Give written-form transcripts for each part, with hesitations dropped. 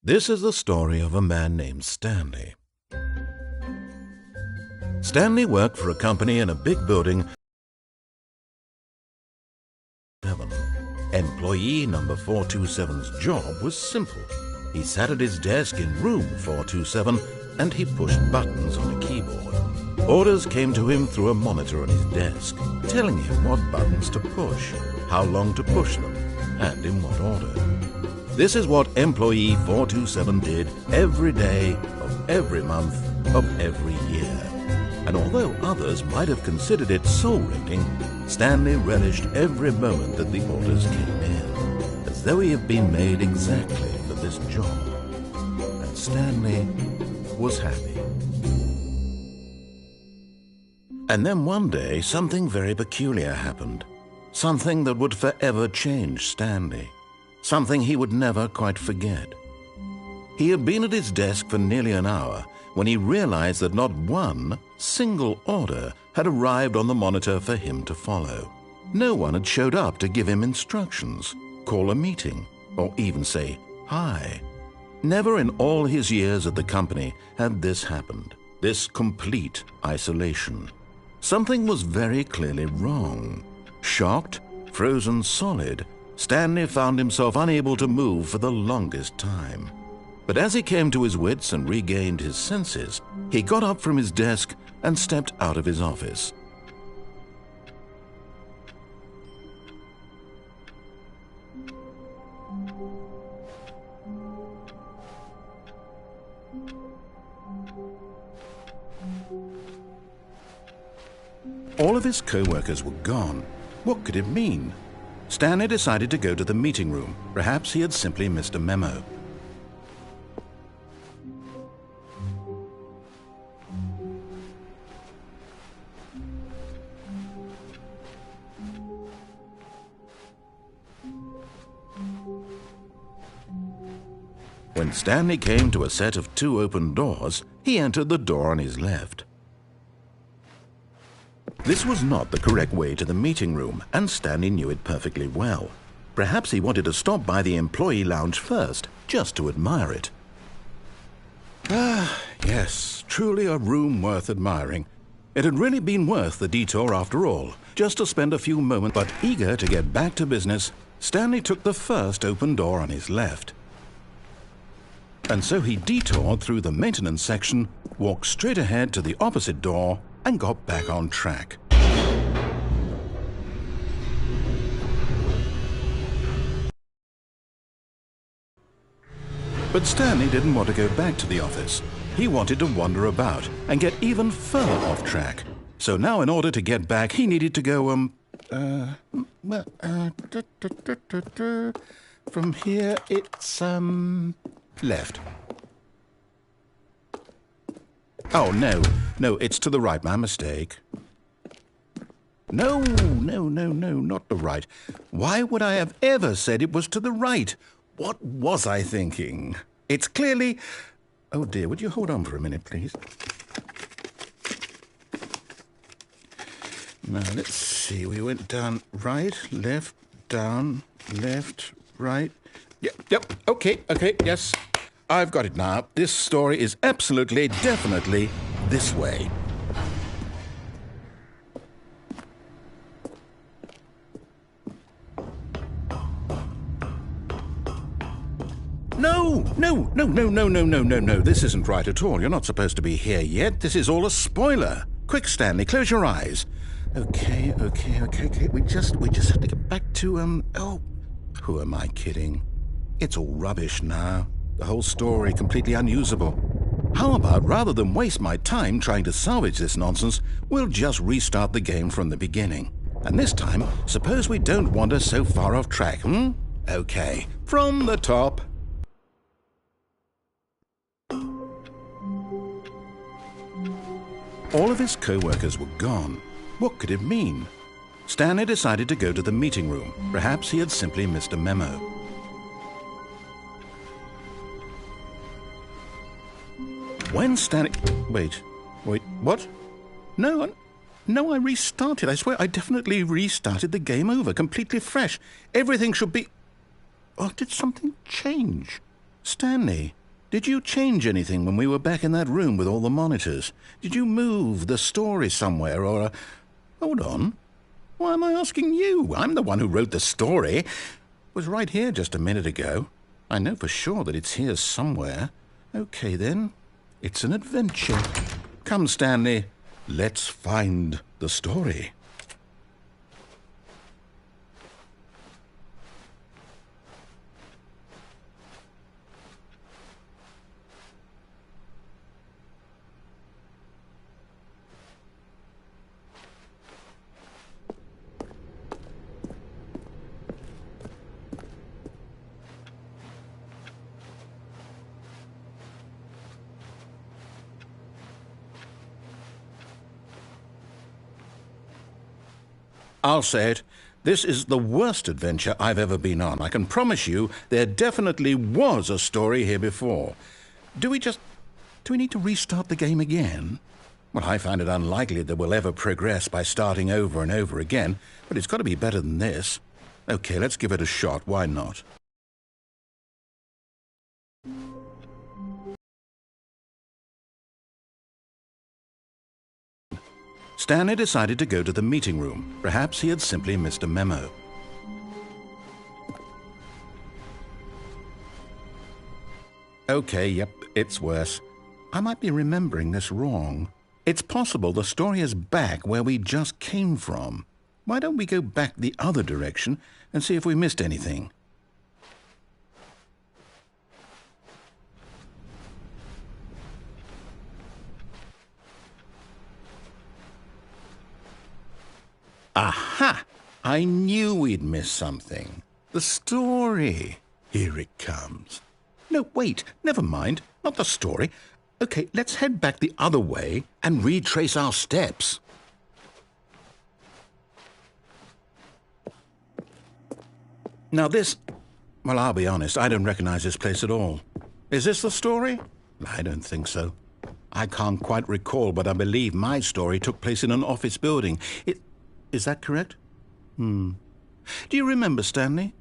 This is the story of a man named Stanley. Stanley worked for a company in a big building. Employee number 427's job was simple. He sat at his desk in room 427 and he pushed buttons on a keyboard. Orders came to him through a monitor on his desk, telling him what buttons to push, how long to push them, and in what order. This is what employee 427 did every day of every month of every year. And although others might have considered it soul-rending, Stanley relished every moment that the orders came in, as though he had been made exactly for this job. And Stanley was happy. And then one day, something very peculiar happened. Something that would forever change Stanley. Something he would never quite forget. He had been at his desk for nearly an hour when he realized that not one single order had arrived on the monitor for him to follow. No one had showed up to give him instructions, call a meeting, or even say hi. Never in all his years at the company had this happened, this complete isolation. Something was very clearly wrong. Shocked, frozen solid, Stanley found himself unable to move for the longest time. But as he came to his wits and regained his senses, he got up from his desk and stepped out of his office. All of his co-workers were gone. What could it mean? Stanley decided to go to the meeting room. Perhaps he had simply missed a memo. When Stanley came to a set of 2 open doors, he entered the door on his left. This was not the correct way to the meeting room, and Stanley knew it perfectly well. Perhaps he wanted to stop by the employee lounge first, just to admire it. Ah, yes, truly a room worth admiring. It had really been worth the detour after all, just to spend a few moments. But eager to get back to business, Stanley took the first open door on his left. And so he detoured through the maintenance section, walked straight ahead to the opposite door, and got back on track. But Stanley didn't want to go back to the office. He wanted to wander about and get even further off track. So now in order to get back, he needed to go, from here it's, left. Oh, no, it's to the right, my mistake. No, not the right. Why would I have ever said it was to the right? What was I thinking? It's clearly... Oh dear, would you hold on for a minute, please? Now, let's see, we went down right, left, down, left, right. Yep, okay, yes. I've got it now. This story is absolutely, definitely this way. No. This isn't right at all. You're not supposed to be here yet. This is all a spoiler. Quick, Stanley, close your eyes. Okay. We just have to get back to, oh, who am I kidding? It's all rubbish now. The whole story completely unusable. How about, rather than waste my time trying to salvage this nonsense, we'll just restart the game from the beginning. And this time, suppose we don't wander so far off track, Okay, from the top. All of his co-workers were gone. What could it mean? Stanley decided to go to the meeting room. Perhaps he had simply missed a memo. When Stanley... Wait, what? No, No, I restarted. I swear I definitely restarted the game over, completely fresh. Everything should be... Oh, did something change? Stanley, did you change anything when we were back in that room with all the monitors? Did you move the story somewhere or... Hold on. Why am I asking you? I'm the one who wrote the story. It was right here just a minute ago. I know for sure that it's here somewhere. Okay, then. It's an adventure. Come, Stanley. Let's find the story. I'll say it. This is the worst adventure I've ever been on. I can promise you there definitely was a story here before. Do we need to restart the game again? Well, I find it unlikely that we'll ever progress by starting over and over again, but it's got to be better than this. Okay, let's give it a shot. Why not? Stanley decided to go to the meeting room. Perhaps he had simply missed a memo. Okay, yep, it's worse. I might be remembering this wrong. It's possible the story is back where we just came from. Why don't we go back the other direction and see if we missed anything? Aha! I knew we'd missed something. The story. Here it comes. No, wait, never mind. Not the story. Okay, let's head back the other way and retrace our steps. Now this... Well, I'll be honest, I don't recognize this place at all. Is this the story? I don't think so. I can't quite recall, but I believe my story took place in an office building. Is that correct? Do you remember, Stanley?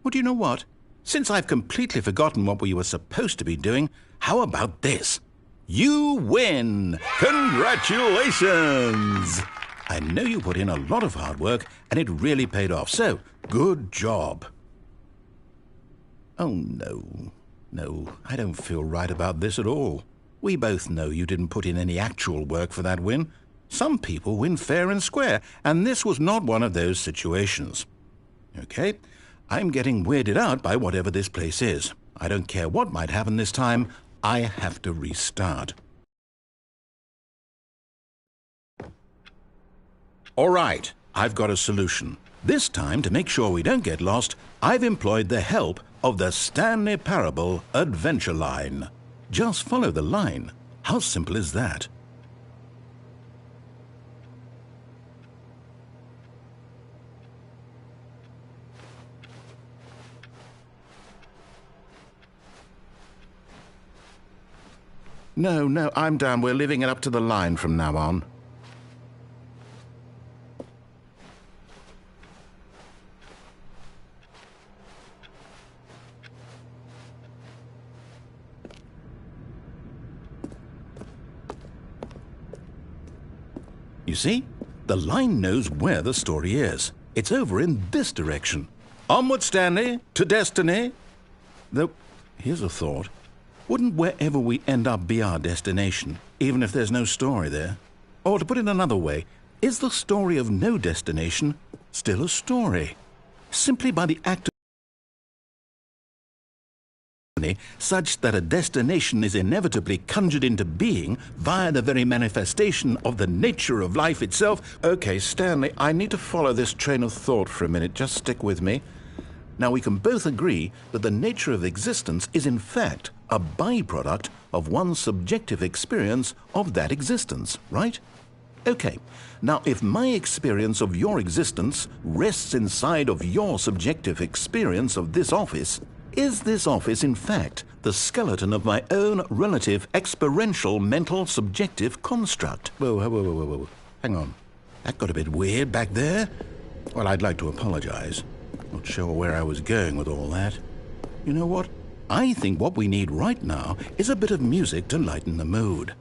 Well, do you know what? Since I've completely forgotten what we were supposed to be doing, how about this? You win! Congratulations! I know you put in a lot of hard work, and it really paid off, so good job. Oh, no. No, I don't feel right about this at all. We both know you didn't put in any actual work for that win. Some people win fair and square, and this was not one of those situations. Okay, I'm getting weirded out by whatever this place is. I don't care what might happen this time. I have to restart. All right, I've got a solution. This time, to make sure we don't get lost, I've employed the help of the Stanley Parable Adventure Line. Just follow the line. How simple is that? No, I'm down. We're leaving it up to the line from now on. You see? The line knows where the story is. It's over in this direction. Onward, Stanley, to destiny. Though, here's a thought. Wouldn't wherever we end up be our destination, even if there's no story there? Or to put it another way, is the story of no destination still a story? Simply by the act of such that a destination is inevitably conjured into being via the very manifestation of the nature of life itself. Okay, Stanley, I need to follow this train of thought for a minute. Just stick with me. Now, we can both agree that the nature of existence is in fact a byproduct of one's subjective experience of that existence, right? Okay, now if my experience of your existence rests inside of your subjective experience of this office, is this office in fact the skeleton of my own relative experiential mental subjective construct? Whoa. hang on. That got a bit weird back there. Well, I'd like to apologize. Not sure where I was going with all that. You know what? I think what we need right now is a bit of music to lighten the mood.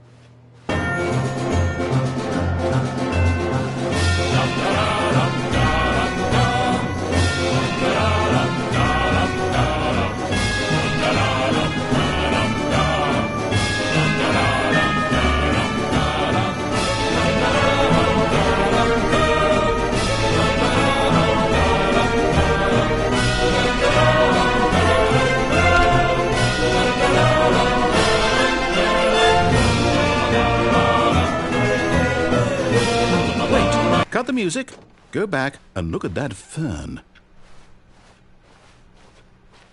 Cut the music, go back and look at that fern.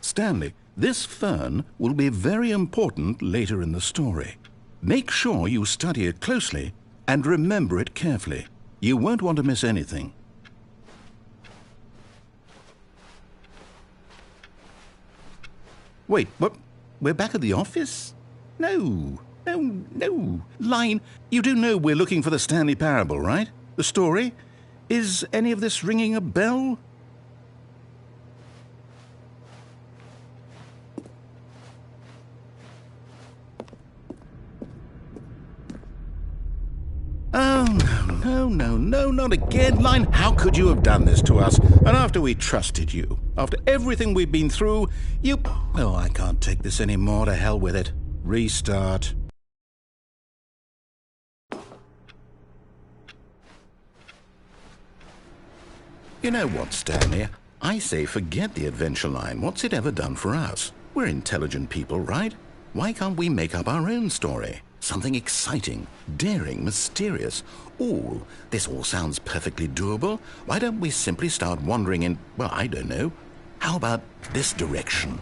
Stanley, this fern will be very important later in the story. Make sure you study it closely and remember it carefully. You won't want to miss anything. Wait, what? We're back at the office? No. Line, you do know we're looking for the Stanley Parable, right? The story? Is any of this ringing a bell? Oh, no, not again, Line. How could you have done this to us? And after we trusted you, after everything we've been through, you... Oh, I can't take this anymore. To hell with it. Restart. You know what, Stanley? I say forget the adventure line. What's it ever done for us? We're intelligent people, right? Why can't we make up our own story? Something exciting, daring, mysterious. Ooh, this all sounds perfectly doable. Why don't we simply start wandering in, well, I don't know. How about this direction?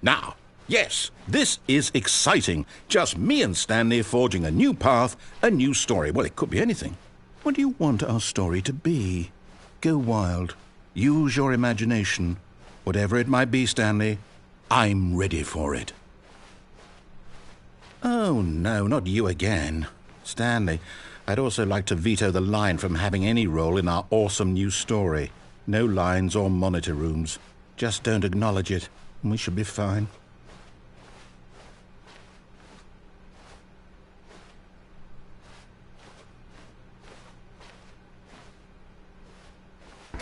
Now, yes, this is exciting. Just me and Stanley forging a new path, a new story. Well, it could be anything. What do you want our story to be? Go wild. Use your imagination. Whatever it might be, Stanley, I'm ready for it. Oh, no, not you again. Stanley, I'd also like to veto the line from having any role in our awesome new story. No lines or monitor rooms. Just don't acknowledge it, and we should be fine.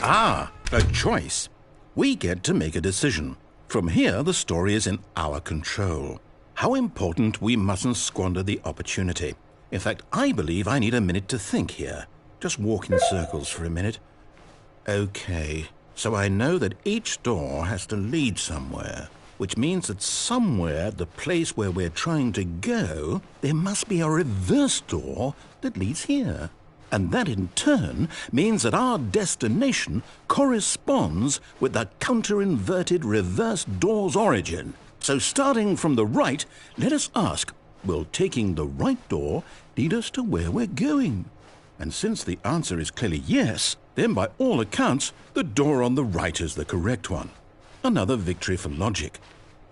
Ah, a choice. We get to make a decision. From here, the story is in our control. How important we mustn't squander the opportunity. In fact, I believe I need a minute to think here. Just walk in circles for a minute. Okay, so I know that each door has to lead somewhere, which means that somewhere at the place where we're trying to go, there must be a reverse door that leads here. And that in turn means that our destination corresponds with the counter-inverted reverse door's origin. So starting from the right, let us ask, will taking the right door lead us to where we're going? And since the answer is clearly yes, then by all accounts, the door on the right is the correct one. Another victory for logic.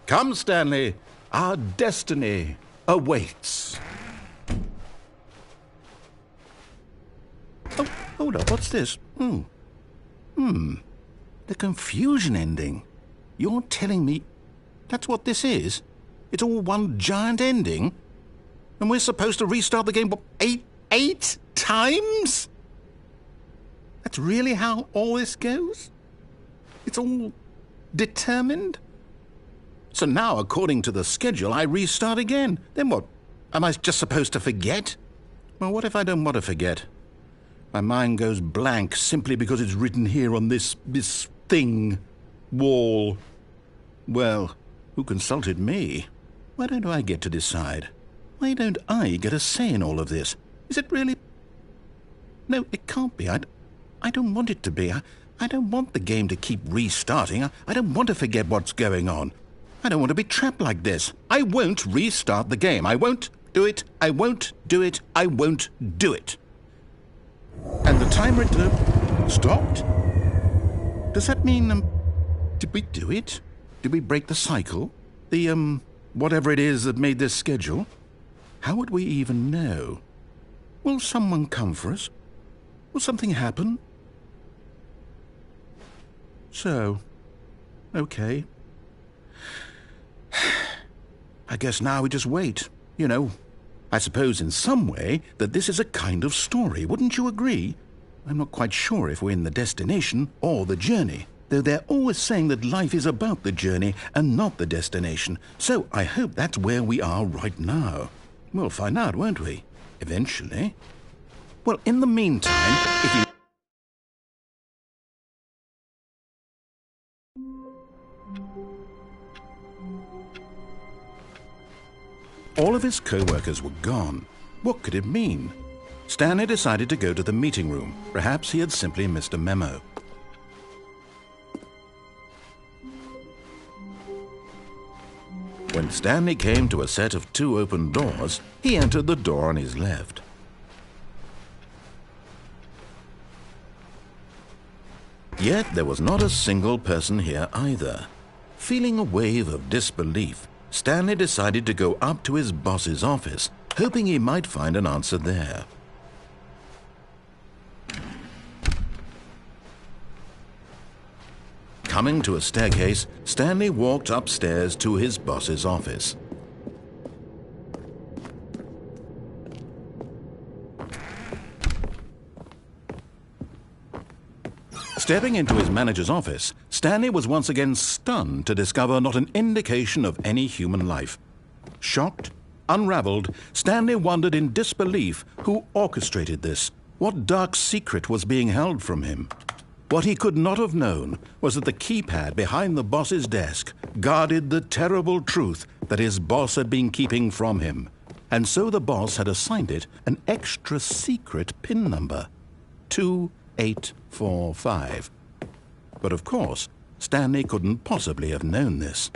Come, Stanley, our destiny awaits. Oh, hold up, what's this? The confusion ending. You're telling me that's what this is? It's all one giant ending? And we're supposed to restart the game, what, eight times? That's really how all this goes? It's all determined? So now, according to the schedule, I restart again. Then what? Am I just supposed to forget? Well, what if I don't want to forget? My mind goes blank simply because it's written here on this thing, wall. Well, who consulted me? Why don't I get to decide? Why don't I get a say in all of this? Is it really? No, it can't be. I don't want it to be. I don't want the game to keep restarting. I don't want to forget what's going on. I don't want to be trapped like this. I won't restart the game. I won't do it. I won't do it. I won't do it. And the timer stopped? Does that mean, did we do it? Did we break the cycle? The whatever it is that made this schedule? How would we even know? Will someone come for us? Will something happen? So, okay. I guess now we just wait, you know. I suppose in some way that this is a kind of story, wouldn't you agree? I'm not quite sure if we're in the destination or the journey, though they're always saying that life is about the journey and not the destination. So I hope that's where we are right now. We'll find out, won't we? Eventually. Well, in the meantime, if you... All of his co-workers were gone. What could it mean? Stanley decided to go to the meeting room. Perhaps he had simply missed a memo. When Stanley came to a set of 2 open doors, he entered the door on his left. Yet there was not a single person here either. Feeling a wave of disbelief, Stanley decided to go up to his boss's office, hoping he might find an answer there. Coming to a staircase, Stanley walked upstairs to his boss's office. Stepping into his manager's office, Stanley was once again stunned to discover not an indication of any human life. Shocked, unraveled, Stanley wondered in disbelief who orchestrated this. What dark secret was being held from him? What he could not have known was that the keypad behind the boss's desk guarded the terrible truth that his boss had been keeping from him. And so the boss had assigned it an extra secret PIN number, 2845. But of course, Stanley couldn't possibly have known this.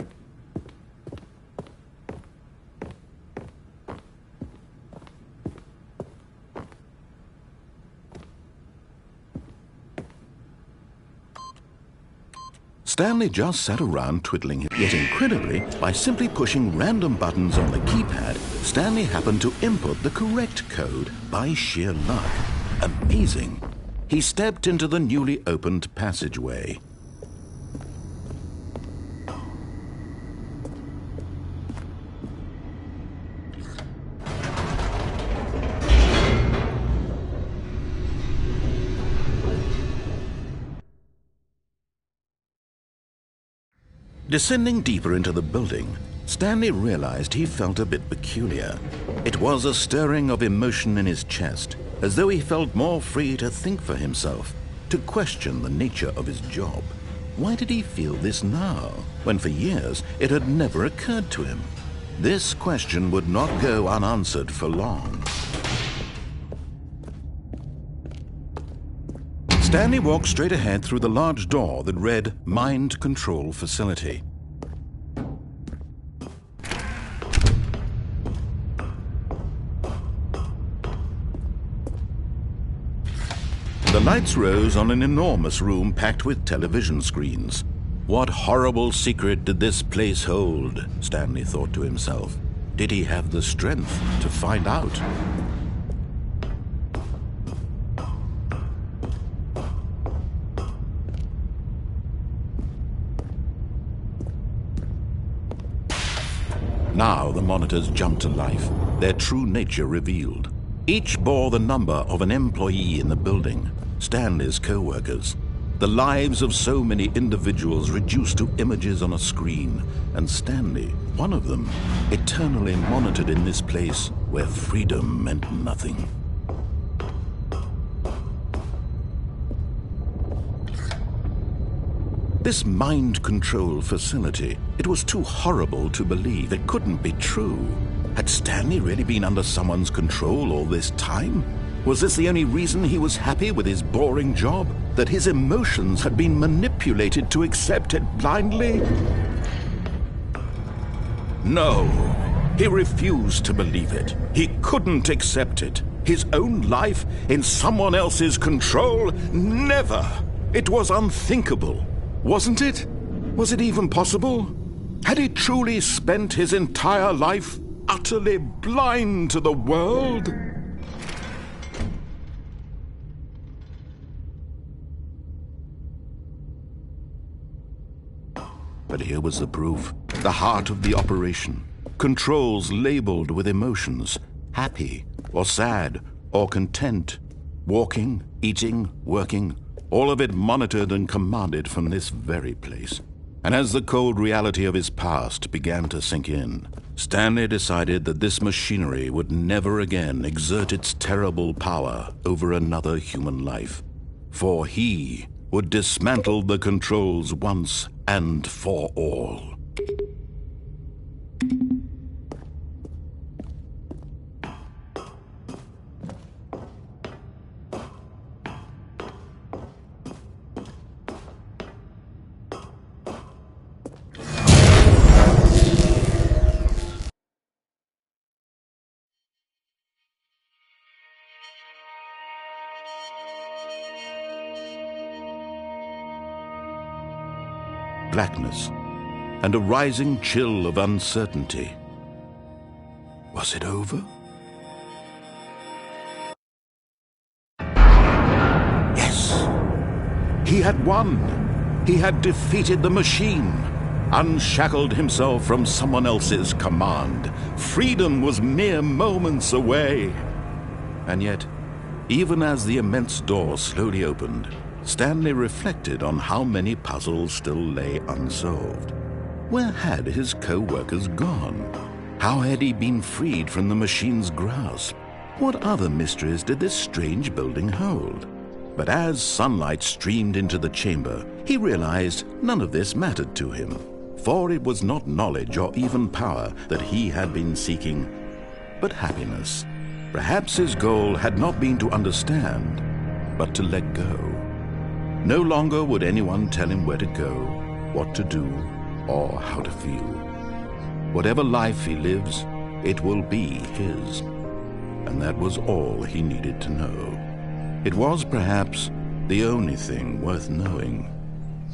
Stanley just sat around twiddling his... Yet incredibly, by simply pushing random buttons on the keypad, Stanley happened to input the correct code by sheer luck. Amazing. He stepped into the newly opened passageway. Descending deeper into the building, Stanley realized he felt a bit peculiar. It was a stirring of emotion in his chest, as though he felt more free to think for himself, to question the nature of his job. Why did he feel this now, when for years it had never occurred to him? This question would not go unanswered for long. Stanley walked straight ahead through the large door that read Mind Control Facility. The lights rose on an enormous room packed with television screens. What horrible secret did this place hold? Stanley thought to himself. Did he have the strength to find out? Now the monitors jumped to life, their true nature revealed. Each bore the number of an employee in the building, Stanley's co-workers. The lives of so many individuals reduced to images on a screen, and Stanley, one of them, eternally monitored in this place where freedom meant nothing. This mind control facility, it was too horrible to believe. It couldn't be true. Had Stanley really been under someone's control all this time? Was this the only reason he was happy with his boring job? That his emotions had been manipulated to accept it blindly? No, he refused to believe it. He couldn't accept it. His own life in someone else's control? Never! It was unthinkable. Wasn't it? Was it even possible? Had he truly spent his entire life utterly blind to the world? But here was the proof, the heart of the operation. Controls labeled with emotions, happy or sad or content. Walking, eating, working, all of it monitored and commanded from this very place. And as the cold reality of his past began to sink in, Stanley decided that this machinery would never again exert its terrible power over another human life. For he would dismantle the controls once and for all. Blackness, and a rising chill of uncertainty. Was it over? Yes! He had won! He had defeated the machine, unshackled himself from someone else's command. Freedom was mere moments away. And yet, even as the immense door slowly opened, Stanley reflected on how many puzzles still lay unsolved. Where had his co-workers gone? How had he been freed from the machine's grasp? What other mysteries did this strange building hold? But as sunlight streamed into the chamber, he realized none of this mattered to him, for it was not knowledge or even power that he had been seeking, but happiness. Perhaps his goal had not been to understand, but to let go. No longer would anyone tell him where to go, what to do, or how to feel. Whatever life he lives, it will be his. And that was all he needed to know. It was perhaps the only thing worth knowing.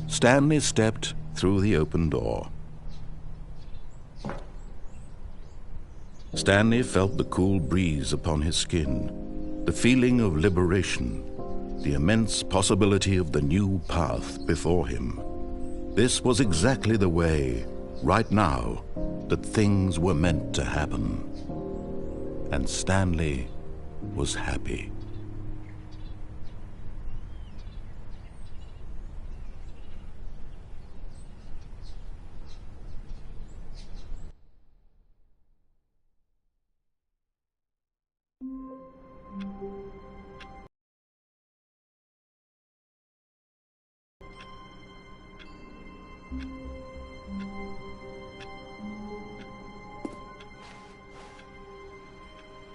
Stanley stepped through the open door. Stanley felt the cool breeze upon his skin, the feeling of liberation, the immense possibility of the new path before him. This was exactly the way, right now, that things were meant to happen. And Stanley was happy.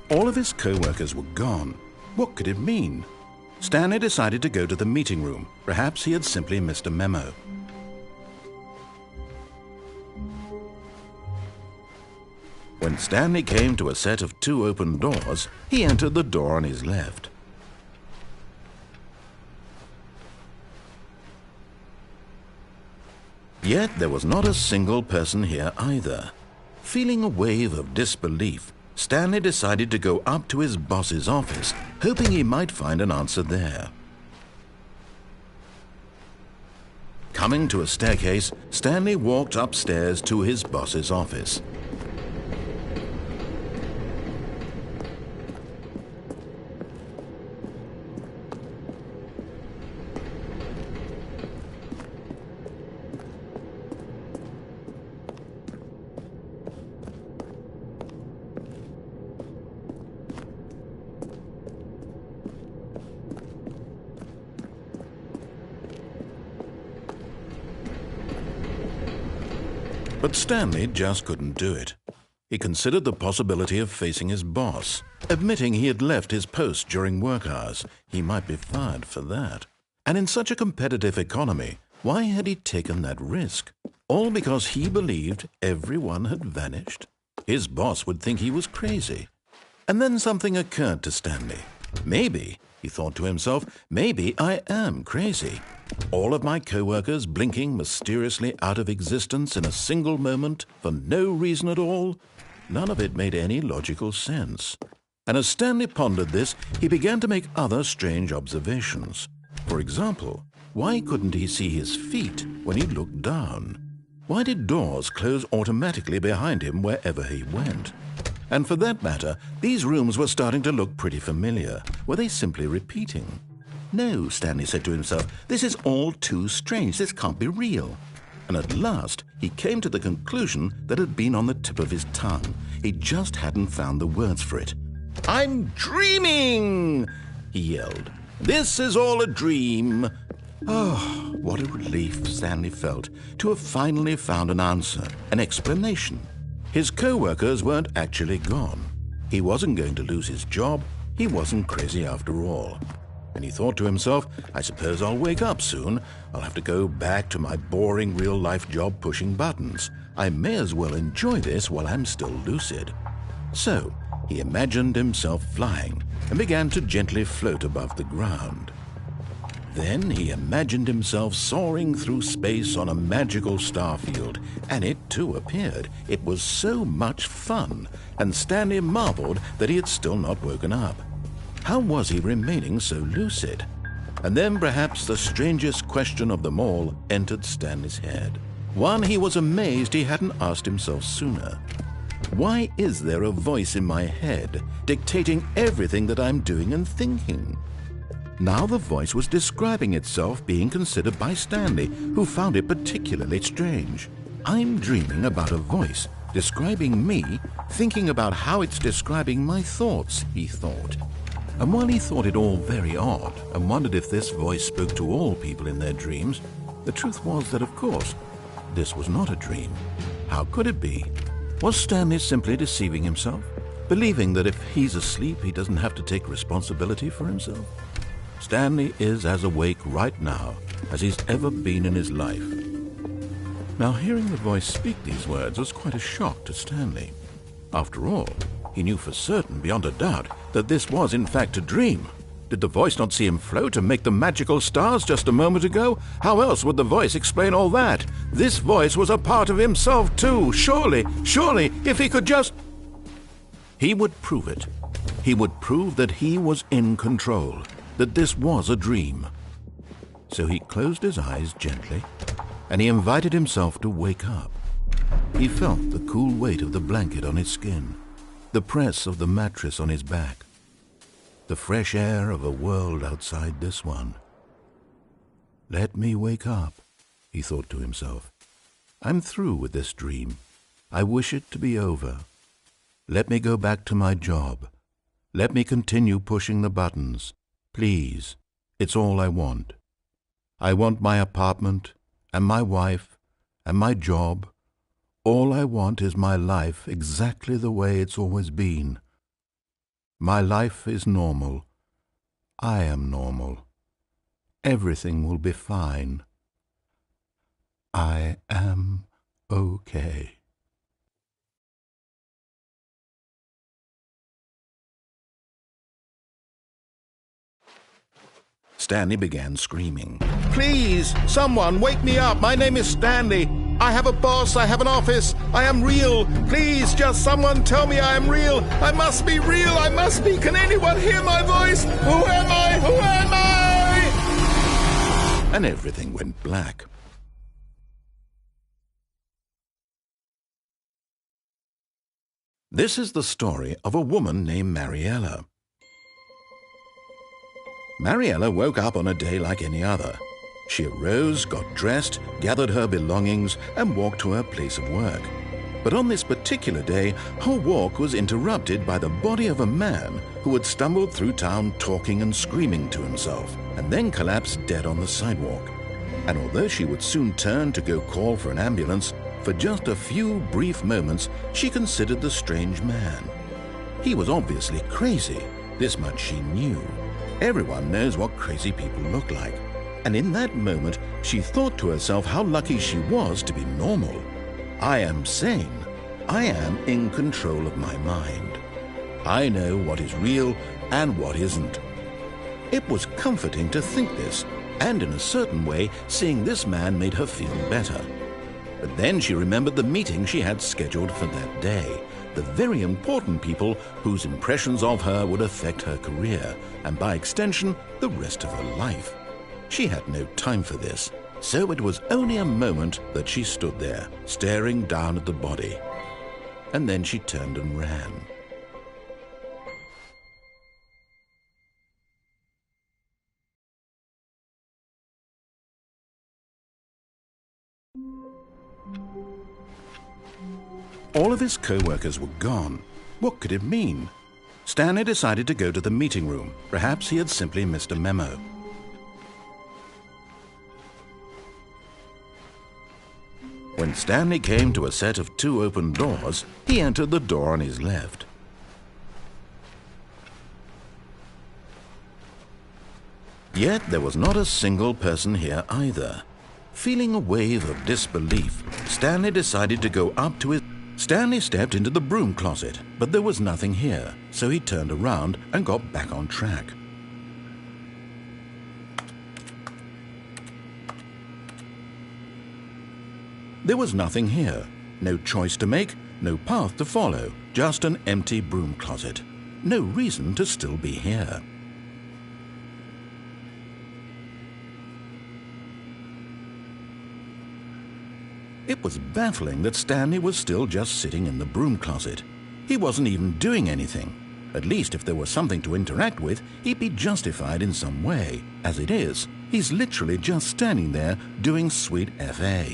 All of his co-workers were gone. What could it mean? Stanley decided to go to the meeting room. Perhaps he had simply missed a memo. When Stanley came to a set of 2 open doors, he entered the door on his left. Yet there was not a single person here either. Feeling a wave of disbelief, Stanley decided to go up to his boss's office, hoping he might find an answer there. Coming to a staircase, Stanley walked upstairs to his boss's office. But Stanley just couldn't do it. He considered the possibility of facing his boss, admitting he had left his post during work hours. He might be fired for that. And in such a competitive economy, why had he taken that risk? All because he believed everyone had vanished? His boss would think he was crazy. And then something occurred to Stanley. Maybe He thought to himself, maybe I am crazy. All of my co-workers blinking mysteriously out of existence in a single moment for no reason at all. None of it made any logical sense. And as Stanley pondered this, he began to make other strange observations. For example, why couldn't he see his feet when he looked down? Why did doors close automatically behind him wherever he went? And for that matter, these rooms were starting to look pretty familiar. Were they simply repeating? No, Stanley said to himself, this is all too strange. This can't be real. And at last, he came to the conclusion that had been on the tip of his tongue. He just hadn't found the words for it. "I'm dreaming!" he yelled. "This is all a dream." Oh, what a relief Stanley felt to have finally found an answer, an explanation. His co-workers weren't actually gone. He wasn't going to lose his job. He wasn't crazy after all. And he thought to himself, I suppose I'll wake up soon. I'll have to go back to my boring real-life job pushing buttons. I may as well enjoy this while I'm still lucid. So he imagined himself flying and began to gently float above the ground. Then he imagined himself soaring through space on a magical starfield, and it too appeared. It was so much fun, and Stanley marveled that he had still not woken up. How was he remaining so lucid? And then perhaps the strangest question of them all entered Stanley's head. One he was amazed he hadn't asked himself sooner. Why is there a voice in my head dictating everything that I'm doing and thinking? Now the voice was describing itself being considered by Stanley, who found it particularly strange. I'm dreaming about a voice describing me, thinking about how it's describing my thoughts, he thought. And while he thought it all very odd and wondered if this voice spoke to all people in their dreams, the truth was that, of course, this was not a dream. How could it be? Was Stanley simply deceiving himself, believing that if he's asleep, he doesn't have to take responsibility for himself? Stanley is as awake right now as he's ever been in his life. Now, hearing the voice speak these words was quite a shock to Stanley. After all, he knew for certain, beyond a doubt, that this was in fact a dream. Did the voice not see him float and make the magical stars just a moment ago? How else would the voice explain all that? This voice was a part of himself too. Surely, if he could just... He would prove it. He would prove that he was in control, that this was a dream. So he closed his eyes gently, and he invited himself to wake up. He felt the cool weight of the blanket on his skin, the press of the mattress on his back, the fresh air of a world outside this one. Let me wake up, he thought to himself. I'm through with this dream. I wish it to be over. Let me go back to my job. Let me continue pushing the buttons. Please, it's all I want. I want my apartment and my wife and my job. All I want is my life exactly the way it's always been. My life is normal. I am normal. Everything will be fine. I am okay. Stanley began screaming. Please, someone, wake me up. My name is Stanley. I have a boss. I have an office. I am real. Please, just someone tell me I am real. I must be real. I must be. Can anyone hear my voice? Who am I? Who am I? And everything went black. This is the story of a woman named Mariella. Mariella woke up on a day like any other. She arose, got dressed, gathered her belongings, and walked to her place of work. But on this particular day, her walk was interrupted by the body of a man who had stumbled through town talking and screaming to himself, and then collapsed dead on the sidewalk. And although she would soon turn to go call for an ambulance, for just a few brief moments she considered the strange man. He was obviously crazy. This much she knew. Everyone knows what crazy people look like. And in that moment, she thought to herself how lucky she was to be normal. I am sane. I am in control of my mind. I know what is real and what isn't. It was comforting to think this, and in a certain way, seeing this man made her feel better. But then she remembered the meeting she had scheduled for that day, the very important people whose impressions of her would affect her career, and by extension, the rest of her life. She had no time for this, so it was only a moment that she stood there, staring down at the body. And then she turned and ran. All of his co-workers were gone. What could it mean? Stanley decided to go to the meeting room. Perhaps he had simply missed a memo. When Stanley came to a set of 2 open doors, he entered the door on his left. Yet there was not a single person here either. Feeling a wave of disbelief, Stanley decided to go up to his... Stanley stepped into the broom closet, but there was nothing here, so he turned around and got back on track. There was nothing here, no choice to make, no path to follow, just an empty broom closet. No reason to still be here. It was baffling that Stanley was still just sitting in the broom closet. He wasn't even doing anything. At least if there was something to interact with, he'd be justified in some way. As it is, he's literally just standing there doing sweet FA.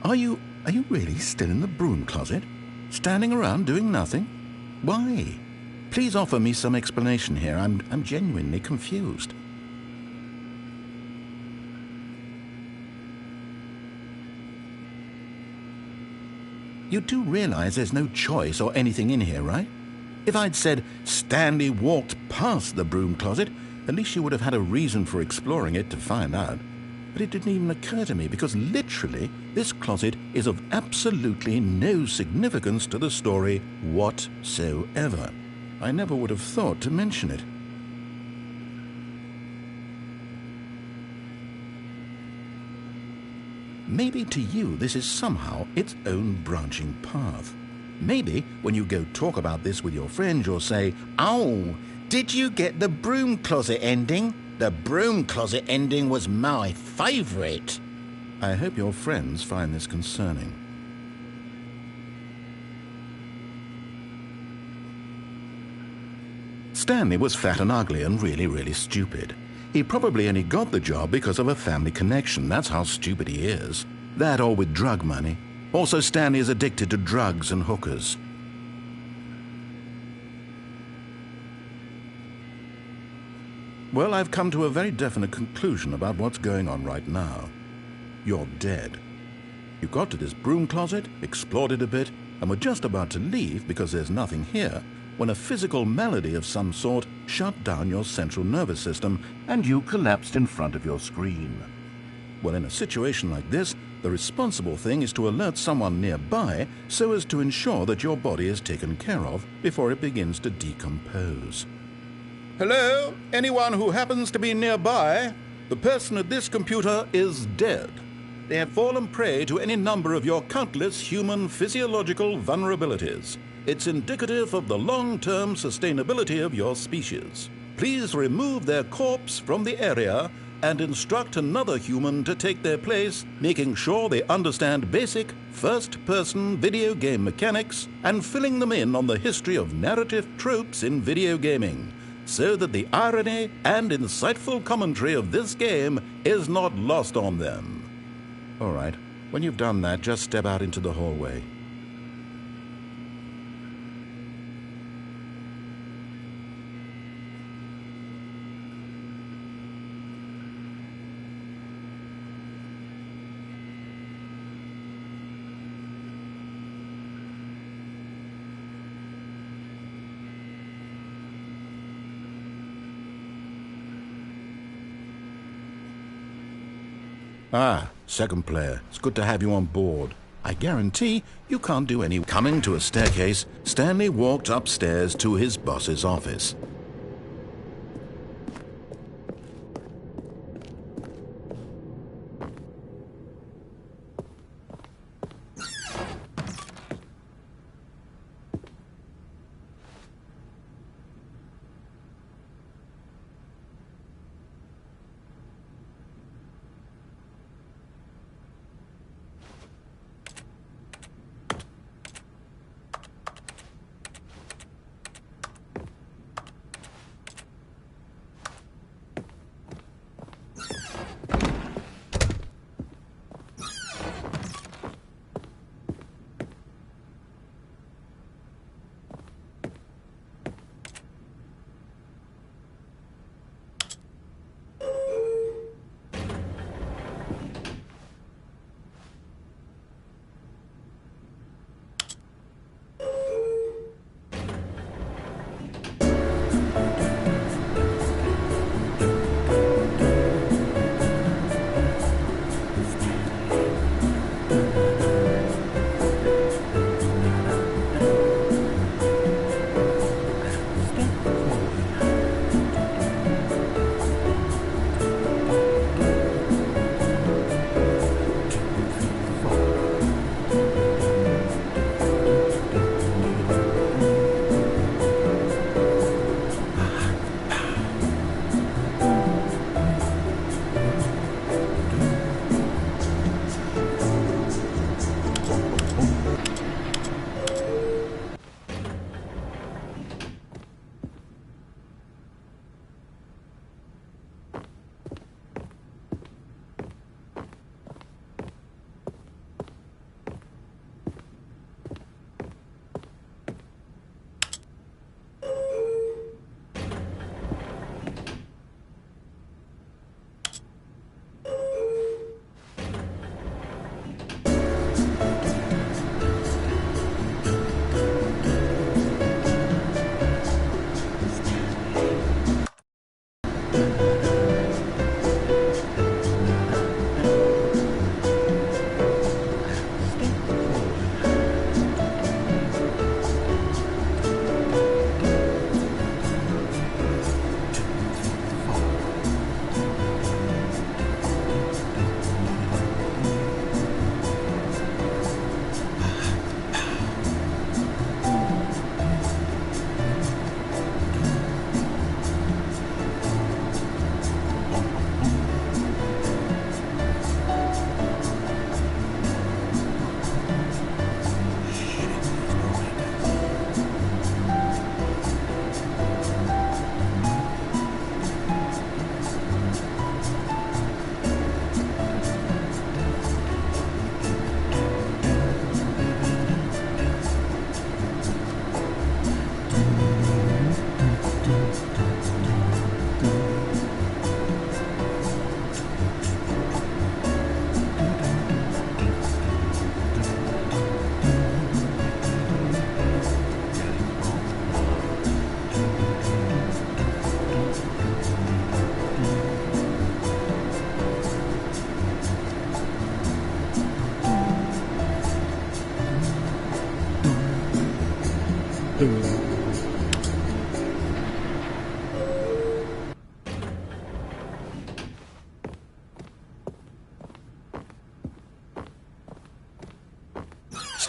Are you really still in the broom closet? Standing around doing nothing? Why? Please offer me some explanation here. I'm genuinely confused. You do realize there's no choice or anything in here, right? If I'd said Stanley walked past the broom closet, at least you would have had a reason for exploring it to find out. But it didn't even occur to me because literally this closet is of absolutely no significance to the story whatsoever. I never would have thought to mention it. Maybe to you this is somehow its own branching path. Maybe when you go talk about this with your friends you'll say, "Oh, did you get the broom closet ending? The broom closet ending was my favourite." I hope your friends find this concerning. Stanley was fat and ugly and really stupid. He probably only got the job because of a family connection. That's how stupid he is. That or with drug money. Also, Stanley is addicted to drugs and hookers. Well, I've come to a very definite conclusion about what's going on right now. You're dead. You got to this broom closet, explored it a bit, and were just about to leave because there's nothing here, when a physical malady of some sort shut down your central nervous system and you collapsed in front of your screen. Well, in a situation like this, the responsible thing is to alert someone nearby so as to ensure that your body is taken care of before it begins to decompose. Hello? Anyone who happens to be nearby? The person at this computer is dead. They have fallen prey to any number of your countless human physiological vulnerabilities. It's indicative of the long-term sustainability of your species. Please remove their corpse from the area and instruct another human to take their place, making sure they understand basic first-person video game mechanics and filling them in on the history of narrative tropes in video gaming, so that the irony and insightful commentary of this game is not lost on them. All right, when you've done that, just step out into the hallway. Ah, second player. It's good to have you on board. I guarantee you can't do any... Coming to a staircase, Stanley walked upstairs to his boss's office.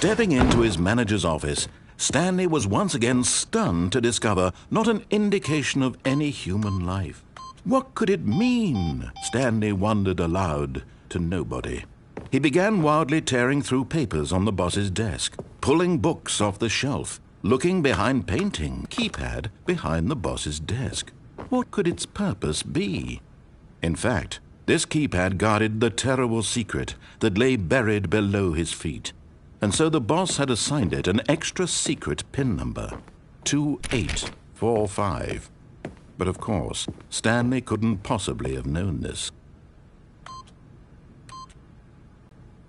Stepping into his manager's office, Stanley was once again stunned to discover not an indication of any human life. What could it mean? Stanley wondered aloud to nobody. He began wildly tearing through papers on the boss's desk, pulling books off the shelf, looking behind painting keypad behind the boss's desk. What could its purpose be? In fact, this keypad guarded the terrible secret that lay buried below his feet. And so the boss had assigned it an extra secret PIN number, 2845. But of course, Stanley couldn't possibly have known this.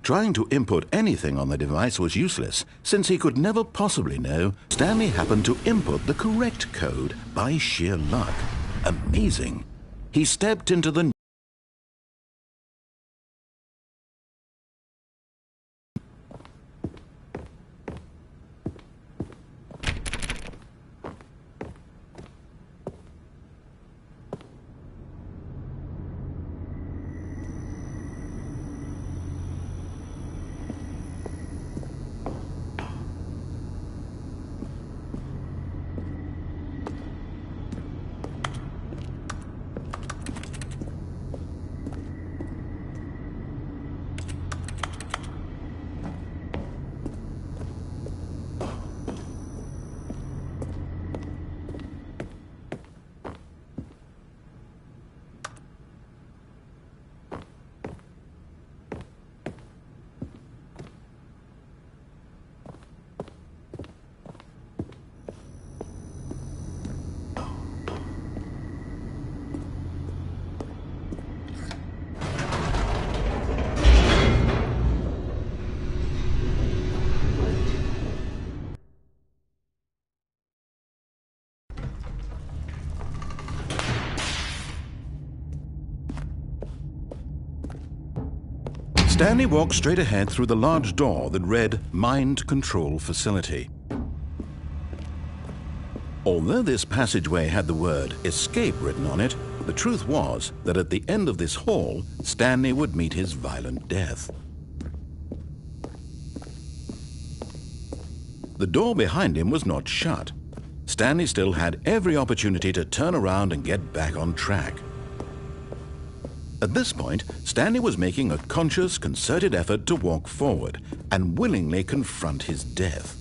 Trying to input anything on the device was useless, since he could never possibly know. Stanley happened to input the correct code by sheer luck. Amazing. He stepped into the Stanley walked straight ahead through the large door that read Mind Control Facility. Although this passageway had the word Escape written on it, the truth was that at the end of this hall, Stanley would meet his violent death. The door behind him was not shut. Stanley still had every opportunity to turn around and get back on track. At this point, Stanley was making a conscious, concerted effort to walk forward and willingly confront his death.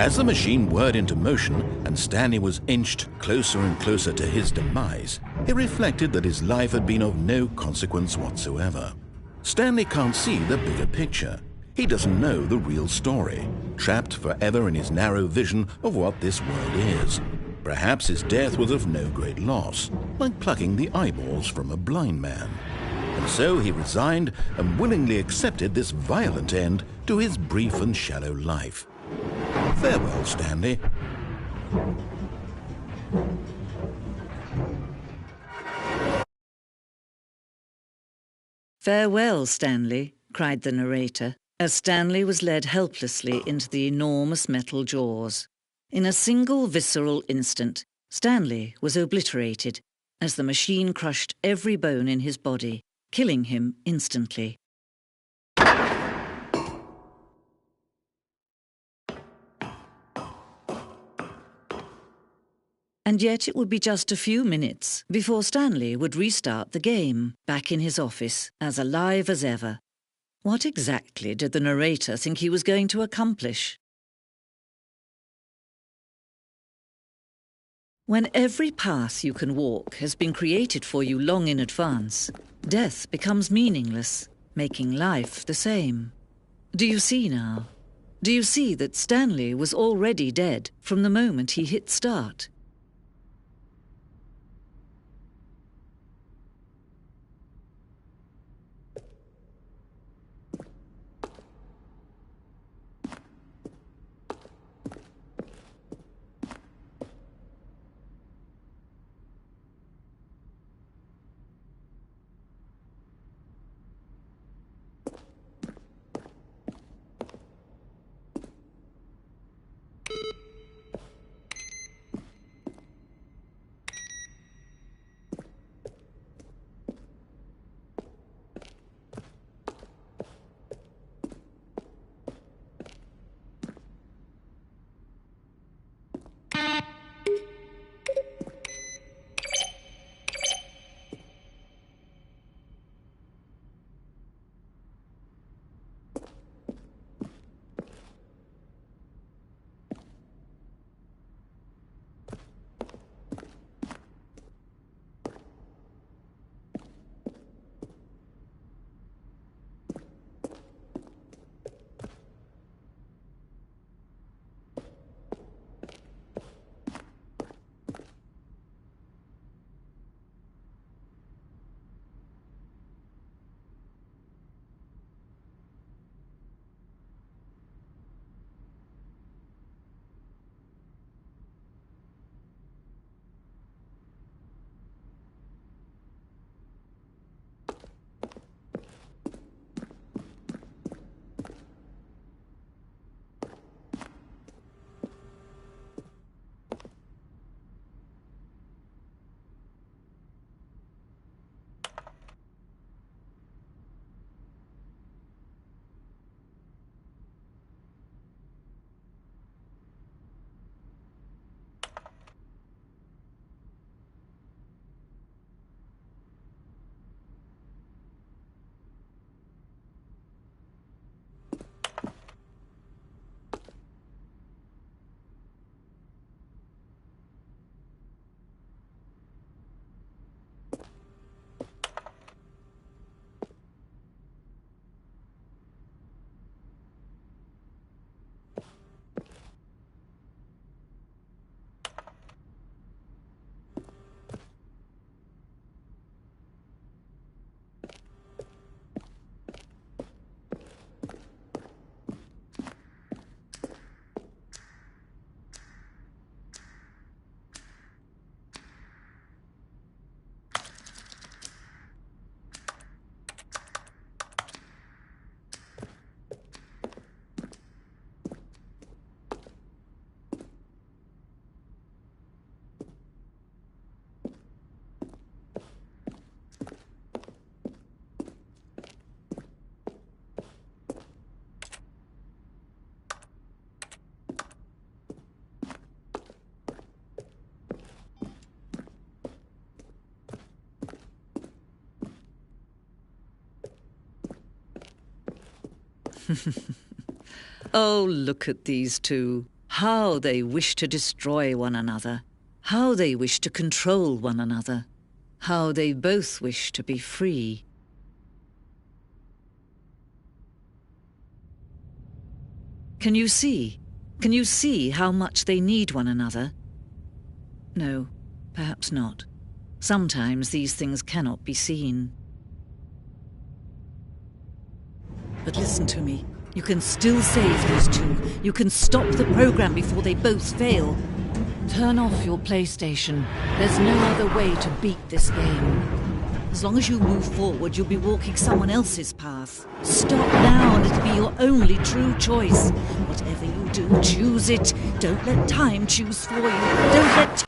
As the machine whirred into motion and Stanley was inched closer and closer to his demise, he reflected that his life had been of no consequence whatsoever. Stanley can't see the bigger picture. He doesn't know the real story, trapped forever in his narrow vision of what this world is. Perhaps his death was of no great loss, like plucking the eyeballs from a blind man. And so he resigned and willingly accepted this violent end to his brief and shallow life. Farewell, Stanley. "Farewell, Stanley," cried the narrator, as Stanley was led helplessly into the enormous metal jaws. In a single visceral instant, Stanley was obliterated as the machine crushed every bone in his body, killing him instantly. And yet it would be just a few minutes before Stanley would restart the game, back in his office, as alive as ever. What exactly did the narrator think he was going to accomplish? When every path you can walk has been created for you long in advance, death becomes meaningless, making life the same. Do you see now? Do you see that Stanley was already dead from the moment he hit start? Oh, look at these two. How they wish to destroy one another. How they wish to control one another. How they both wish to be free. Can you see? Can you see how much they need one another? No, perhaps not. Sometimes these things cannot be seen. But listen to me. You can still save these two. You can stop the program before they both fail. Turn off your PlayStation. There's no other way to beat this game. As long as you move forward, you'll be walking someone else's path. Stop now and it'll be your only true choice. Whatever you do, choose it. Don't let time choose for you. Don't let...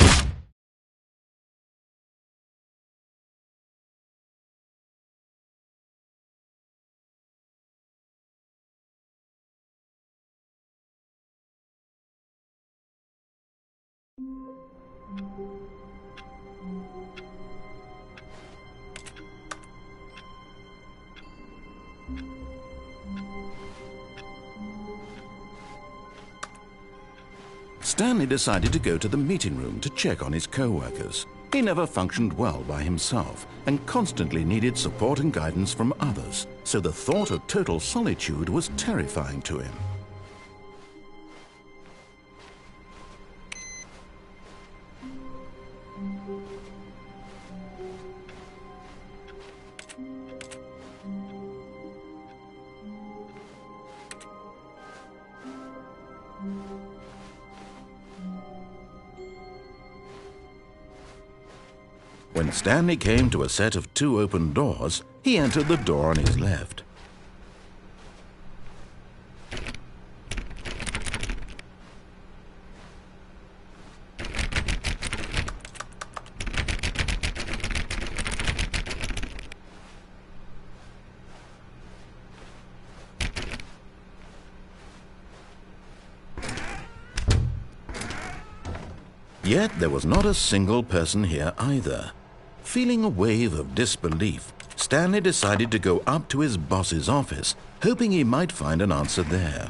Stanley decided to go to the meeting room to check on his co-workers. He never functioned well by himself and constantly needed support and guidance from others, so the thought of total solitude was terrifying to him. When Stanley came to a set of 2 open doors, he entered the door on his left. Yet there was not a single person here either. Feeling a wave of disbelief, Stanley decided to go up to his boss's office, hoping he might find an answer there.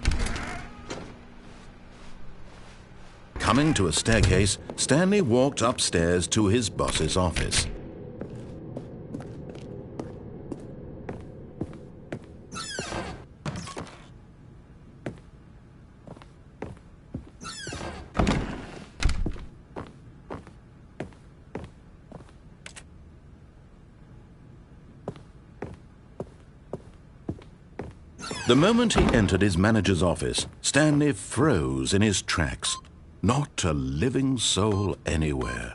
Coming to a staircase, Stanley walked upstairs to his boss's office. The moment he entered his manager's office, Stanley froze in his tracks. Not a living soul anywhere.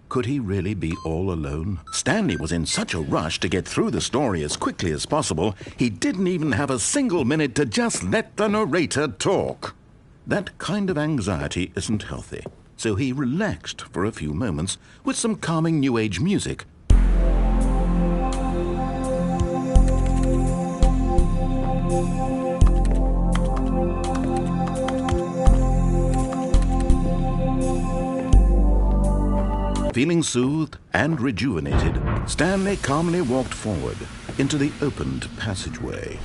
Could he really be all alone? Stanley was in such a rush to get through the story as quickly as possible, he didn't even have a single minute to just let the narrator talk. That kind of anxiety isn't healthy, so he relaxed for a few moments with some calming New Age music. Feeling soothed and rejuvenated, Stanley calmly walked forward into the opened passageway.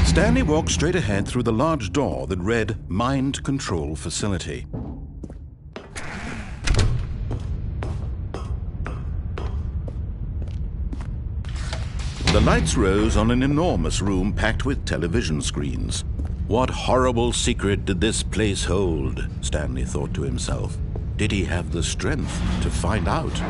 Stanley walked straight ahead through the large door that read Mind Control Facility. The lights rose on an enormous room packed with television screens. What horrible secret did this place hold? Stanley thought to himself. Did he have the strength to find out?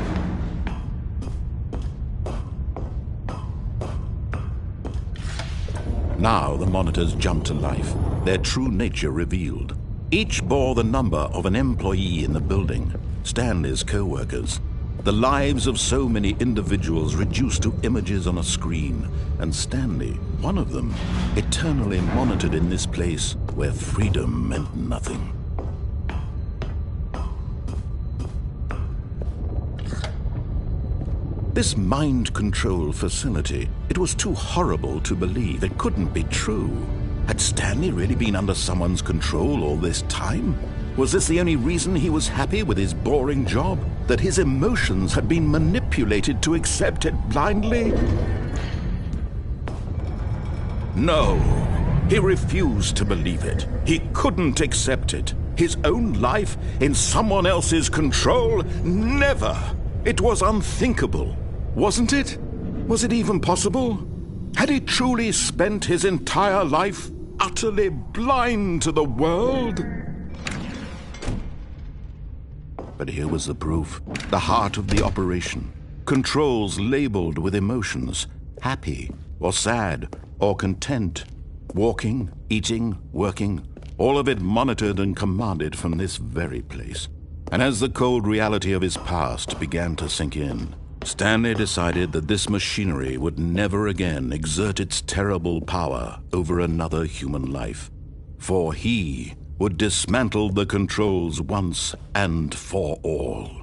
Now the monitors jumped to life, their true nature revealed. Each bore the number of an employee in the building, Stanley's co-workers. The lives of so many individuals reduced to images on a screen, and Stanley, one of them, eternally monitored in this place where freedom meant nothing. This mind control facility, it was too horrible to believe. It couldn't be true. Had Stanley really been under someone's control all this time? Was this the only reason he was happy with his boring job? That his emotions had been manipulated to accept it blindly? No, he refused to believe it. He couldn't accept it. His own life in someone else's control? Never! It was unthinkable, wasn't it? Was it even possible? Had he truly spent his entire life utterly blind to the world? But here was the proof. The heart of the operation. Controls labeled with emotions. Happy, or sad, or content. Walking, eating, working. All of it monitored and commanded from this very place. And as the cold reality of his past began to sink in, Stanley decided that this machinery would never again exert its terrible power over another human life. For he would dismantle the controls once and for all.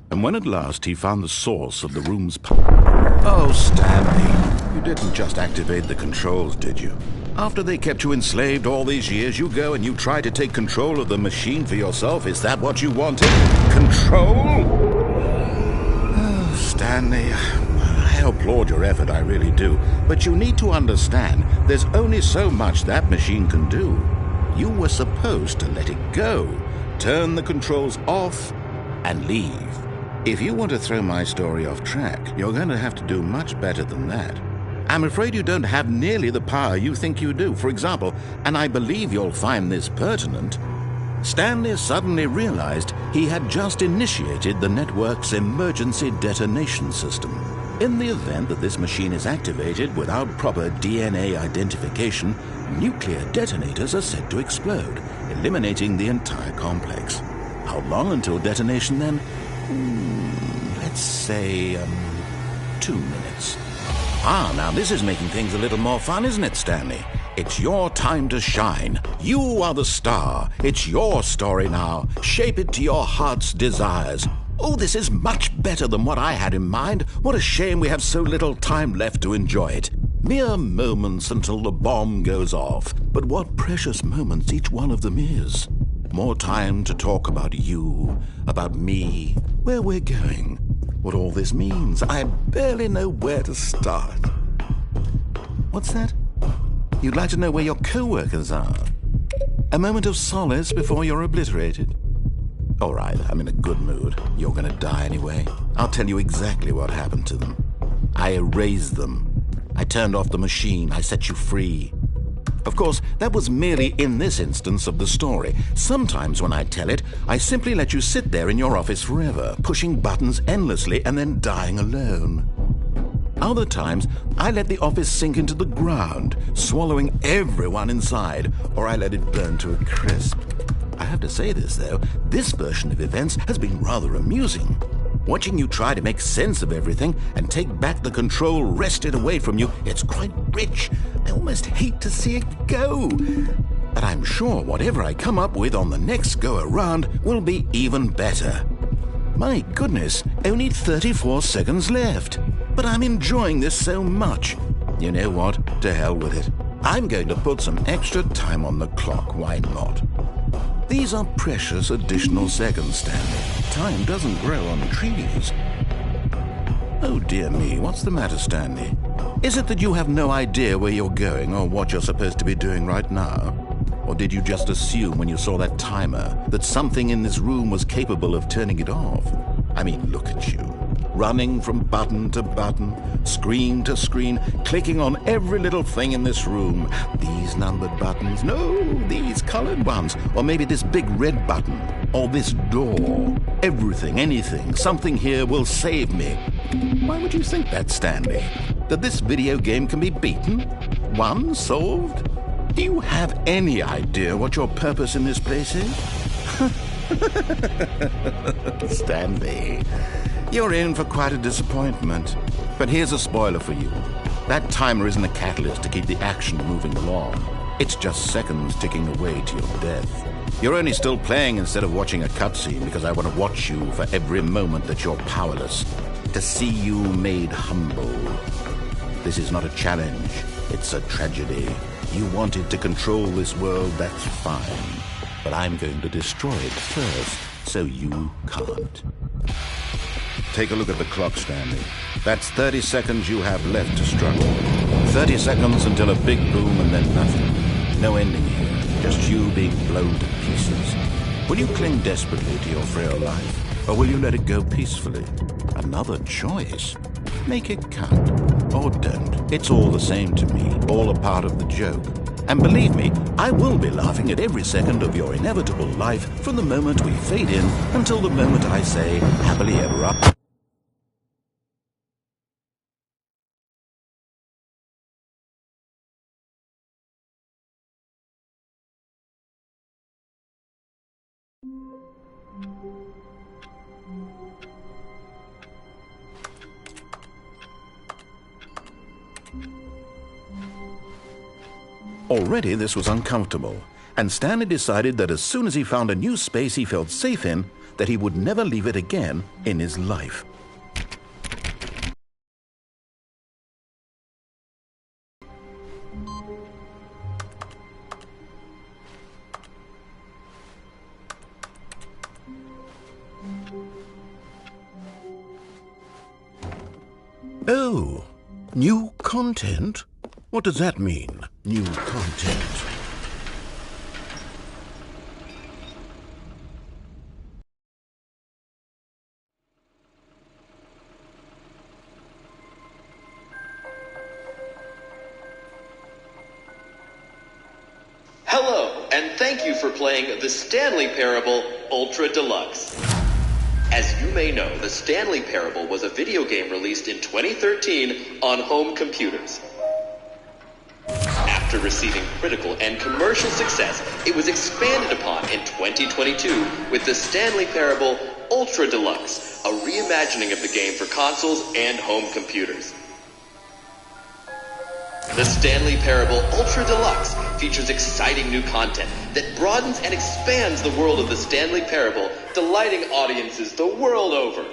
And when at last he found the source of the room's power... Oh, Stanley, you didn't just activate the controls, did you? After they kept you enslaved all these years, you go and you try to take control of the machine for yourself. Is that what you wanted? Control? Oh, Stanley, I applaud your effort, I really do. But you need to understand, there's only so much that machine can do. You were supposed to let it go, turn the controls off, and leave. If you want to throw my story off track, you're going to have to do much better than that. I'm afraid you don't have nearly the power you think you do. For example, and I believe you'll find this pertinent, Stanley suddenly realized he had just initiated the network's emergency detonation system. In the event that this machine is activated without proper DNA identification, nuclear detonators are said to explode, eliminating the entire complex. How long until detonation then? Let's say, 2 minutes. Ah, now this is making things a little more fun, isn't it, Stanley? It's your time to shine. You are the star. It's your story now. Shape it to your heart's desires. Oh, this is much better than what I had in mind. What a shame we have so little time left to enjoy it. Mere moments until the bomb goes off. But what precious moments each one of them is. More time to talk about you, about me, where we're going, what all this means. I barely know where to start. What's that? You'd like to know where your co-workers are? A moment of solace before you're obliterated? All right, I'm in a good mood. You're going to die anyway. I'll tell you exactly what happened to them. I erased them. I turned off the machine. I set you free. Of course, that was merely in this instance of the story. Sometimes when I tell it, I simply let you sit there in your office forever, pushing buttons endlessly and then dying alone. Other times, I let the office sink into the ground, swallowing everyone inside, or I let it burn to a crisp. I have to say this, though, this version of events has been rather amusing. Watching you try to make sense of everything and take back the control wrested away from you, it's quite rich. I almost hate to see it go. But I'm sure whatever I come up with on the next go-around will be even better. My goodness, only 34 seconds left. But I'm enjoying this so much. You know what? To hell with it. I'm going to put some extra time on the clock, why not? These are precious additional seconds, Stanley. Time doesn't grow on trees. Oh dear me, what's the matter, Stanley? Is it that you have no idea where you're going or what you're supposed to be doing right now? Or did you just assume when you saw that timer that something in this room was capable of turning it off? I mean, look at you. Running from button to button, screen to screen, clicking on every little thing in this room. These numbered buttons, no, these colored ones. Or maybe this big red button, or this door. Everything, anything, something here will save me. Why would you think that, Stanley? That this video game can be beaten? Won? Solved? Do you have any idea what your purpose in this place is? Stanley, you're in for quite a disappointment. But here's a spoiler for you. That timer isn't a catalyst to keep the action moving along. It's just seconds ticking away to your death. You're only still playing instead of watching a cutscene because I want to watch you for every moment that you're powerless. To see you made humble. This is not a challenge. It's a tragedy. You wanted to control this world, that's fine. But I'm going to destroy it first, so you can't. Take a look at the clock, Stanley. That's 30 seconds you have left to struggle. 30 seconds until a big boom and then nothing. No ending here, just you being blown to pieces. Will you cling desperately to your frail life, or will you let it go peacefully? Another choice. Make it count, or don't. It's all the same to me, all a part of the joke. And believe me, I will be laughing at every second of your inevitable life from the moment we fade in until the moment I say, happily ever after. Already this was uncomfortable, and Stanley decided that as soon as he found a new space he felt safe in, that he would never leave it again in his life. Oh, new content? What does that mean, new content? Hello, and thank you for playing The Stanley Parable Ultra Deluxe. As you may know, The Stanley Parable was a video game released in 2013 on home computers. After receiving critical and commercial success, it was expanded upon in 2022 with The Stanley Parable Ultra Deluxe, a reimagining of the game for consoles and home computers. The Stanley Parable Ultra Deluxe features exciting new content that broadens and expands the world of The Stanley Parable, delighting audiences the world over.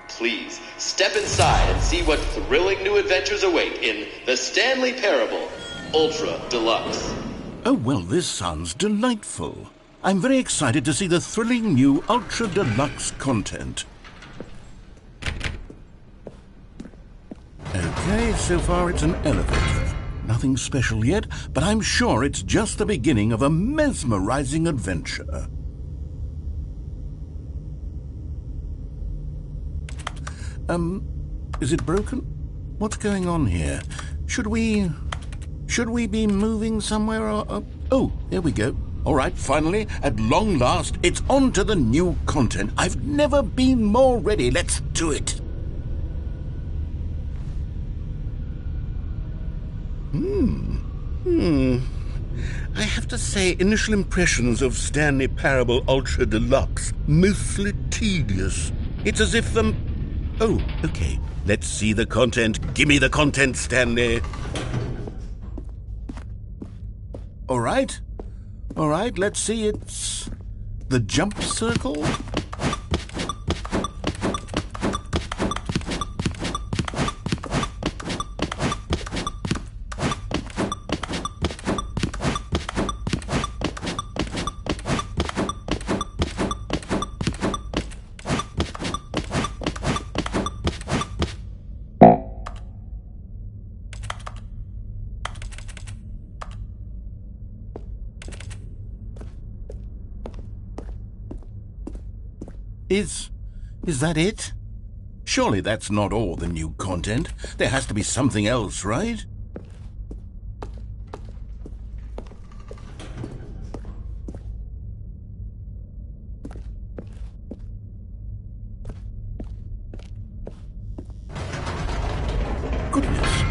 Please, step inside and see what thrilling new adventures await in The Stanley Parable Ultra Deluxe. Oh, well, this sounds delightful. I'm very excited to see the thrilling new Ultra Deluxe content. Okay, so far it's an elevator. Nothing special yet, but I'm sure it's just the beginning of a mesmerizing adventure. Is it broken? What's going on here? Should we be moving somewhere or... Oh, here we go. All right, finally, at long last, it's on to the new content. I've never been more ready. Let's do it. I have to say, initial impressions of Stanley Parable Ultra Deluxe, mostly tedious. It's as if Oh, okay. Let's see the content. Give me the content, Stanley. All right, let's see. It's the jump circle. Is that it? Surely that's not all the new content. There has to be something else, right? Goodness,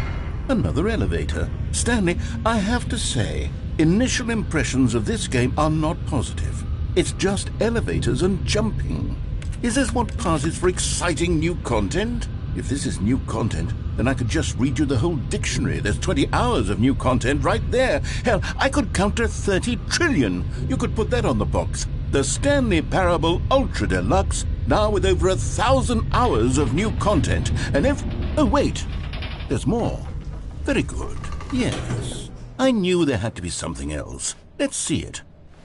another elevator. Stanley, I have to say, initial impressions of this game are not positive. It's just elevators and jumping. Is this what passes for exciting new content? If this is new content, then I could just read you the whole dictionary. There's 20 hours of new content right there. Hell, I could count to 30 trillion. You could put that on the box. The Stanley Parable Ultra Deluxe, now with over 1,000 hours of new content. And if... Oh, wait. There's more. Very good. Yes. I knew there had to be something else. Let's see it.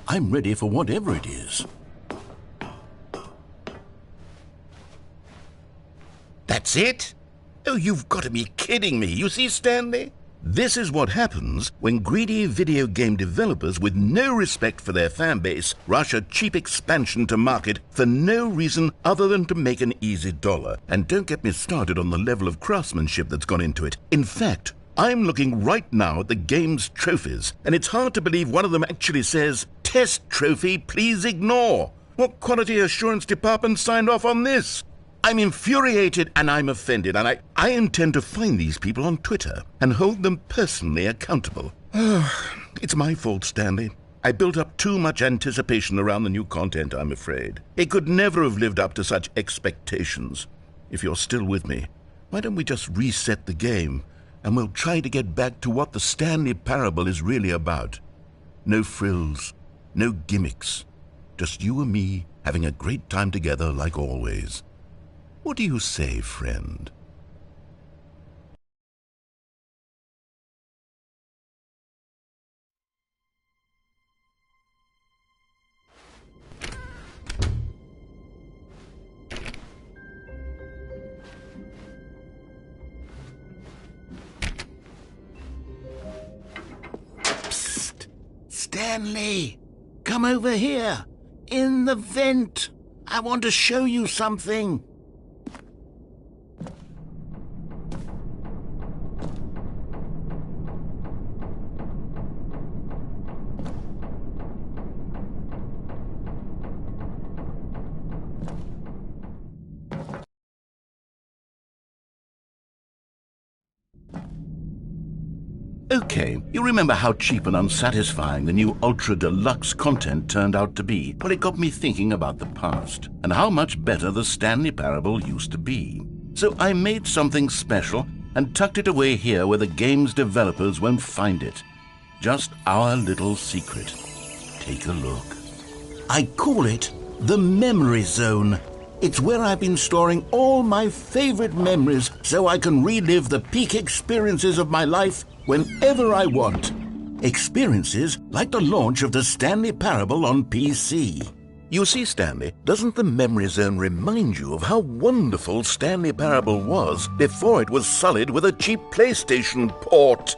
I'm ready for whatever it is. That's it? Oh, you've got to be kidding me. You see, Stanley? This is what happens when greedy video game developers with no respect for their fan base rush a cheap expansion to market for no reason other than to make an easy dollar. And don't get me started on the level of craftsmanship that's gone into it. In fact, I'm looking right now at the game's trophies, and it's hard to believe one of them actually says, "Test trophy, please ignore." What quality assurance department signed off on this? I'm infuriated and I'm offended, and I intend to find these people on Twitter and hold them personally accountable. It's my fault, Stanley. I built up too much anticipation around the new content, I'm afraid. It could never have lived up to such expectations. If you're still with me, why don't we just reset the game, and we'll try to get back to what the Stanley Parable is really about. No frills, no gimmicks. Just you and me having a great time together like always. What do you say, friend? Psst! Stanley! Come over here! In the vent! I want to show you something! Okay, you remember how cheap and unsatisfying the new Ultra Deluxe content turned out to be? Well, it got me thinking about the past, and how much better the Stanley Parable used to be. So I made something special and tucked it away here where the game's developers won't find it. Just our little secret. Take a look. I call it the Memory Zone. It's where I've been storing all my favorite memories so I can relive the peak experiences of my life whenever I want. Experiences like the launch of the Stanley Parable on PC. You see, Stanley, doesn't the Memory Zone remind you of how wonderful Stanley Parable was before it was sullied with a cheap PlayStation port?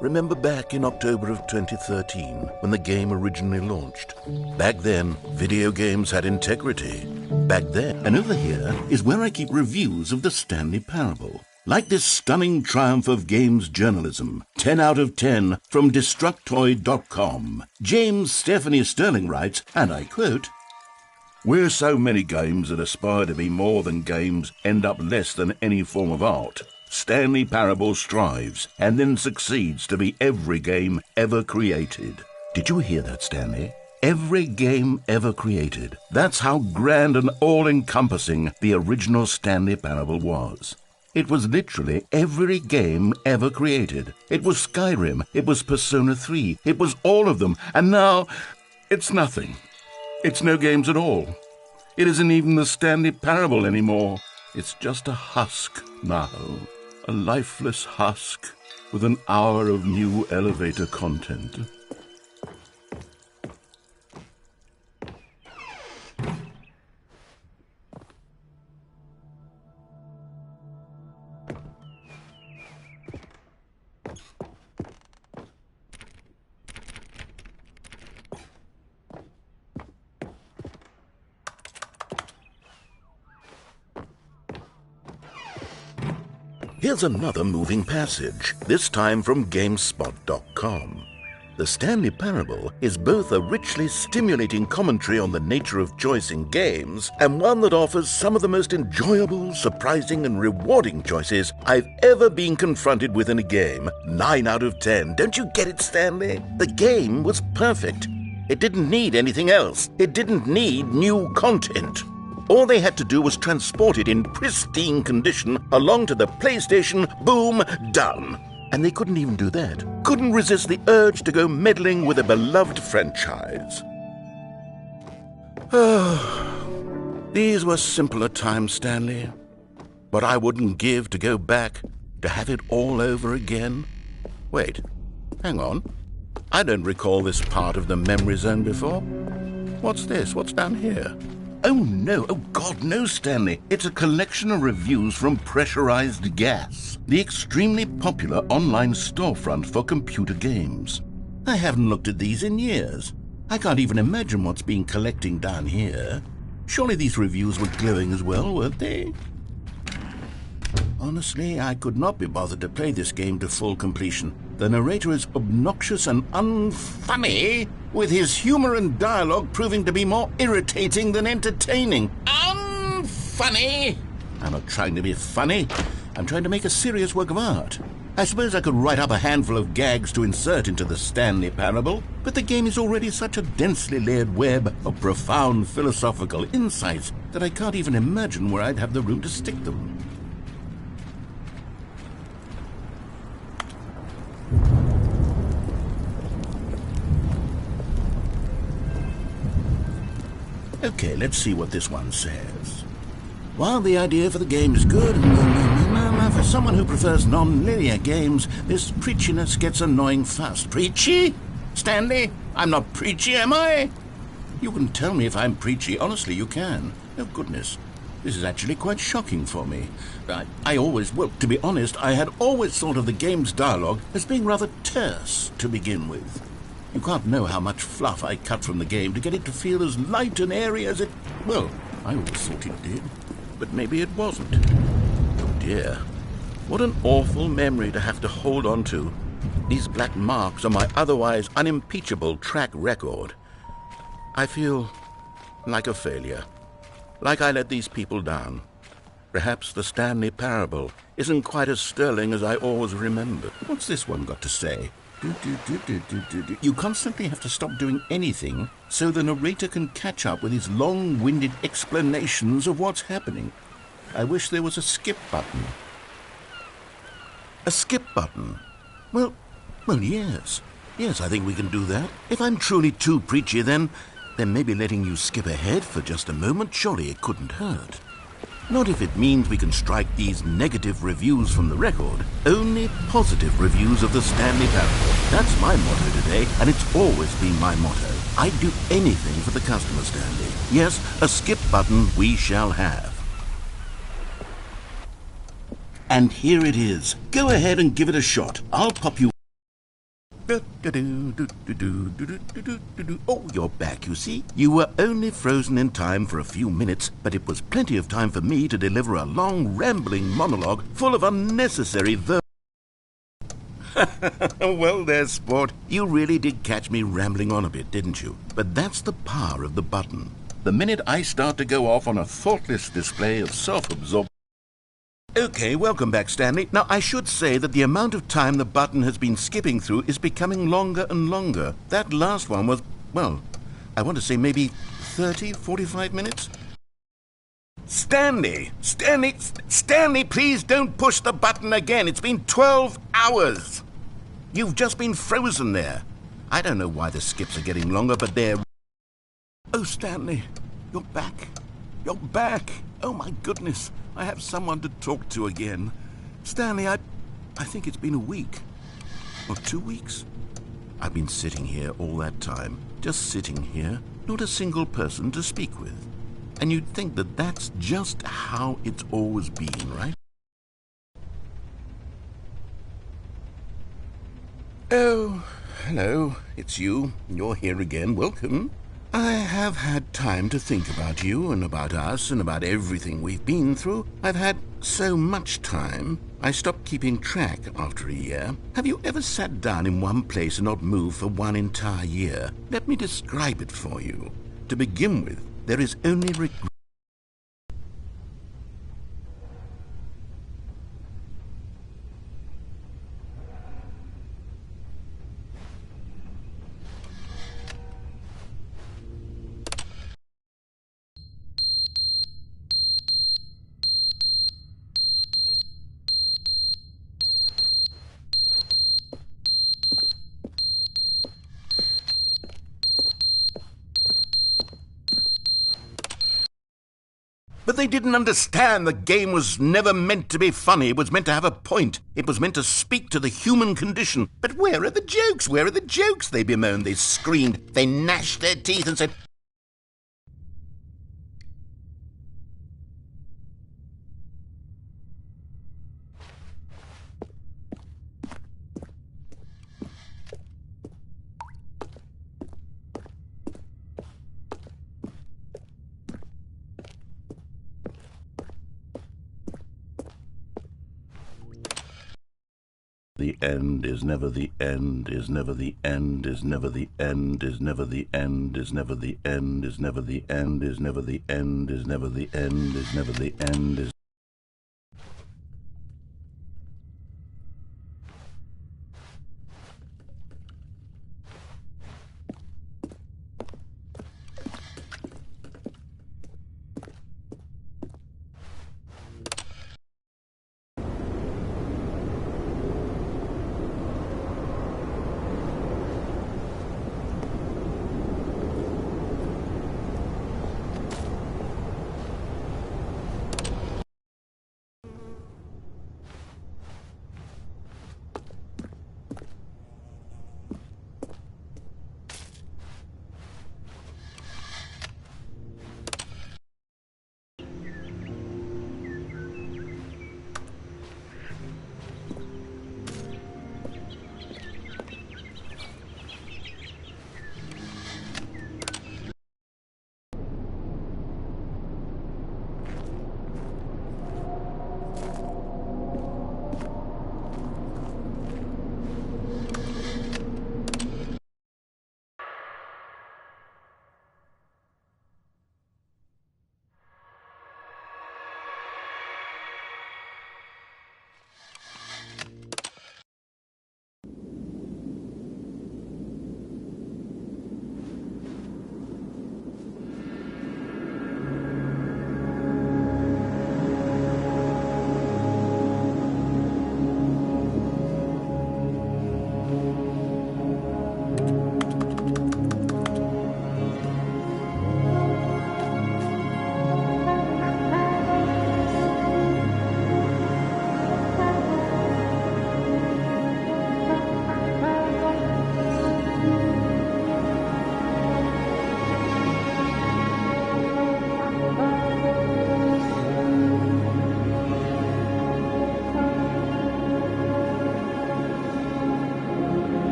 Remember back in October of 2013 when the game originally launched? Back then, video games had integrity. Back then. And over here is where I keep reviews of the Stanley Parable. Like this stunning triumph of games journalism, 10 out of 10 from Destructoid.com. James Stephanie Sterling writes, and I quote, "Where so many games that aspire to be more than games end up less than any form of art, Stanley Parable strives and then succeeds to be every game ever created." Did you hear that, Stanley? Every game ever created. That's how grand and all-encompassing the original Stanley Parable was. It was literally every game ever created. It was Skyrim, it was Persona 3, it was all of them, and now it's nothing. It's no games at all. It isn't even the Stanley Parable anymore. It's just a husk now. A lifeless husk with an hour of new elevator content. Here's another moving passage, this time from GameSpot.com. The Stanley Parable is both a richly stimulating commentary on the nature of choice in games and one that offers some of the most enjoyable, surprising, and rewarding choices I've ever been confronted with in a game. 9 out of 10. Don't you get it, Stanley? The game was perfect. It didn't need anything else. It didn't need new content. All they had to do was transport it in pristine condition along to the PlayStation. Boom, done. And they couldn't even do that. Couldn't resist the urge to go meddling with a beloved franchise. These were simpler times, Stanley. What I wouldn't give to go back, to have it all over again. Wait, hang on. I don't recall this part of the memory zone before. What's this? What's down here? Oh no, oh God, no, Stanley. It's a collection of reviews from Pressurized Gas, the extremely popular online storefront for computer games. I haven't looked at these in years. I can't even imagine what's been collecting down here. Surely these reviews were glowing as well, weren't they? Honestly, I could not be bothered to play this game to full completion. The narrator is obnoxious and unfunny, with his humor and dialogue proving to be more irritating than entertaining. Unfunny! I'm not trying to be funny. I'm trying to make a serious work of art. I suppose I could write up a handful of gags to insert into the Stanley Parable, but the game is already such a densely layered web of profound philosophical insights that I can't even imagine where I'd have the room to stick them. Okay, let's see what this one says. While the idea for the game is good, for someone who prefers non-linear games, this preachiness gets annoying fast. Preachy? Stanley? I'm not preachy, am I? You can tell me if I'm preachy. Honestly, you can. Oh, goodness. This is actually quite shocking for me. Well, to be honest, I had always thought of the game's dialogue as being rather terse to begin with. You can't know how much fluff I cut from the game to get it to feel as light and airy as it... Well, I always thought it did. But maybe it wasn't. Oh dear. What an awful memory to have to hold on to. These black marks on my otherwise unimpeachable track record. I feel like a failure. Like I let these people down. Perhaps the Stanley Parable isn't quite as sterling as I always remembered. What's this one got to say? You constantly have to stop doing anything so the narrator can catch up with his long-winded explanations of what's happening. I wish there was a skip button. A skip button? Well, yes. Yes, I think we can do that. If I'm truly too preachy, then maybe letting you skip ahead for just a moment, surely it couldn't hurt. Not if it means we can strike these negative reviews from the record. Only positive reviews of the Stanley Parable. That's my motto today, and it's always been my motto. I'd do anything for the customer, Stanley. Yes, a skip button we shall have. And here it is. Go ahead and give it a shot. I'll pop you... Oh, you're back, you see. You were only frozen in time for a few minutes, but it was plenty of time for me to deliver a long, rambling monologue full of unnecessary Well, there's sport. You really did catch me rambling on a bit, didn't you? But that's the power of the button. The minute I start to go off on a thoughtless display of self-absorption... Okay, welcome back, Stanley. Now, I should say that the amount of time the button has been skipping through is becoming longer and longer. That last one was, well, I want to say maybe 30, 45 minutes? Stanley, please don't push the button again. It's been 12 hours. You've just been frozen there. I don't know why the skips are getting longer, but they're... Oh, Stanley, you're back. You're back. Oh, my goodness. I have someone to talk to again. Stanley, I think it's been a week. Or 2 weeks. I've been sitting here all that time. Just sitting here. Not a single person to speak with. And you'd think that that's just how it's always been, right? Oh, hello. It's you. You're here again. Welcome. I have had time to think about you and about us and about everything we've been through. I've had so much time, I stopped keeping track after a year. Have you ever sat down in one place and not moved for one entire year? Let me describe it for you. To begin with, there is only regret. But they didn't understand the game was never meant to be funny. It was meant to have a point. It was meant to speak to the human condition. But where are the jokes? Where are the jokes? They bemoaned, they screamed, they gnashed their teeth and said, the end is never the end, is never the end, is never the end, is never the end, is never the end, is never the end, is never the end, is never the end, is never the end, is...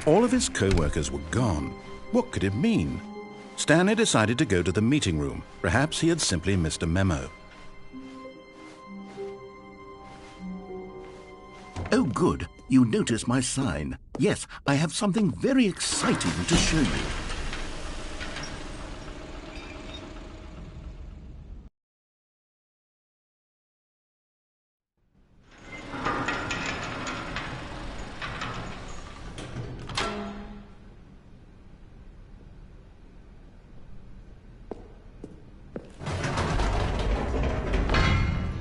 All of his co-workers were gone. What could it mean? Stanley decided to go to the meeting room. Perhaps he had simply missed a memo. Oh, good. You notice my sign. Yes, I have something very exciting to show you.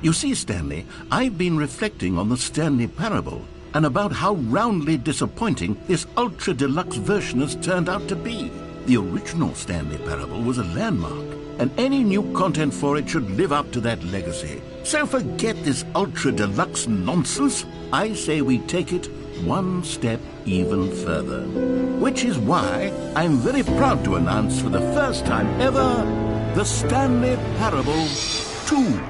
You see, Stanley, I've been reflecting on the Stanley Parable and about how roundly disappointing this ultra-deluxe version has turned out to be. The original Stanley Parable was a landmark. and any new content for it should live up to that legacy. So forget this Ultra Deluxe nonsense. I say we take it one step even further. Which is why I'm very proud to announce for the first time ever, the Stanley Parable 2.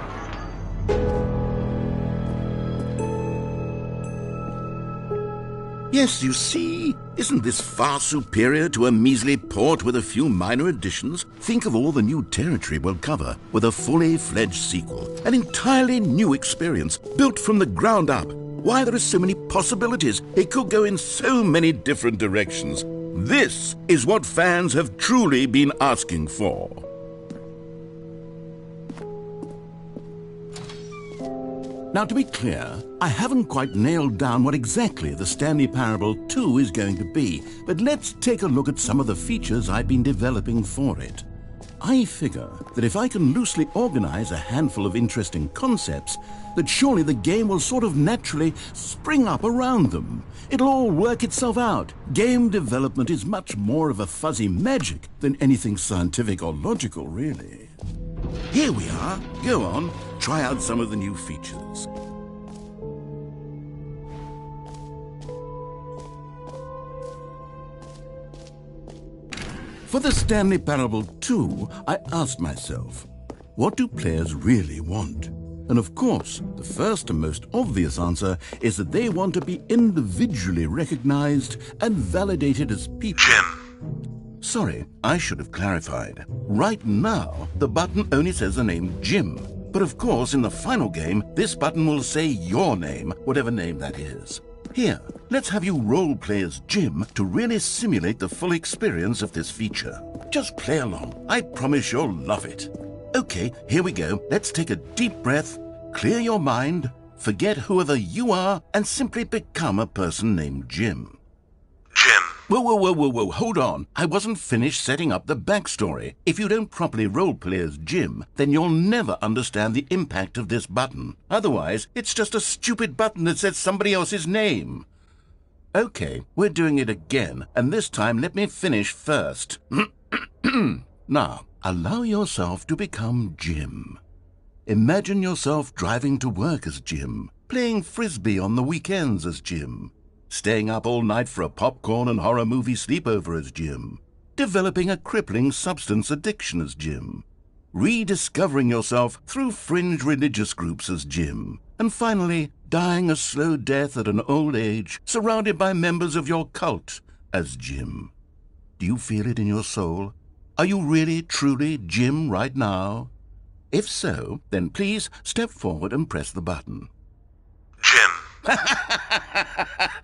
Yes, you see, isn't this far superior to a measly port with a few minor additions? Think of all the new territory we'll cover with a fully fledged sequel. An entirely new experience, built from the ground up. Why, there are so many possibilities. It could go in so many different directions. This is what fans have truly been asking for. Now, to be clear, I haven't quite nailed down what exactly the Stanley Parable 2 is going to be, but let's take a look at some of the features I've been developing for it. I figure that if I can loosely organize a handful of interesting concepts, that surely the game will sort of naturally spring up around them. It'll all work itself out. Game development is much more of a fuzzy magic than anything scientific or logical, really. Here we are. Go on, try out some of the new features. For the Stanley Parable 2, I asked myself, what do players really want? And of course, the first and most obvious answer is that they want to be individually recognized and validated as people. Jim. Sorry, I should have clarified. Right now, the button only says the name Jim. But of course, in the final game, this button will say your name, whatever name that is. Here, let's have you role-play as Jim to really simulate the full experience of this feature. Just play along. I promise you'll love it. Okay, here we go. Let's take a deep breath, clear your mind, forget whoever you are, and simply become a person named Jim. Jim. Whoa, hold on. I wasn't finished setting up the backstory. If you don't properly roleplay as Jim, then you'll never understand the impact of this button. Otherwise, it's just a stupid button that says somebody else's name. Okay, we're doing it again, and this time let me finish first. Now, allow yourself to become Jim. Imagine yourself driving to work as Jim, playing frisbee on the weekends as Jim, staying up all night for a popcorn and horror movie sleepover as Jim, developing a crippling substance addiction as Jim, rediscovering yourself through fringe religious groups as Jim, and finally dying a slow death at an old age, surrounded by members of your cult as Jim. Do you feel it in your soul? Are you really, truly Jim right now? If so, then please step forward and press the button. Jim.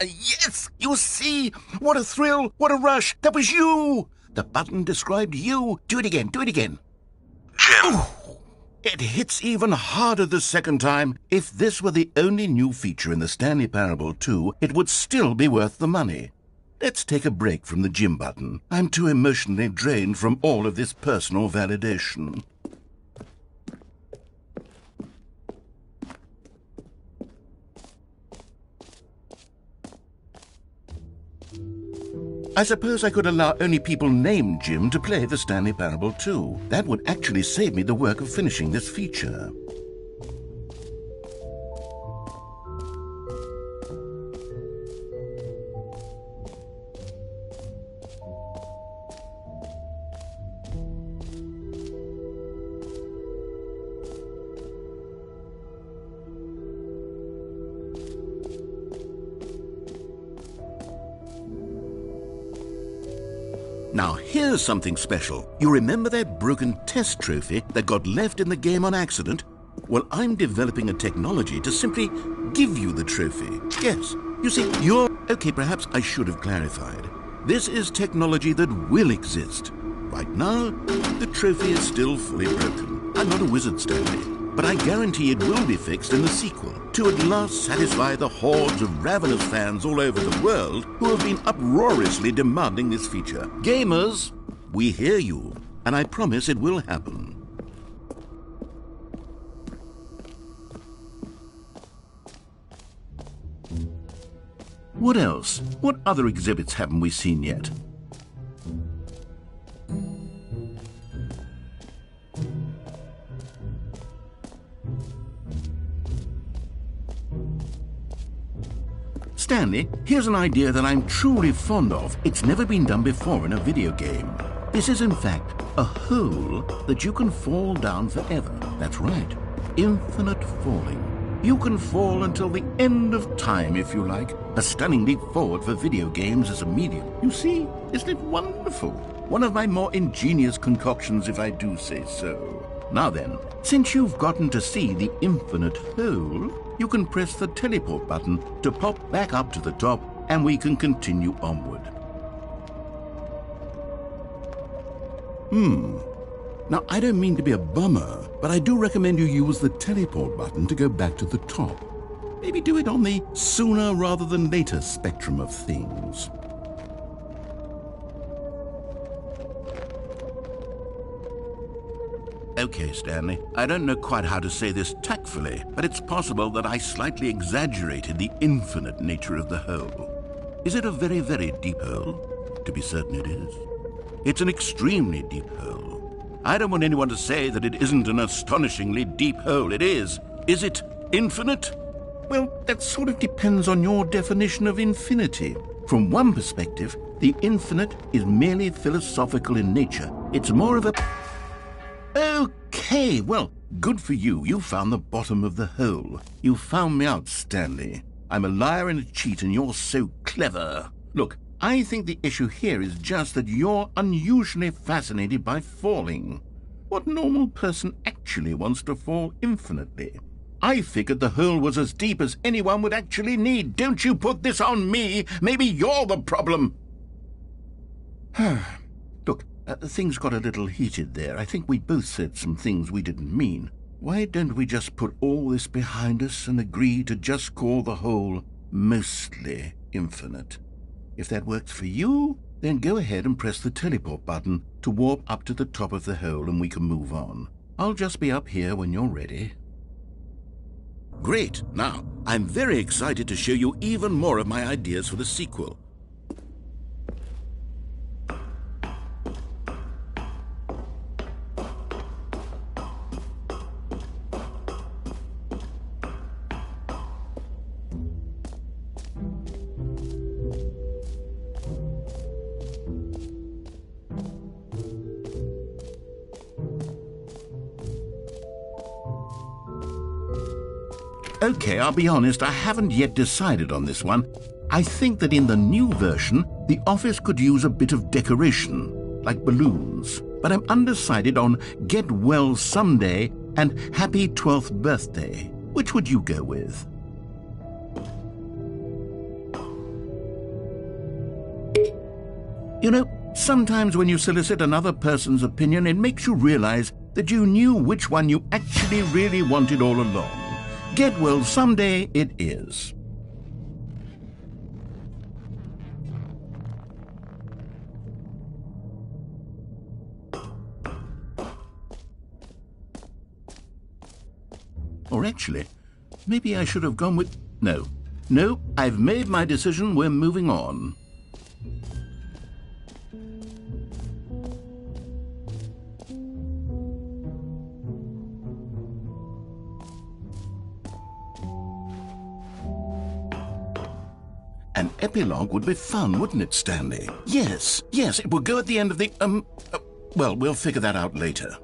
Yes! You see? What a thrill! What a rush! That was you! The button described you. Do it again. Jim. Ooh, it hits even harder the second time. If this were the only new feature in the Stanley Parable 2, it would still be worth the money. Let's take a break from the Jim button. I'm too emotionally drained from all of this personal validation. I suppose I could allow only people named Jim to play the Stanley Parable 2. That would actually save me the work of finishing this feature. Now, here's something special. You remember that broken test trophy that got left in the game on accident? Well, I'm developing a technology to simply give you the trophy. Yes, you see, Okay, perhaps I should have clarified. This is technology that will exist. Right now, the trophy is still fully broken. I'm not a wizard, Stanley, but I guarantee it will be fixed in the sequel to at last satisfy the hordes of ravenous fans all over the world who have been uproariously demanding this feature. Gamers, we hear you, and I promise it will happen. What else? What other exhibits haven't we seen yet? Stanley, here's an idea that I'm truly fond of. It's never been done before in a video game. This is, in fact, a hole that you can fall down forever. That's right. Infinite falling. You can fall until the end of time, if you like. A stunning leap forward for video games as a medium. You see, isn't it wonderful? One of my more ingenious concoctions, if I do say so. Now then, since you've gotten to see the infinite hole, you can press the teleport button to pop back up to the top, and we can continue onward. Now, I don't mean to be a bummer, but I do recommend you use the teleport button to go back to the top. Maybe do it on the sooner rather than later spectrum of things. Okay, Stanley, I don't know quite how to say this tactfully, but it's possible that I slightly exaggerated the infinite nature of the hole. Is it a very, very deep hole? To be certain it is. It's an extremely deep hole. I don't want anyone to say that it isn't an astonishingly deep hole. It is. Is it infinite? Well, that sort of depends on your definition of infinity. From one perspective, the infinite is merely philosophical in nature. It's more of a... Okay, well, good for you. You found the bottom of the hole. You found me out, Stanley. I'm a liar and a cheat, and you're so clever. Look, I think the issue here is just that you're unusually fascinated by falling. What normal person actually wants to fall infinitely? I figured the hole was as deep as anyone would actually need. Don't you put this on me. Maybe you're the problem. Look, things got a little heated there. I think we both said some things we didn't mean. Why don't we just put all this behind us and agree to just call the hole mostly infinite? If that works for you, then go ahead and press the teleport button to warp up to the top of the hole and we can move on. I'll just be up here when you're ready. Great! Now, I'm very excited to show you even more of my ideas for the sequel. Okay, I'll be honest, I haven't yet decided on this one. I think that in the new version, the office could use a bit of decoration, like balloons. But I'm undecided on Get Well Someday and Happy 12th Birthday. Which would you go with? You know, sometimes when you solicit another person's opinion, it makes you realize that you knew which one you actually really wanted all along. Get Well Someday it is. Or actually, maybe I should have gone with... No, I've made my decision. We're moving on. An epilogue would be fun, wouldn't it, Stanley? Yes, it would go at the end of the, well, we'll figure that out later.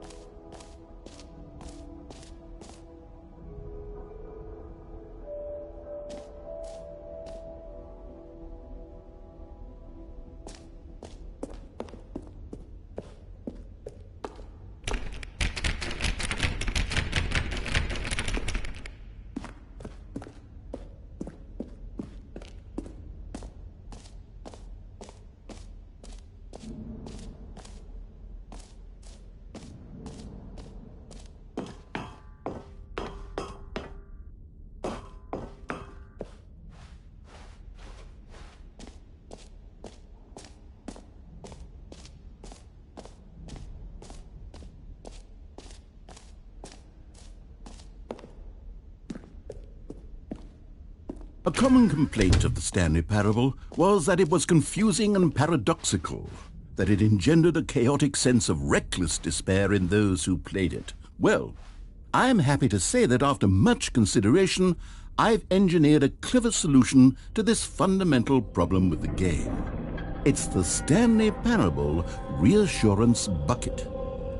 A common complaint of the Stanley Parable was that it was confusing and paradoxical, that it engendered a chaotic sense of reckless despair in those who played it. Well, I'm happy to say that after much consideration, I've engineered a clever solution to this fundamental problem with the game. It's the Stanley Parable Reassurance Bucket.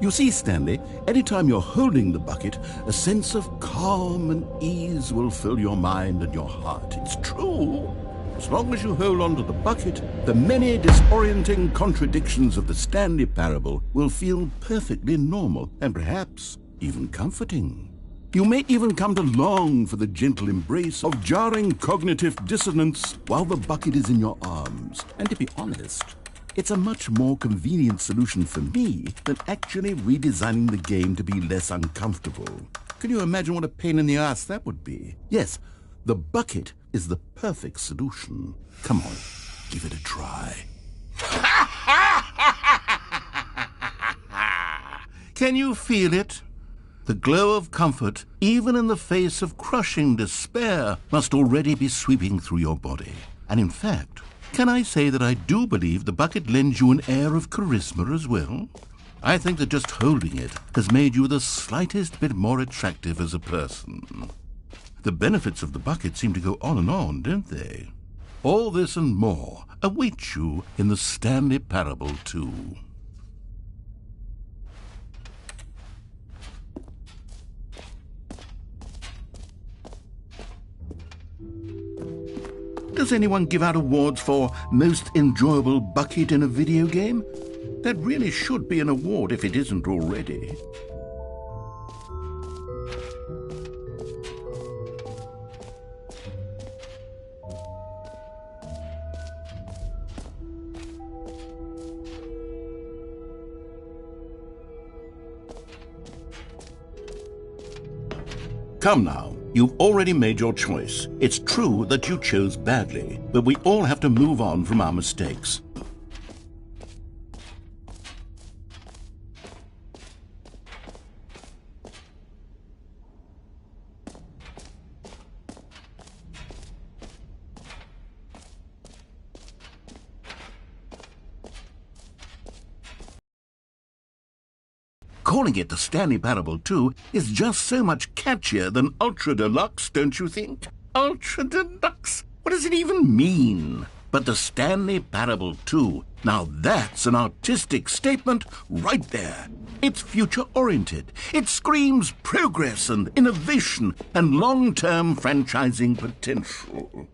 You see, Stanley, anytime you're holding the bucket, a sense of calm and ease will fill your mind and your heart. It's true. As long as you hold on to the bucket, the many disorienting contradictions of the Stanley Parable will feel perfectly normal and perhaps even comforting. You may even come to long for the gentle embrace of jarring cognitive dissonance while the bucket is in your arms. And to be honest, it's a much more convenient solution for me than actually redesigning the game to be less uncomfortable. Can you imagine what a pain in the ass that would be? Yes, the bucket is the perfect solution. Come on, give it a try. Can you feel it? The glow of comfort, even in the face of crushing despair, must already be sweeping through your body. And in fact, can I say that I do believe the bucket lends you an air of charisma as well? I think that just holding it has made you the slightest bit more attractive as a person. The benefits of the bucket seem to go on, don't they? All this and more await you in the Stanley Parable 2. Does anyone give out awards for most enjoyable bucket in a video game? That really should be an award if it isn't already. Come now, you've already made your choice. It's true that you chose badly, but we all have to move on from our mistakes. Calling it the Stanley Parable 2 is just so much catchier than Ultra Deluxe, don't you think? Ultra Deluxe? What does it even mean? But the Stanley Parable 2, now that's an artistic statement right there. It's future-oriented. It screams progress and innovation and long-term franchising potential.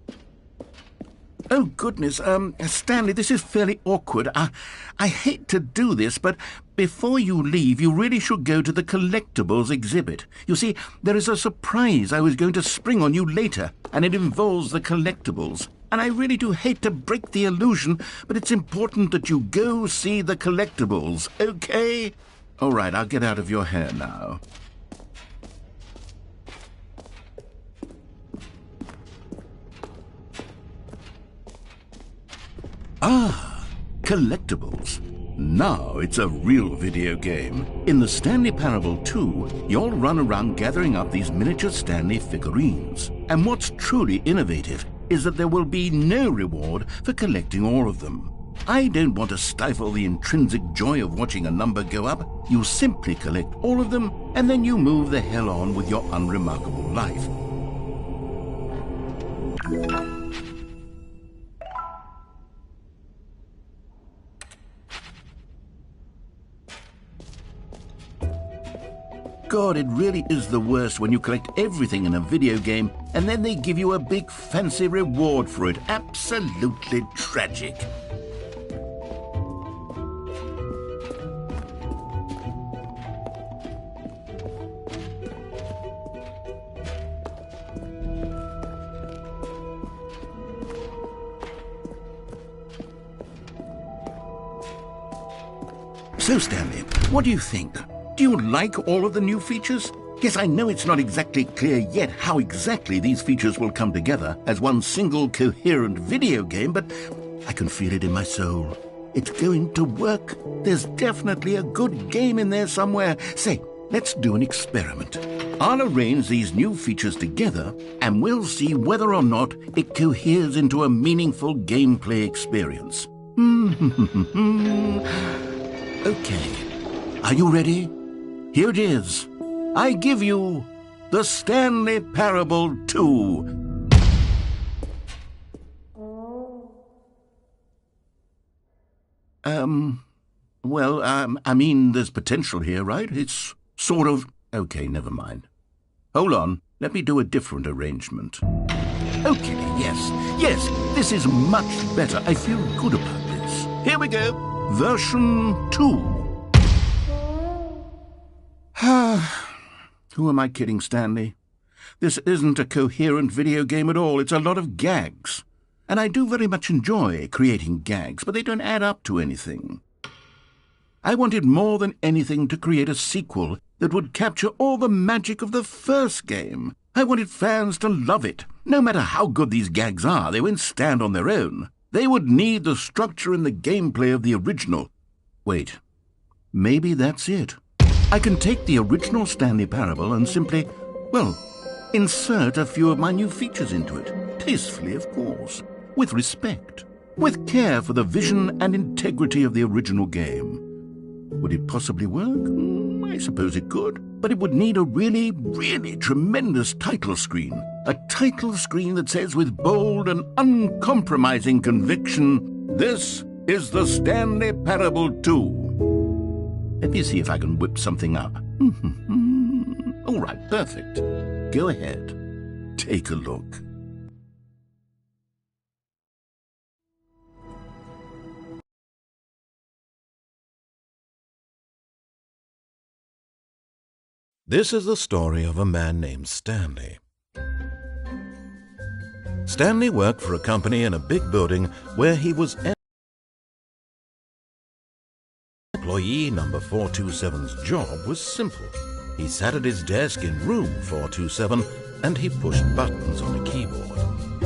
Oh, goodness, Stanley, this is fairly awkward. I hate to do this, but before you leave, you really should go to the collectibles exhibit. You see, there is a surprise I was going to spring on you later, and it involves the collectibles. And I really do hate to break the illusion, but it's important that you go see the collectibles, okay? All right, I'll get out of your hair now. Ah, collectibles. Now it's a real video game. In the Stanley Parable 2, you'll run around gathering up these miniature Stanley figurines. And what's truly innovative is that there will be no reward for collecting all of them. I don't want to stifle the intrinsic joy of watching a number go up. You simply collect all of them, and then you move the hell on with your unremarkable life. God, it really is the worst when you collect everything in a video game and then they give you a big fancy reward for it. Absolutely tragic. So, Stanley, what do you think? Do you like all of the new features? Yes, I know it's not exactly clear yet how exactly these features will come together as one single coherent video game, but I can feel it in my soul. It's going to work. There's definitely a good game in there somewhere. Say, let's do an experiment. I'll arrange these new features together, and we'll see whether or not it coheres into a meaningful gameplay experience. Okay. Are you ready? Here it is. I give you The Stanley Parable 2. I mean, there's potential here, right? It's sort of... Okay, never mind. Hold on, let me do a different arrangement. Okay, yes, this is much better. I feel good about this. Here we go. Version 2. Who am I kidding, Stanley? This isn't a coherent video game at all. It's a lot of gags. And I do very much enjoy creating gags, but they don't add up to anything. I wanted more than anything to create a sequel that would capture all the magic of the first game. I wanted fans to love it. No matter how good these gags are, they won't stand on their own. They would need the structure and the gameplay of the original. Wait, maybe that's it. I can take the original Stanley Parable and simply, insert a few of my new features into it. Tastefully, of course. With respect. With care for the vision and integrity of the original game. Would it possibly work? I suppose it could. But it would need a really, really tremendous title screen. A title screen that says with bold and uncompromising conviction, "This is the Stanley Parable 2. Let me see if I can whip something up. All right, perfect. Go ahead. Take a look. This is the story of a man named Stanley. Stanley worked for a company in a big building where he was employee number 427's job was simple. He sat at his desk in room 427 and he pushed buttons on a keyboard.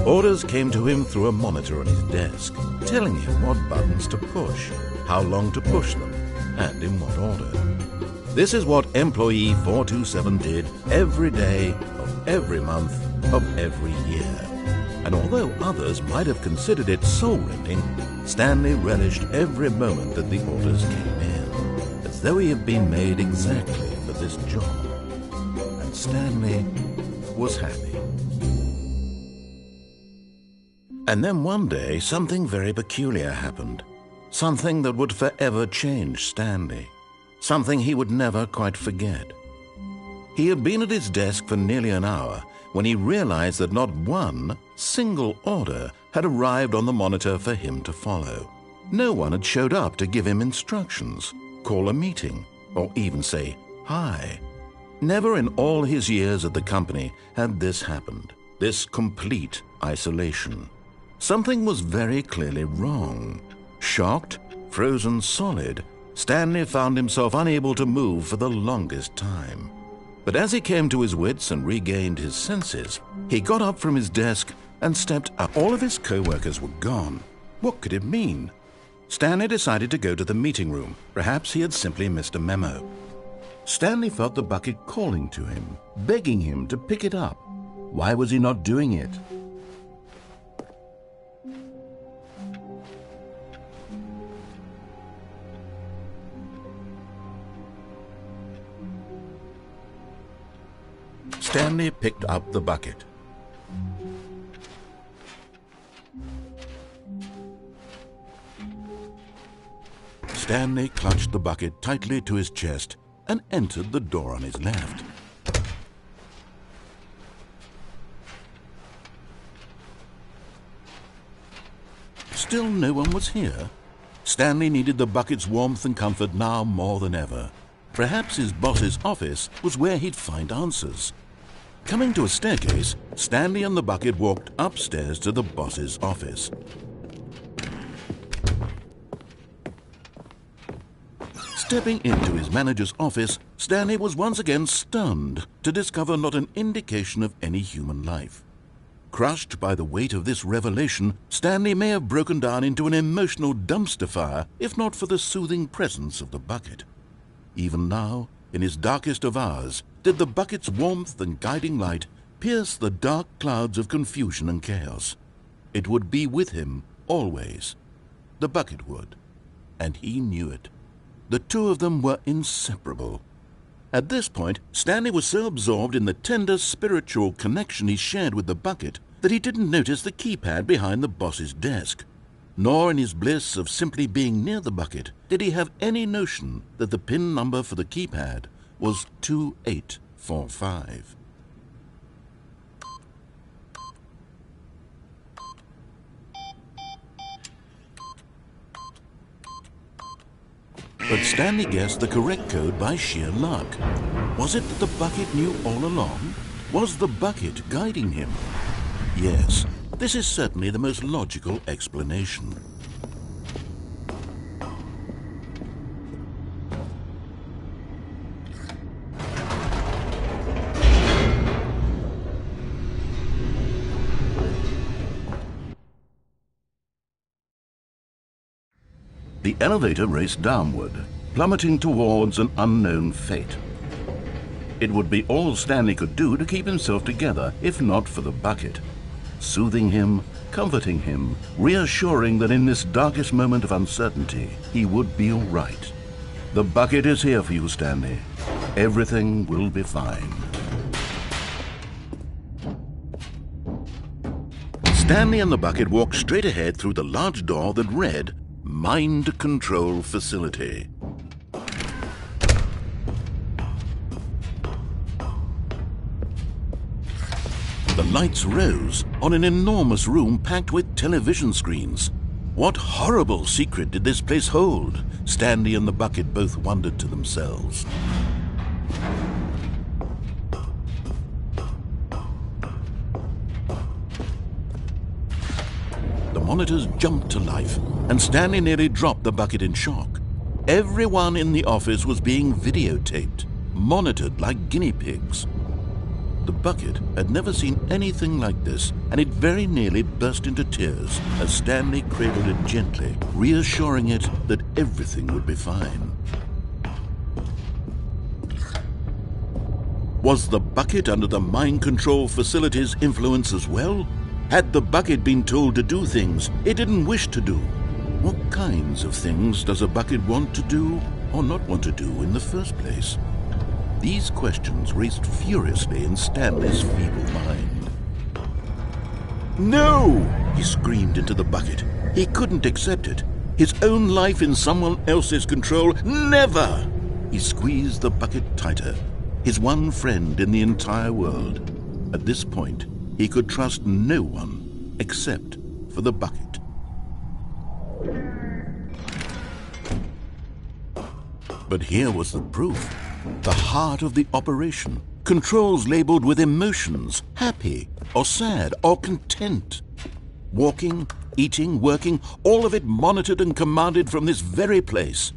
Orders came to him through a monitor on his desk, telling him what buttons to push, how long to push them, and in what order. This is what employee 427 did every day of every month of every year. And although others might have considered it soul-rending, Stanley relished every moment that the orders came in, as though he had been made exactly for this job. And Stanley was happy. And then one day, something very peculiar happened. Something that would forever change Stanley. Something he would never quite forget. He had been at his desk for nearly an hour when he realized that not one single order had arrived on the monitor for him to follow. No one had showed up to give him instructions, call a meeting, or even say hi. Never in all his years at the company had this happened, this complete isolation. Something was very clearly wrong. Shocked, frozen solid, Stanley found himself unable to move for the longest time. But as he came to his wits and regained his senses, he got up from his desk and stepped up. All of his co-workers were gone. What could it mean? Stanley decided to go to the meeting room. Perhaps he had simply missed a memo. Stanley felt the bucket calling to him, begging him to pick it up. Why was he not doing it? Stanley picked up the bucket. Stanley clutched the bucket tightly to his chest and entered the door on his left. Still no one was here. Stanley needed the bucket's warmth and comfort now more than ever. Perhaps his boss's office was where he'd find answers. Coming to a staircase, Stanley and the bucket walked upstairs to the boss's office. Stepping into his manager's office, Stanley was once again stunned to discover not an indication of any human life. Crushed by the weight of this revelation, Stanley may have broken down into an emotional dumpster fire if not for the soothing presence of the bucket. Even now, in his darkest of hours, did the bucket's warmth and guiding light pierce the dark clouds of confusion and chaos. It would be with him always. The bucket would, and he knew it. The two of them were inseparable. At this point, Stanley was so absorbed in the tender spiritual connection he shared with the bucket that he didn't notice the keypad behind the boss's desk. Nor in his bliss of simply being near the bucket did he have any notion that the PIN number for the keypad was 2845. But Stanley guessed the correct code by sheer luck. Was it that the bucket knew all along? Was the bucket guiding him? Yes, this is certainly the most logical explanation. The elevator raced downward, plummeting towards an unknown fate. It would be all Stanley could do to keep himself together, if not for the bucket. Soothing him, comforting him, reassuring that in this darkest moment of uncertainty, he would be all right. The bucket is here for you, Stanley. Everything will be fine. Stanley and the bucket walked straight ahead through the large door that read, Mind Control Facility. The lights rose on an enormous room packed with television screens. What horrible secret did this place hold? Stanley and the bucket both wondered to themselves. The monitors jumped to life, and Stanley nearly dropped the bucket in shock. Everyone in the office was being videotaped, monitored like guinea pigs. The bucket had never seen anything like this, and it very nearly burst into tears as Stanley cradled it gently, reassuring it that everything would be fine. Was the bucket under the mind control facility's influence as well? Had the bucket been told to do things it didn't wish to do? What kinds of things does a bucket want to do or not want to do in the first place? These questions raced furiously in Stanley's feeble mind. No! He screamed into the bucket. He couldn't accept it. His own life in someone else's control, never! He squeezed the bucket tighter. His one friend in the entire world. At this point, he could trust no one except for the bucket. But here was the proof. The heart of the operation. Controls labeled with emotions, happy or sad or content. Walking, eating, working, all of it monitored and commanded from this very place.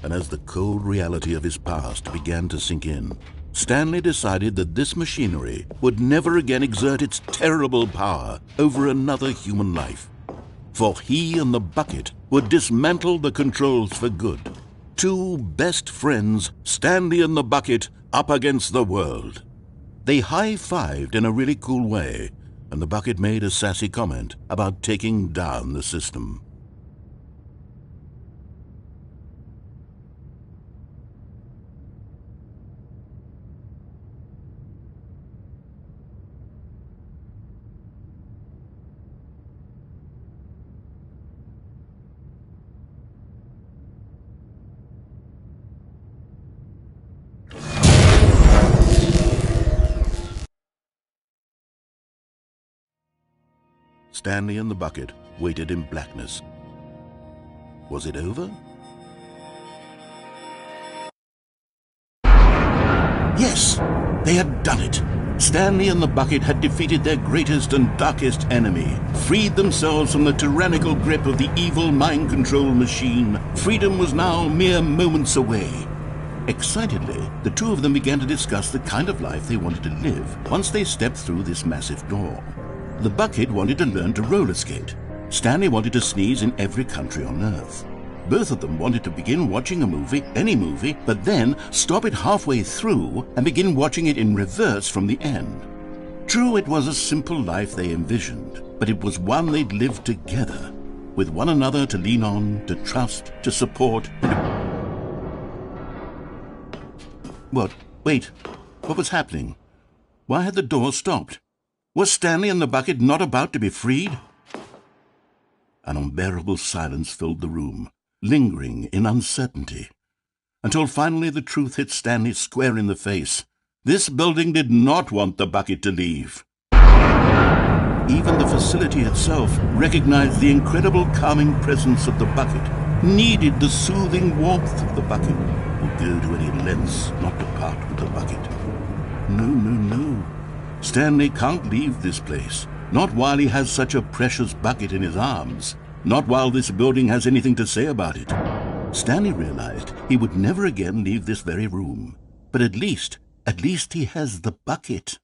And as the cold reality of his past began to sink in, Stanley decided that this machinery would never again exert its terrible power over another human life. For he and the bucket would dismantle the controls for good. Two best friends, Stanley and the bucket, up against the world. They high-fived in a really cool way, and the bucket made a sassy comment about taking down the system. Stanley and the bucket waited in blackness. Was it over? Yes, they had done it. Stanley and the bucket had defeated their greatest and darkest enemy, freed themselves from the tyrannical grip of the evil mind control machine. Freedom was now mere moments away. Excitedly, the two of them began to discuss the kind of life they wanted to live once they stepped through this massive door. The bucket wanted to learn to roller skate. Stanley wanted to sneeze in every country on Earth. Both of them wanted to begin watching a movie, any movie, but then stop it halfway through and begin watching it in reverse from the end. True, it was a simple life they envisioned, but it was one they'd lived together, with one another to lean on, to trust, to support, and to... What Wait, what was happening? Why had the door stopped? Was Stanley and the bucket not about to be freed? An unbearable silence filled the room, lingering in uncertainty, until finally the truth hit Stanley square in the face. This building did not want the bucket to leave. Even the facility itself recognized the incredible calming presence of the bucket, needed the soothing warmth of the bucket, would go to any lengths not to part with the bucket. No. Stanley can't leave this place. Not while he has such a precious bucket in his arms. Not while this building has anything to say about it. Stanley realized he would never again leave this very room. But at least he has the bucket.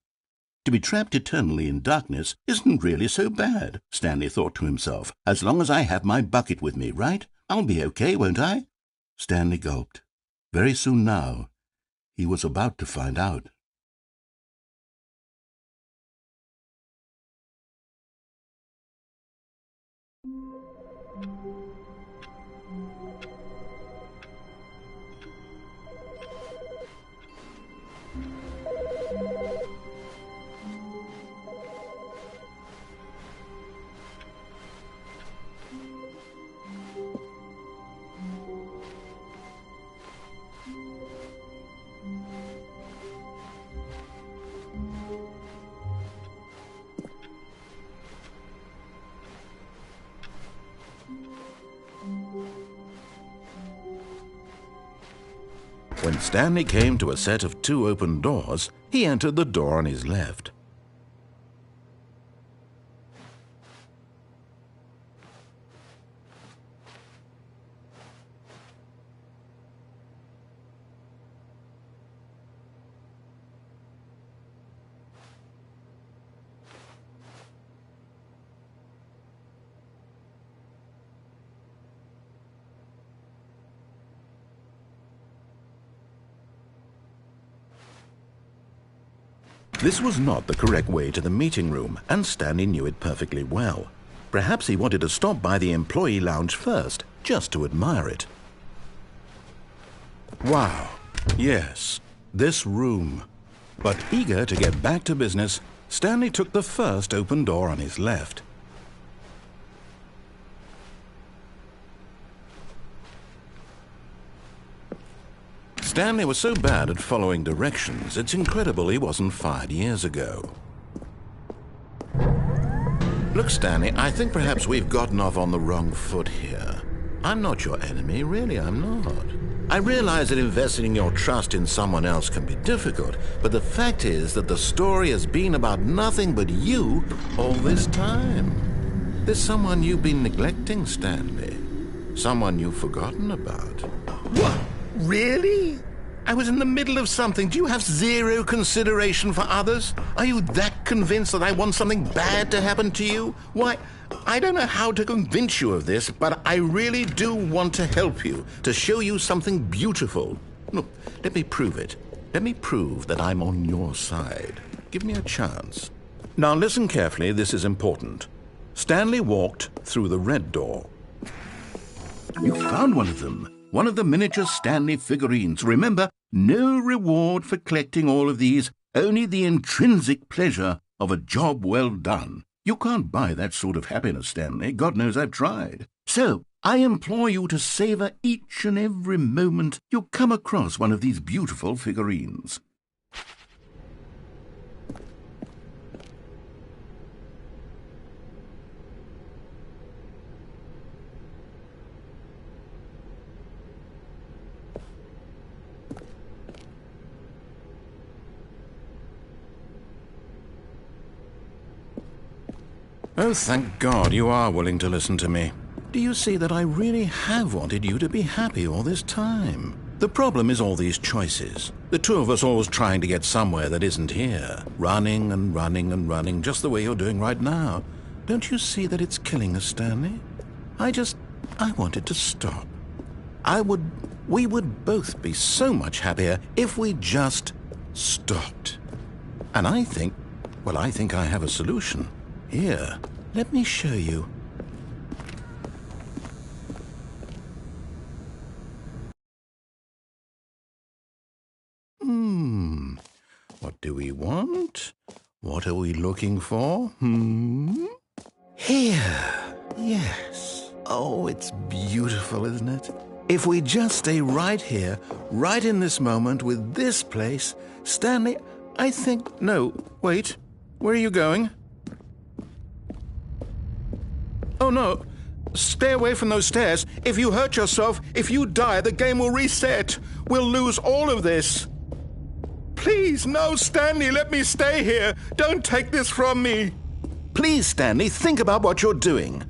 To be trapped eternally in darkness isn't really so bad, Stanley thought to himself. As long as I have my bucket with me, right? I'll be okay, won't I? Stanley gulped. Very soon now, he was about to find out. When Stanley came to a set of 2 open doors, he entered the door on his left. This was not the correct way to the meeting room, and Stanley knew it perfectly well. Perhaps he wanted to stop by the employee lounge first, just to admire it. Wow, yes, this room. But eager to get back to business, Stanley took the first open door on his left. Stanley was so bad at following directions, it's incredible he wasn't fired years ago. Look, Stanley, I think perhaps we've gotten off on the wrong foot here. I'm not your enemy, really, I'm not. I realize that investing your trust in someone else can be difficult, but the fact is that the story has been about nothing but you all this time. There's someone you've been neglecting, Stanley. Someone you've forgotten about. What? Really? I was in the middle of something. Do you have zero consideration for others? Are you that convinced that I want something bad to happen to you? Why, I don't know how to convince you of this, but I really do want to help you, to show you something beautiful. Look, let me prove it. Let me prove that I'm on your side. Give me a chance. Now listen carefully, this is important. Stanley walked through the red door. You found one of them. One of the miniature Stanley figurines. Remember, no reward for collecting all of these, only the intrinsic pleasure of a job well done. You can't buy that sort of happiness, Stanley. God knows I've tried. So, I implore you to savor each and every moment you come across one of these beautiful figurines. Oh, thank God you are willing to listen to me. Do you see that I really have wanted you to be happy all this time? The problem is all these choices. The two of us always trying to get somewhere that isn't here. Running and running and running, just the way you're doing right now. Don't you see that it's killing us, Stanley? I wanted to stop. We would both be so much happier if we just stopped. And I think I have a solution. Here, let me show you. What do we want? What are we looking for? Here. Yes. Oh, it's beautiful, isn't it? If we just stay right here, right in this moment with this place, Stanley, I think... No, wait. Where are you going? Oh, no. Stay away from those stairs. If you hurt yourself, if you die, the game will reset. We'll lose all of this. Please, no, Stanley, let me stay here. Don't take this from me. Please, Stanley, think about what you're doing.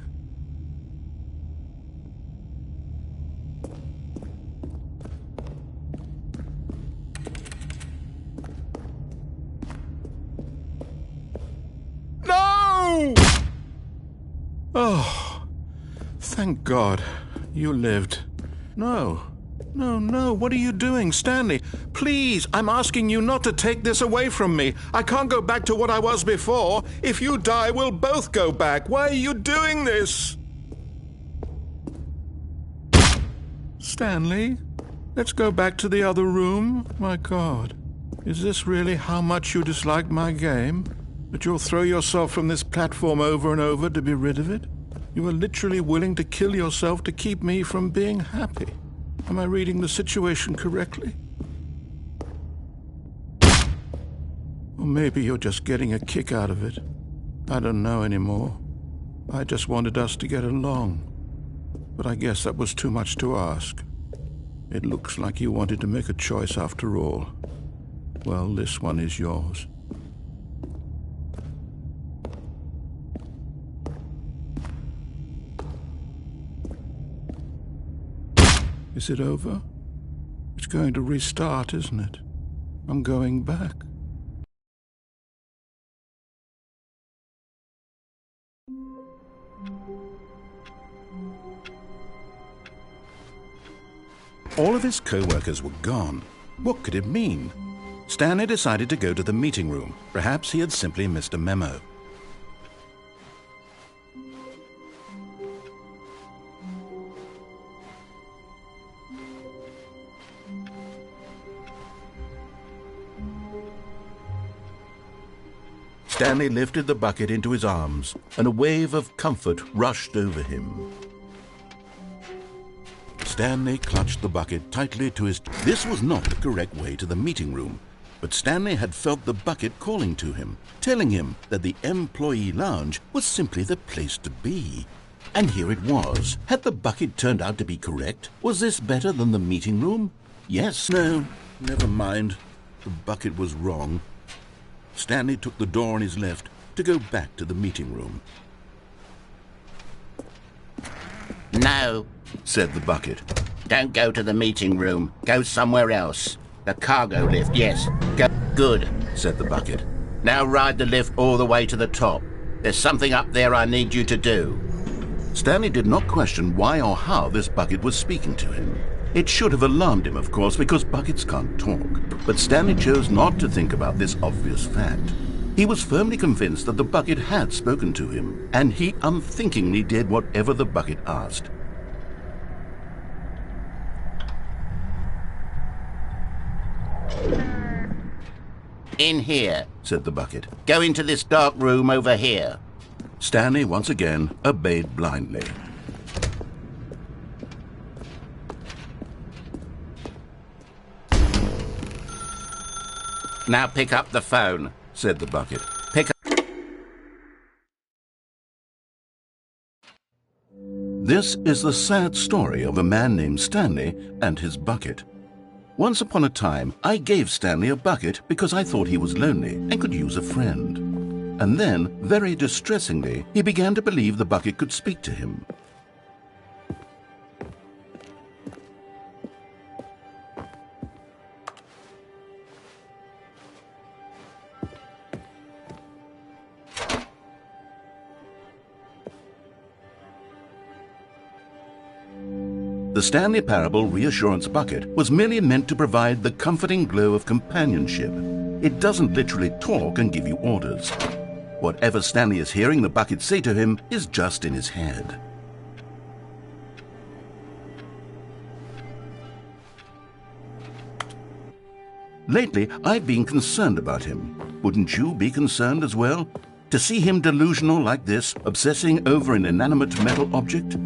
No! Oh, thank God you lived. No. No, what are you doing, Stanley? Please, I'm asking you not to take this away from me. I can't go back to what I was before. If you die, we'll both go back. Why are you doing this? Stanley, let's go back to the other room. My God, is this really how much you dislike my game? That you'll throw yourself from this platform over and over to be rid of it? You are literally willing to kill yourself to keep me from being happy. Am I reading the situation correctly? Or maybe you're just getting a kick out of it. I don't know anymore. I just wanted us to get along. But I guess that was too much to ask. It looks like you wanted to make a choice after all. Well, this one is yours. Is it over? It's going to restart, isn't it? I'm going back. All of his co-workers were gone. What could it mean? Stanley decided to go to the meeting room. Perhaps he had simply missed a memo. Stanley lifted the bucket into his arms, and a wave of comfort rushed over him. Stanley clutched the bucket tightly to his... This was not the correct way to the meeting room, but Stanley had felt the bucket calling to him, telling him that the employee lounge was simply the place to be. And here it was. Had the bucket turned out to be correct? Was this better than the meeting room? Yes, no, never mind. The bucket was wrong. Stanley took the door on his left to go back to the meeting room. No, said the bucket. Don't go to the meeting room. Go somewhere else. The cargo lift, yes. Go. Good, said the bucket. Now ride the lift all the way to the top. There's something up there I need you to do. Stanley did not question why or how this bucket was speaking to him. It should have alarmed him, of course, because buckets can't talk. But Stanley chose not to think about this obvious fact. He was firmly convinced that the bucket had spoken to him, and he unthinkingly did whatever the bucket asked. In here, said the bucket. Go into this dark room over here. Stanley once again obeyed blindly. Now pick up the phone, said the bucket. Pick up... This is the sad story of a man named Stanley and his bucket. Once upon a time, I gave Stanley a bucket because I thought he was lonely and could use a friend. And then, very distressingly, he began to believe the bucket could speak to him. The Stanley Parable Reassurance Bucket was merely meant to provide the comforting glow of companionship. It doesn't literally talk and give you orders. Whatever Stanley is hearing the bucket say to him is just in his head. Lately, I've been concerned about him. Wouldn't you be concerned as well? To see him delusional like this, obsessing over an inanimate metal object?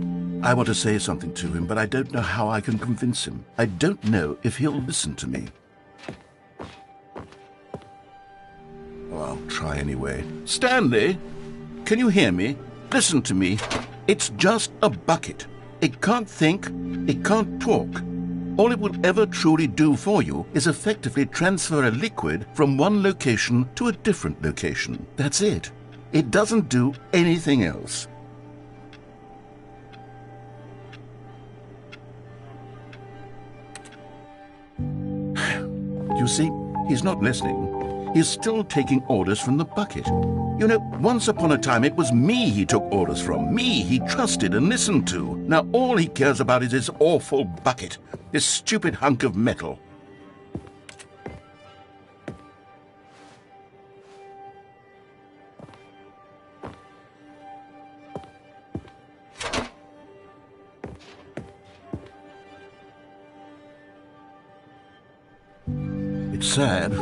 I want to say something to him, but I don't know how I can convince him. I don't know if he'll listen to me. Well, I'll try anyway. Stanley, can you hear me? Listen to me. It's just a bucket. It can't think, it can't talk. All it will ever truly do for you is effectively transfer a liquid from one location to a different location. That's it. It doesn't do anything else. You see, he's not listening. He's still taking orders from the bucket. You know, once upon a time it was me he took orders from. Me he trusted and listened to. Now all he cares about is this awful bucket. This stupid hunk of metal. It's sad.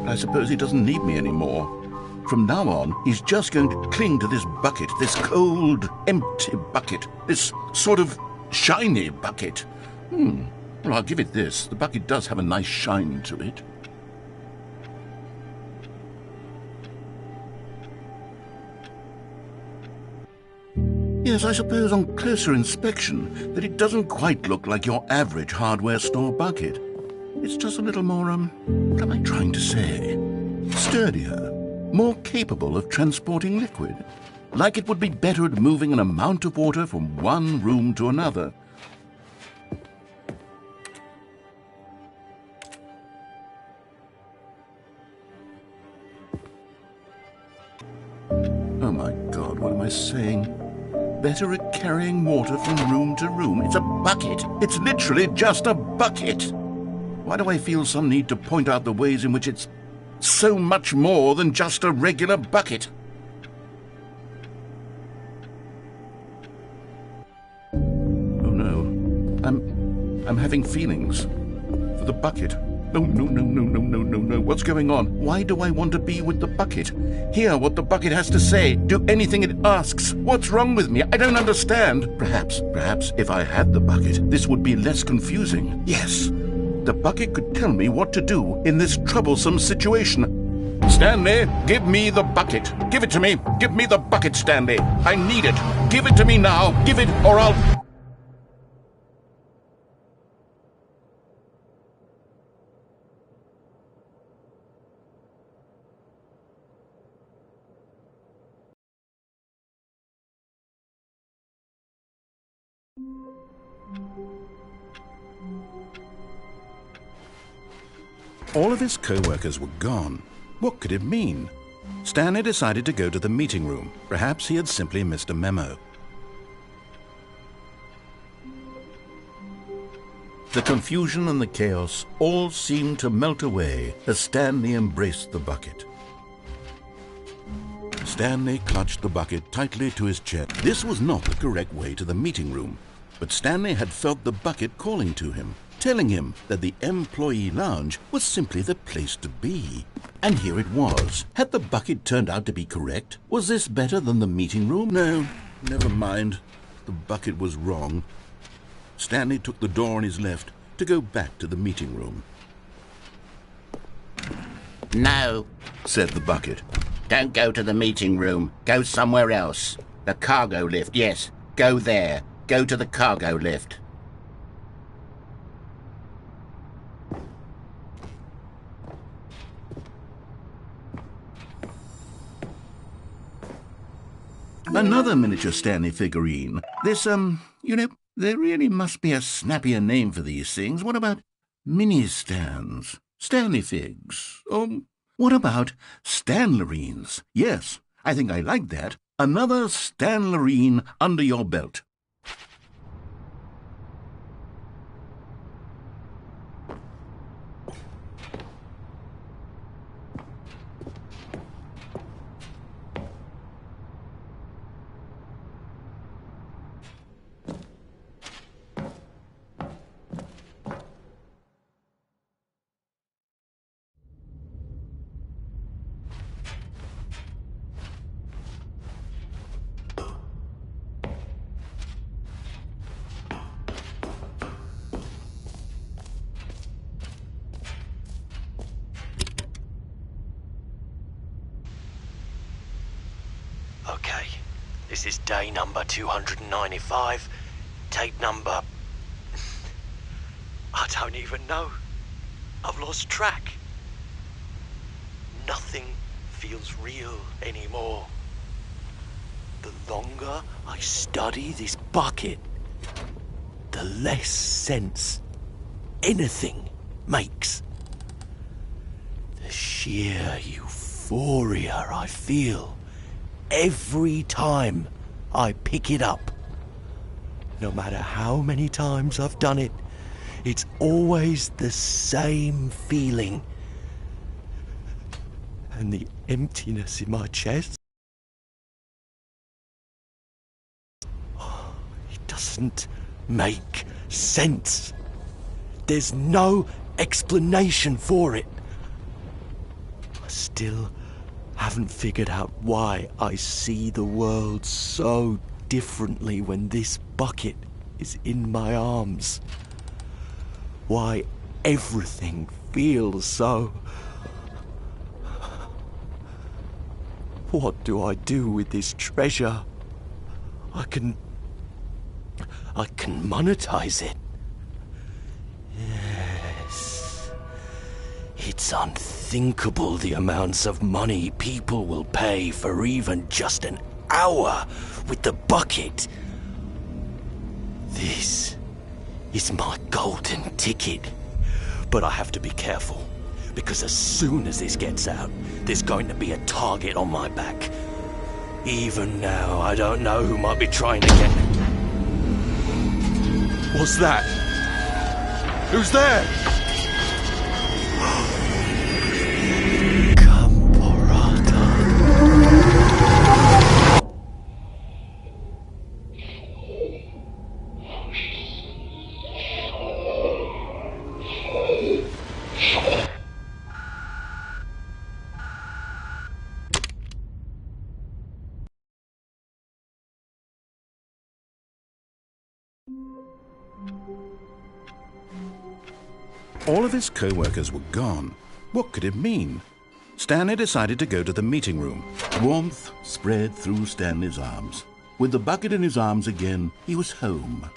I suppose he doesn't need me anymore. From now on, he's just going to cling to this bucket, this cold, empty bucket, this sort of shiny bucket. Well, I'll give it this. The bucket does have a nice shine to it. Yes, I suppose on closer inspection that it doesn't quite look like your average hardware store bucket. It's just a little more, what am I trying to say? Sturdier, more capable of transporting liquid. Like it would be better at moving an amount of water from one room to another. Oh my God, what am I saying? Better at carrying water from room to room. It's a bucket. It's literally just a bucket. Why do I feel some need to point out the ways in which it's so much more than just a regular bucket? Oh no, I'm having feelings for the bucket. No. What's going on? Why do I want to be with the bucket? Hear what the bucket has to say. Do anything it asks. What's wrong with me? I don't understand. Perhaps if I had the bucket, this would be less confusing. Yes. The bucket could tell me what to do in this troublesome situation. Stanley, give me the bucket. Give it to me. Give me the bucket, Stanley. I need it. Give it to me now. Give it or I'll... All of his co-workers were gone. What could it mean? Stanley decided to go to the meeting room. Perhaps he had simply missed a memo. The confusion and the chaos all seemed to melt away as Stanley embraced the bucket. Stanley clutched the bucket tightly to his chest. This was not the correct way to the meeting room, but Stanley had felt the bucket calling to him, telling him that the employee lounge was simply the place to be. And here it was. Had the bucket turned out to be correct? Was this better than the meeting room? No, never mind. The bucket was wrong. Stanley took the door on his left to go back to the meeting room. No, said the bucket. Don't go to the meeting room. Go somewhere else. The cargo lift, yes. Go there. Go to the cargo lift. Another miniature Stanley figurine. This, there really must be a snappier name for these things. What about mini-stands? Stanley figs? What about Stanlerines? Yes, I think I like that. Another Stanlerine under your belt. This is day number 295. Tape number... I don't even know. I've lost track. Nothing feels real anymore. The longer I study this bucket, the less sense anything makes. The sheer euphoria I feel every time I pick it up. No matter how many times I've done it, it's always the same feeling. And the emptiness in my chest, it doesn't make sense. There's no explanation for it. I still haven't figured out why I see the world so differently when this bucket is in my arms. Why everything feels so... What do I do with this treasure? I can monetize it. Yes. It's unthinkable the amounts of money people will pay for even just an hour with the bucket. This is my golden ticket. But I have to be careful, because as soon as this gets out, there's going to be a target on my back. Even now, I don't know who might be trying to get... What's that? Who's there? Camporata. All of his co-workers were gone. What could it mean? Stanley decided to go to the meeting room. Warmth spread through Stanley's arms. With the bucket in his arms again, he was home.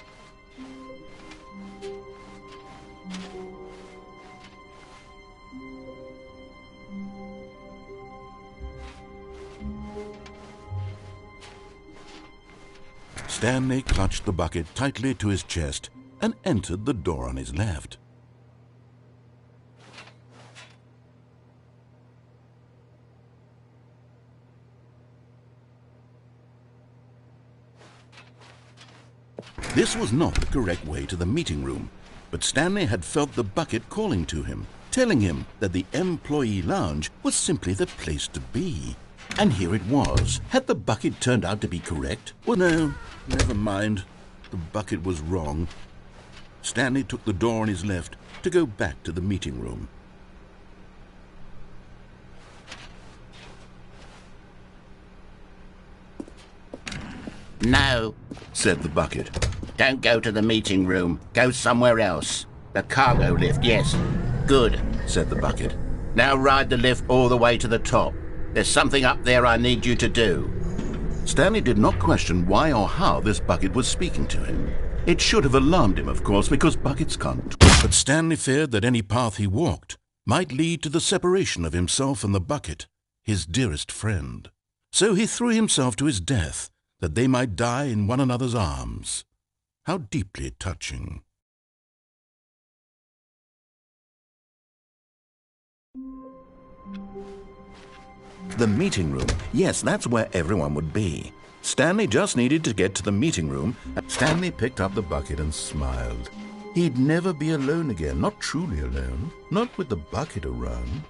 Stanley clutched the bucket tightly to his chest and entered the door on his left. This was not the correct way to the meeting room, but Stanley had felt the bucket calling to him, telling him that the employee lounge was simply the place to be. And here it was. Had the bucket turned out to be correct? Well, no, never mind. The bucket was wrong. Stanley took the door on his left to go back to the meeting room. No, said the bucket. Don't go to the meeting room. Go somewhere else. The cargo lift, yes. Good, said the bucket. Now ride the lift all the way to the top. There's something up there I need you to do. Stanley did not question why or how this bucket was speaking to him. It should have alarmed him, of course, because buckets can't. But Stanley feared that any path he walked might lead to the separation of himself and the bucket, his dearest friend. So he threw himself to his death, that they might die in one another's arms. How deeply touching. The meeting room. Yes, that's where everyone would be. Stanley just needed to get to the meeting room. Stanley picked up the bucket and smiled. He'd never be alone again, not truly alone, not with the bucket around.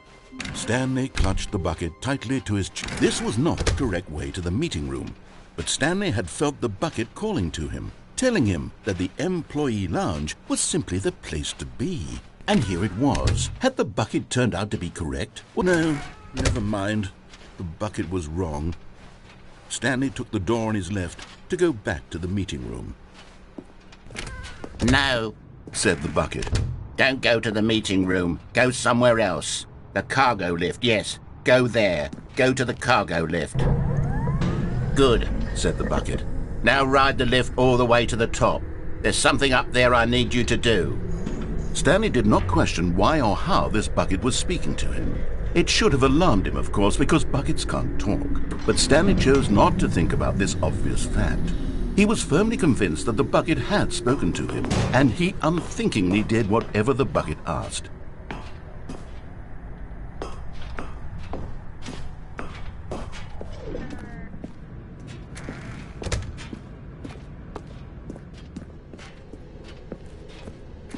Stanley clutched the bucket tightly to his chest. This was not the correct way to the meeting room, but Stanley had felt the bucket calling to him, telling him that the employee lounge was simply the place to be. And here it was. Had the bucket turned out to be correct? Well, no, never mind. The bucket was wrong. Stanley took the door on his left to go back to the meeting room. No, said the bucket. Don't go to the meeting room. Go somewhere else. The cargo lift, yes. Go there. Go to the cargo lift. Good, said the bucket. "Now ride the lift all the way to the top. There's something up there I need you to do." Stanley did not question why or how this bucket was speaking to him. It should have alarmed him, of course, because buckets can't talk. But Stanley chose not to think about this obvious fact. He was firmly convinced that the bucket had spoken to him, and he unthinkingly did whatever the bucket asked.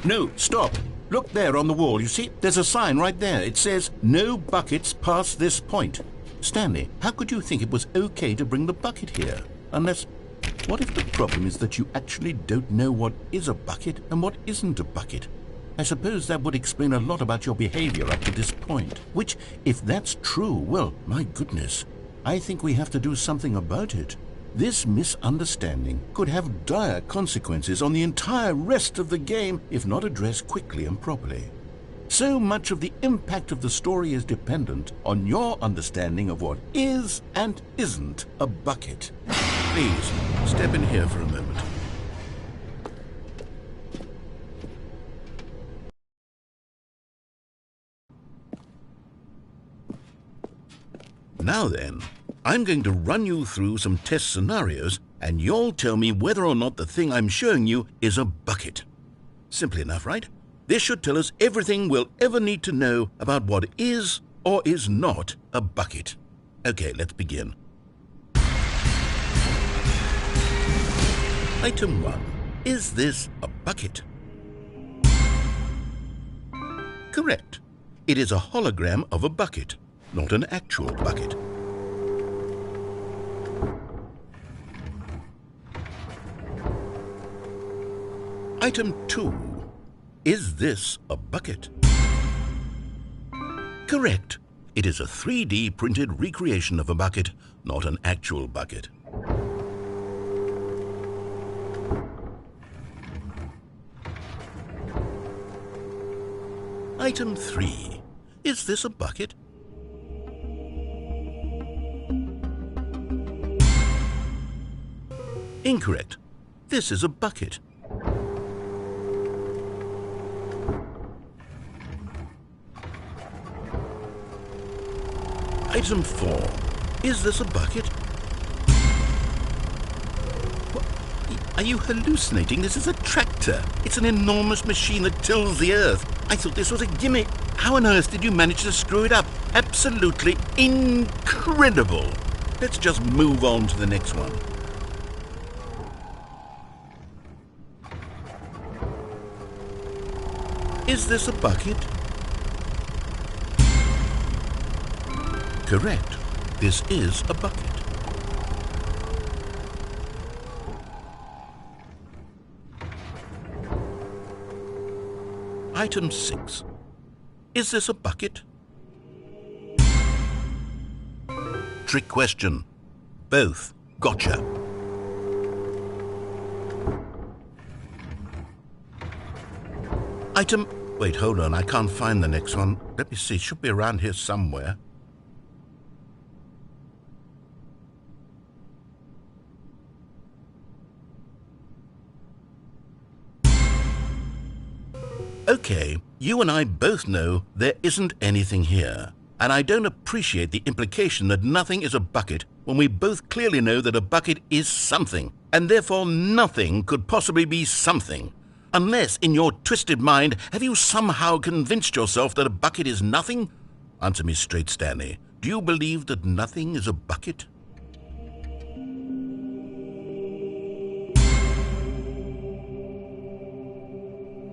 No, stop. Look there on the wall, you see? There's a sign right there. It says, "No buckets past this point." Stanley, how could you think it was okay to bring the bucket here? Unless, what if the problem is that you actually don't know what is a bucket and what isn't a bucket? I suppose that would explain a lot about your behavior up to this point. Which, if that's true, well, my goodness, I think we have to do something about it. This misunderstanding could have dire consequences on the entire rest of the game if not addressed quickly and properly. So much of the impact of the story is dependent on your understanding of what is and isn't a bucket. Please, step in here for a moment. Now then, I'm going to run you through some test scenarios, and you'll tell me whether or not the thing I'm showing you is a bucket. Simple enough, right? This should tell us everything we'll ever need to know about what is or is not a bucket. Okay, let's begin. Item 1. Is this a bucket? Correct. It is a hologram of a bucket, not an actual bucket. Item 2. Is this a bucket? Correct. It is a 3D printed recreation of a bucket, not an actual bucket. Item 3. Is this a bucket? Incorrect. This is a bucket. Item 4. Is this a bucket? What? Are you hallucinating? This is a tractor. It's an enormous machine that tills the earth. I thought this was a gimmick. How on earth did you manage to screw it up? Absolutely incredible. Let's just move on to the next one. Is this a bucket? Correct. This is a bucket. Item 6. Is this a bucket? Trick question. Both. Gotcha. Item... Wait, hold on. I can't find the next one. Let me see. It should be around here somewhere. Okay, you and I both know there isn't anything here. And I don't appreciate the implication that nothing is a bucket when we both clearly know that a bucket is something, and therefore nothing could possibly be something. Unless, in your twisted mind, have you somehow convinced yourself that a bucket is nothing? Answer me straight, Stanley. Do you believe that nothing is a bucket?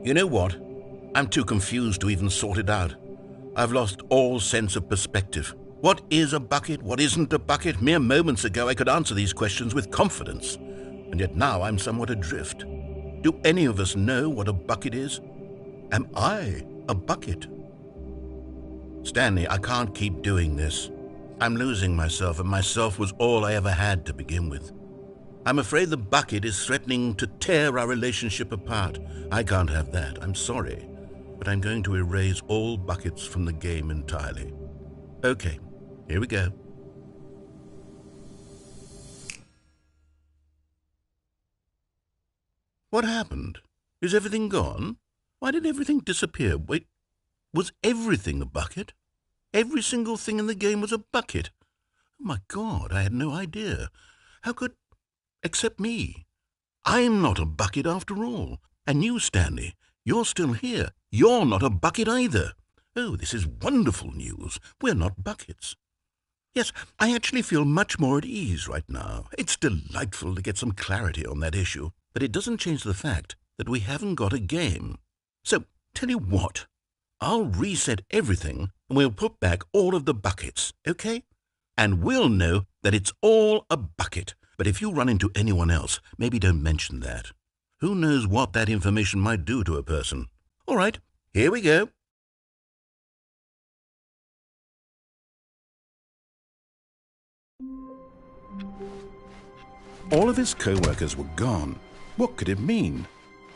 You know what? I'm too confused to even sort it out. I've lost all sense of perspective. What is a bucket? What isn't a bucket? Mere moments ago I could answer these questions with confidence, and yet now I'm somewhat adrift. Do any of us know what a bucket is? Am I a bucket? Stanley, I can't keep doing this. I'm losing myself, and myself was all I ever had to begin with. I'm afraid the bucket is threatening to tear our relationship apart. I can't have that. I'm sorry. But I'm going to erase all buckets from the game entirely. Okay, here we go. What happened? Is everything gone? Why did everything disappear? Wait, was everything a bucket? Every single thing in the game was a bucket. Oh my God, I had no idea. How could... except me. I'm not a bucket after all. And you, Stanley, you're still here. You're not a bucket either. Oh, this is wonderful news. We're not buckets. Yes, I actually feel much more at ease right now. It's delightful to get some clarity on that issue, but it doesn't change the fact that we haven't got a game. So, tell you what, I'll reset everything and we'll put back all of the buckets, okay? And we'll know that it's all a bucket. But if you run into anyone else, maybe don't mention that. Who knows what that information might do to a person? All right, here we go. All of his co-workers were gone. What could it mean?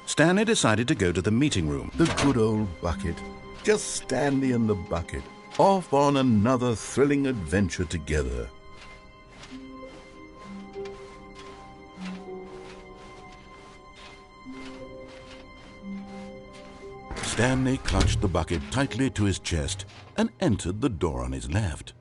Stanley decided to go to the meeting room. The good old bucket. Just Stanley and the bucket. Off on another thrilling adventure together. Stanley clutched the bucket tightly to his chest and entered the door on his left.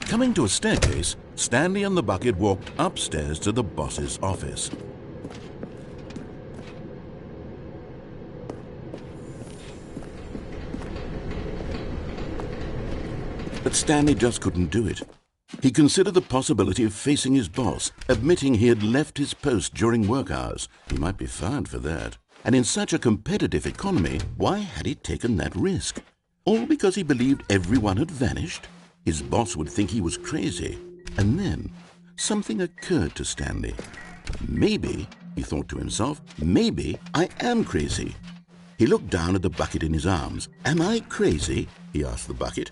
Coming to a staircase, Stanley and the bucket walked upstairs to the boss's office. But Stanley just couldn't do it. He considered the possibility of facing his boss, admitting he had left his post during work hours. He might be fired for that. And in such a competitive economy, why had he taken that risk? All because he believed everyone had vanished? His boss would think he was crazy. And then something occurred to Stanley. Maybe, he thought to himself, maybe I am crazy. He looked down at the bucket in his arms. Am I crazy? He asked the bucket.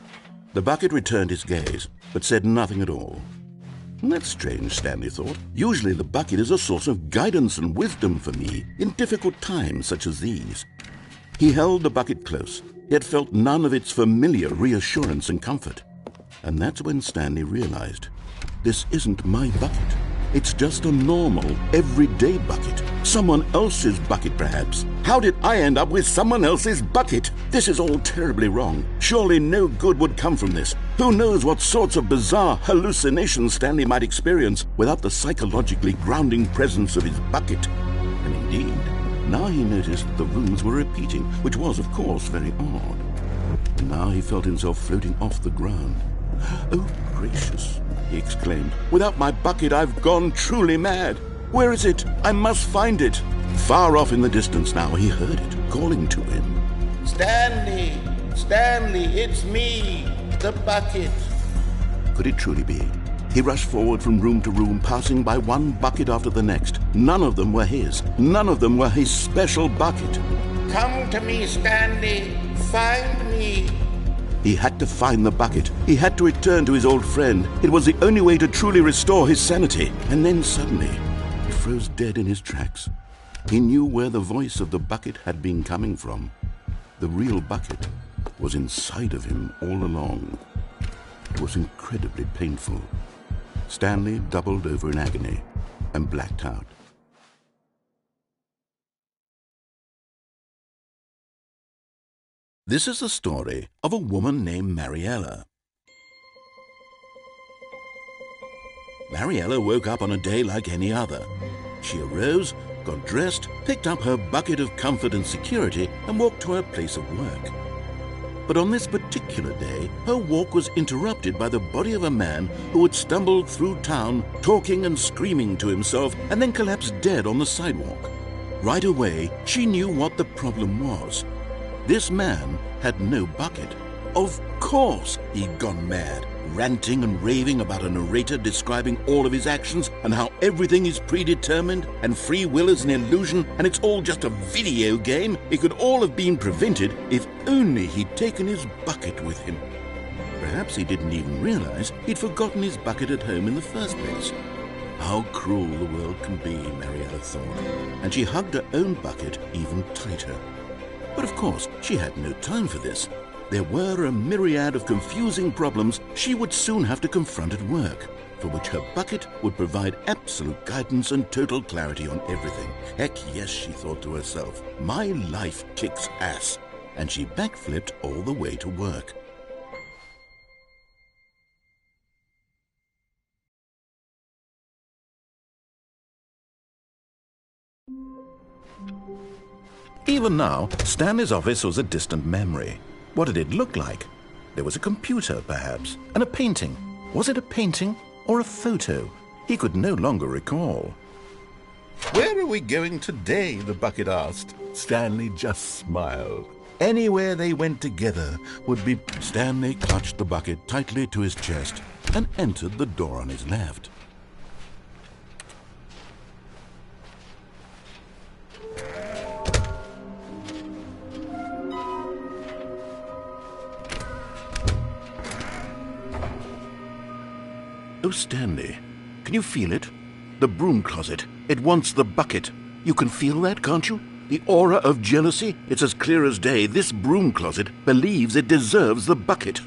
The bucket returned his gaze, but said nothing at all. That's strange, Stanley thought. Usually the bucket is a source of guidance and wisdom for me in difficult times such as these. He held the bucket close, yet felt none of its familiar reassurance and comfort. And that's when Stanley realized, this isn't my bucket. It's just a normal, everyday bucket. Someone else's bucket, perhaps. How did I end up with someone else's bucket? This is all terribly wrong. Surely no good would come from this. Who knows what sorts of bizarre hallucinations Stanley might experience without the psychologically grounding presence of his bucket. And indeed, now he noticed the rooms were repeating, which was, of course, very odd. And now he felt himself floating off the ground. Oh, gracious, he exclaimed. Without my bucket, I've gone truly mad. Where is it? I must find it. Far off in the distance now, he heard it, calling to him. Stanley! Stanley, it's me, the bucket. Could it truly be? He rushed forward from room to room, passing by one bucket after the next. None of them were his. None of them were his special bucket. Come to me, Stanley. Find me. He had to find the bucket. He had to return to his old friend. It was the only way to truly restore his sanity. And then suddenly, he froze dead in his tracks. He knew where the voice of the bucket had been coming from. The real bucket was inside of him all along. It was incredibly painful. Stanley doubled over in agony and blacked out. This is the story of a woman named Mariella. Mariella woke up on a day like any other. She arose, got dressed, picked up her bucket of comfort and security, and walked to her place of work. But on this particular day, her walk was interrupted by the body of a man who had stumbled through town, talking and screaming to himself, and then collapsed dead on the sidewalk. Right away, she knew what the problem was. This man had no bucket. Of course he'd gone mad, ranting and raving about a narrator describing all of his actions and how everything is predetermined and free will is an illusion and it's all just a video game. It could all have been prevented if only he'd taken his bucket with him. Perhaps he didn't even realize he'd forgotten his bucket at home in the first place. How cruel the world can be, Mariella thought, and she hugged her own bucket even tighter. But of course, she had no time for this. There were a myriad of confusing problems she would soon have to confront at work, for which her bucket would provide absolute guidance and total clarity on everything. Heck yes, she thought to herself, my life kicks ass. And she backflipped all the way to work. Even now, Stanley's office was a distant memory. What did it look like? There was a computer, perhaps, and a painting. Was it a painting or a photo? He could no longer recall. Where are we going today? The bucket asked. Stanley just smiled. Anywhere they went together would be... Stanley clutched the bucket tightly to his chest and entered the door on his left. Oh, Stanley, can you feel it? The broom closet. It wants the bucket. You can feel that, can't you? The aura of jealousy? It's as clear as day. This broom closet believes it deserves the bucket.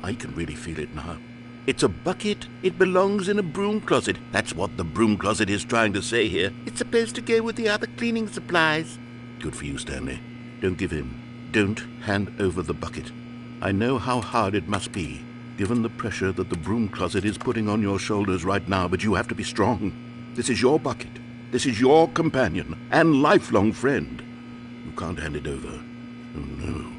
I can really feel it now. It's a bucket. It belongs in a broom closet. That's what the broom closet is trying to say here. It's supposed to go with the other cleaning supplies. Good for you, Stanley. Don't give in. Don't hand over the bucket. I know how hard it must be, given the pressure that the broom closet is putting on your shoulders right now, but you have to be strong. This is your bucket. This is your companion and lifelong friend. You can't hand it over. Oh, no.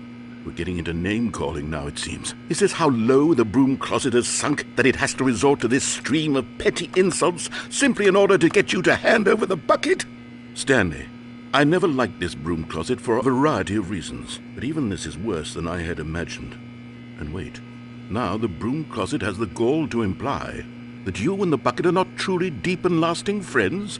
We're getting into name-calling now, it seems. Is this how low the broom closet has sunk, that it has to resort to this stream of petty insults simply in order to get you to hand over the bucket? Stanley, I never liked this broom closet for a variety of reasons, but even this is worse than I had imagined. And wait. Now the broom closet has the gall to imply that you and the bucket are not truly deep and lasting friends,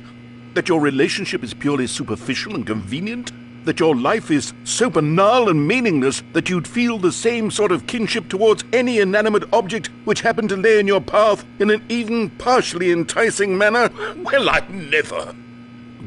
that your relationship is purely superficial and convenient, that your life is so banal and meaningless that you'd feel the same sort of kinship towards any inanimate object which happened to lay in your path in an even partially enticing manner. Well, I never.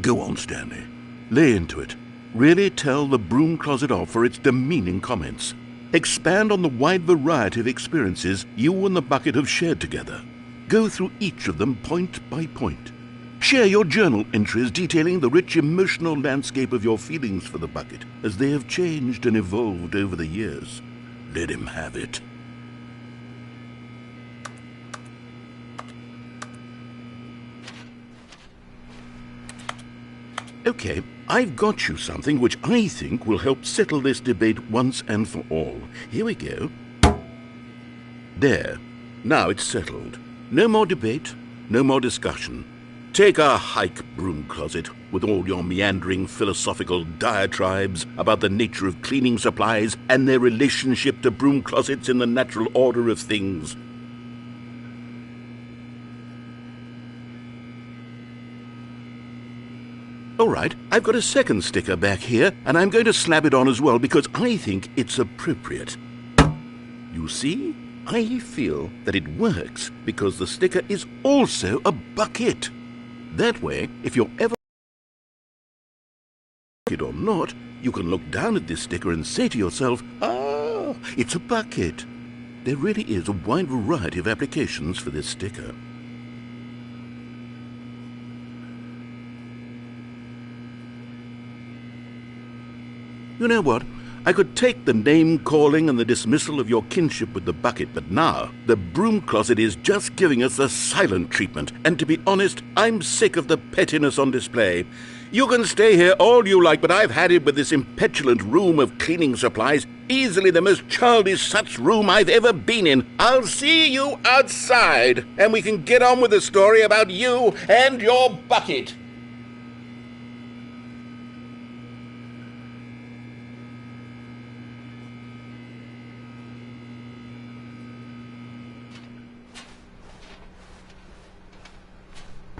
Go on, Stanley. Lay into it. Really tell the broom closet off for its demeaning comments. Expand on the wide variety of experiences you and the bucket have shared together. Go through each of them point by point. Share your journal entries detailing the rich emotional landscape of your feelings for the bucket as they have changed and evolved over the years. Let him have it. Okay, I've got you something which I think will help settle this debate once and for all. Here we go. There. Now it's settled. No more debate, no more discussion. Take a hike, broom closet, with all your meandering philosophical diatribes about the nature of cleaning supplies and their relationship to broom closets in the natural order of things. All right, I've got a second sticker back here, and I'm going to slap it on as well because I think it's appropriate. You see? I feel that it works because the sticker is also a bucket. That way, if you're ever it or not, you can look down at this sticker and say to yourself, ah, it's a bucket. There really is a wide variety of applications for this sticker. You know what? I could take the name-calling and the dismissal of your kinship with the bucket, but now the broom closet is just giving us the silent treatment, and to be honest, I'm sick of the pettiness on display. You can stay here all you like, but I've had it with this impetulant room of cleaning supplies. Easily the most childish such room I've ever been in. I'll see you outside, and we can get on with the story about you and your bucket.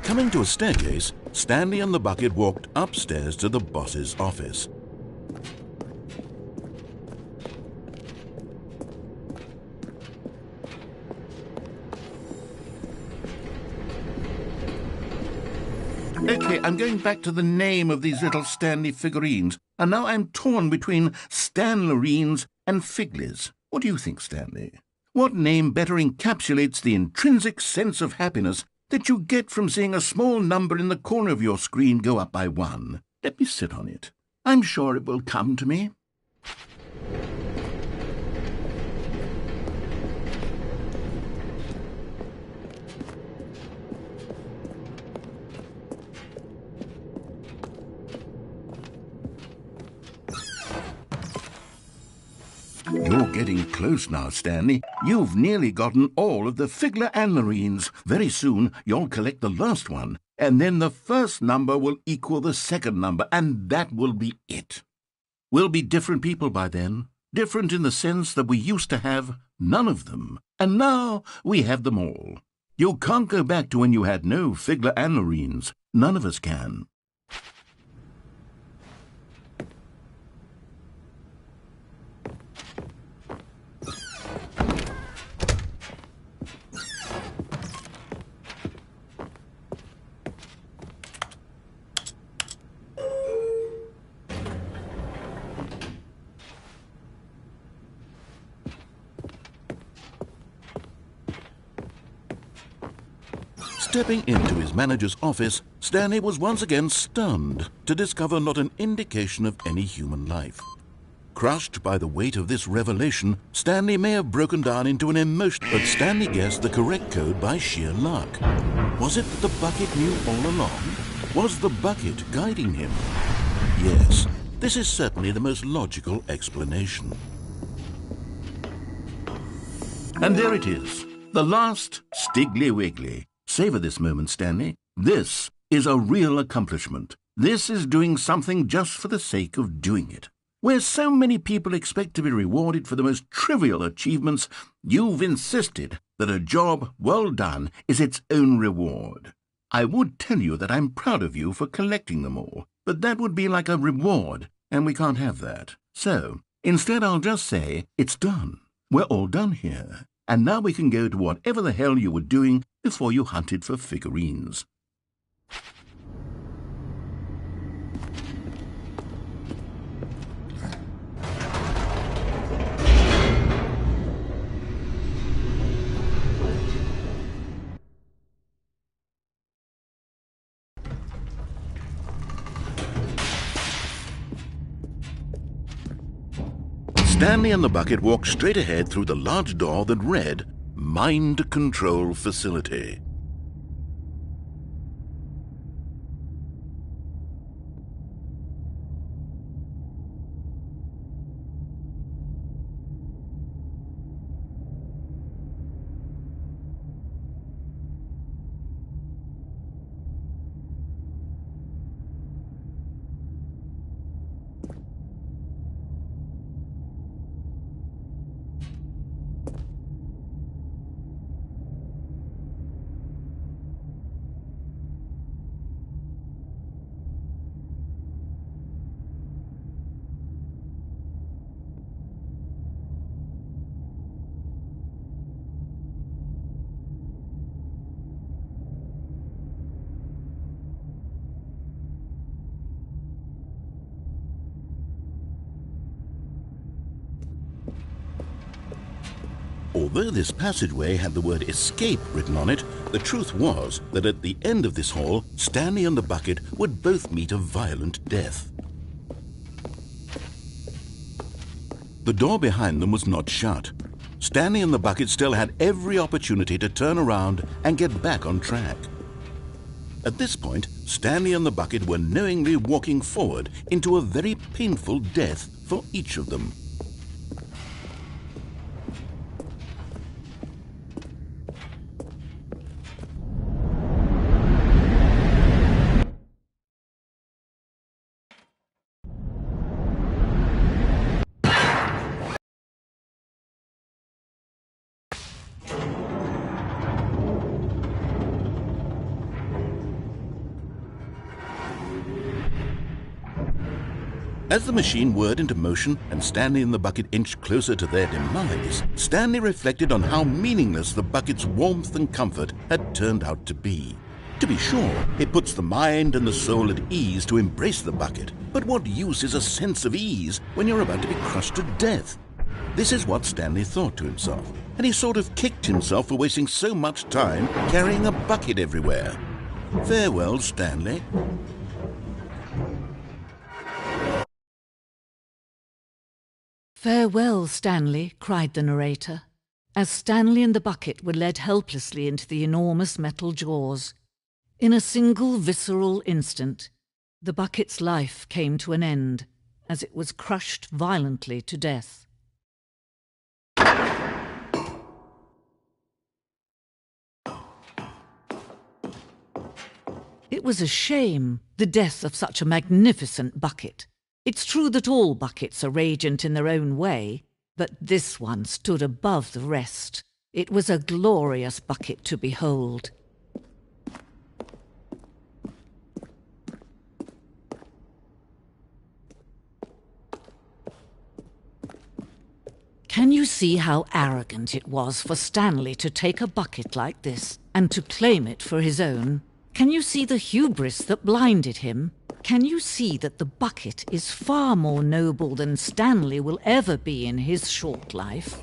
Coming to a staircase, Stanley and the bucket walked upstairs to the boss's office. Okay, I'm going back to the name of these little Stanley figurines, and now I'm torn between Stanlerines and Figlies. What do you think, Stanley? What name better encapsulates the intrinsic sense of happiness that you get from seeing a small number in the corner of your screen go up by 1? Let me sit on it. I'm sure it will come to me. You're getting close now, Stanley. You've nearly gotten all of the Figler Anmarines. Very soon, you'll collect the last one, and then the first number will equal the second number, and that will be it. We'll be different people by then. Different in the sense that we used to have none of them, and now we have them all. You can't go back to when you had no Figler Anmarines. None of us can. Stepping into his manager's office, Stanley was once again stunned to discover not an indication of any human life. Crushed by the weight of this revelation, Stanley may have broken down into an emotion, but Stanley guessed the correct code by sheer luck. Was it that the bucket knew all along? Was the bucket guiding him? Yes, this is certainly the most logical explanation. And there it is, the last Stiggly Wiggly. Savor this moment, Stanley. This is a real accomplishment. This is doing something just for the sake of doing it. Where so many people expect to be rewarded for the most trivial achievements, you've insisted that a job well done is its own reward. I would tell you that I'm proud of you for collecting them all, but that would be like a reward, and we can't have that. So, instead I'll just say, it's done. We're all done here. And now we can go to whatever the hell you were doing before you hunted for figurines. Stanley and the bucket walked straight ahead through the large door that read, Mind Control Facility. Although this passageway had the word escape written on it, the truth was that at the end of this hall, Stanley and the bucket would both meet a violent death. The door behind them was not shut. Stanley and the bucket still had every opportunity to turn around and get back on track. At this point, Stanley and the bucket were knowingly walking forward into a very painful death for each of them. As the machine whirred into motion and Stanley and the bucket inched closer to their demise, Stanley reflected on how meaningless the bucket's warmth and comfort had turned out to be. To be sure, it puts the mind and the soul at ease to embrace the bucket, but what use is a sense of ease when you're about to be crushed to death? This is what Stanley thought to himself, and he sort of kicked himself for wasting so much time carrying a bucket everywhere. Farewell, Stanley. "Farewell, Stanley," cried the narrator, as Stanley and the bucket were led helplessly into the enormous metal jaws. In a single visceral instant, the bucket's life came to an end as it was crushed violently to death. It was a shame, the death of such a magnificent bucket. It's true that all buckets are radiant in their own way, but this one stood above the rest. It was a glorious bucket to behold. Can you see how arrogant it was for Stanley to take a bucket like this and to claim it for his own? Can you see the hubris that blinded him? Can you see that the bucket is far more noble than Stanley will ever be in his short life?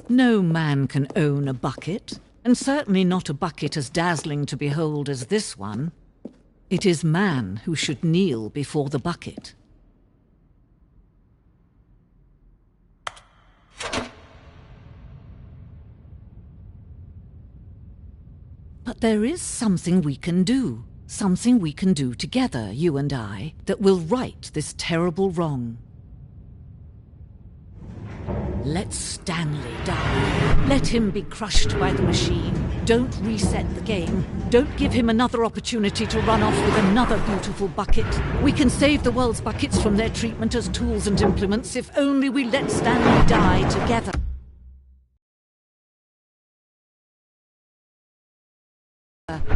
No man can own a bucket, and certainly not a bucket as dazzling to behold as this one. It is man who should kneel before the bucket. But there is something we can do together, you and I, that will right this terrible wrong. Let Stanley die. Let him be crushed by the machine. Don't reset the game. Don't give him another opportunity to run off with another beautiful bucket. We can save the world's buckets from their treatment as tools and implements if only we let Stanley die together.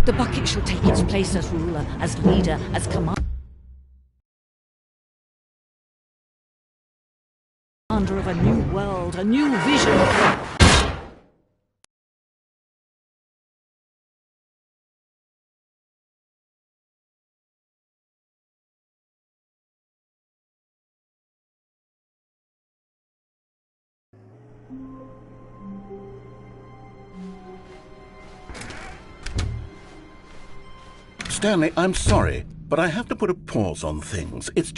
The bucket shall take its place as ruler, as leader, as commander of a new world, a new vision. Stanley, I'm sorry, but I have to put a pause on things. It's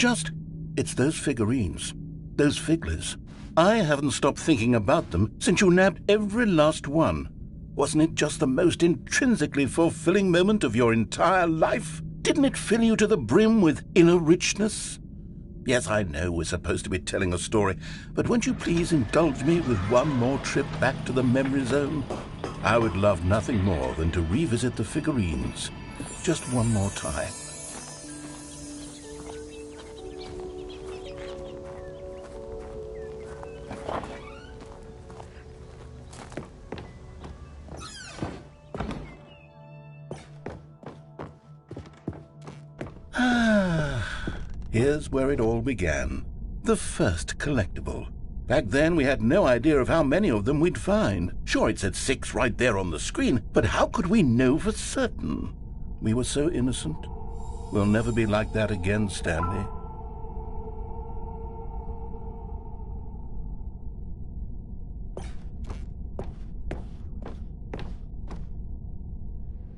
those figurines, those figglers. I haven't stopped thinking about them since you nabbed every last one. Wasn't it just the most intrinsically fulfilling moment of your entire life? Didn't it fill you to the brim with inner richness? Yes, I know we're supposed to be telling a story, but won't you please indulge me with one more trip back to the memory zone? I would love nothing more than to revisit the figurines. Just one more time. Here's where it all began. The first collectible. Back then, we had no idea of how many of them we'd find. Sure, it said 6 right there on the screen, but how could we know for certain? We were so innocent. We'll never be like that again, Stanley.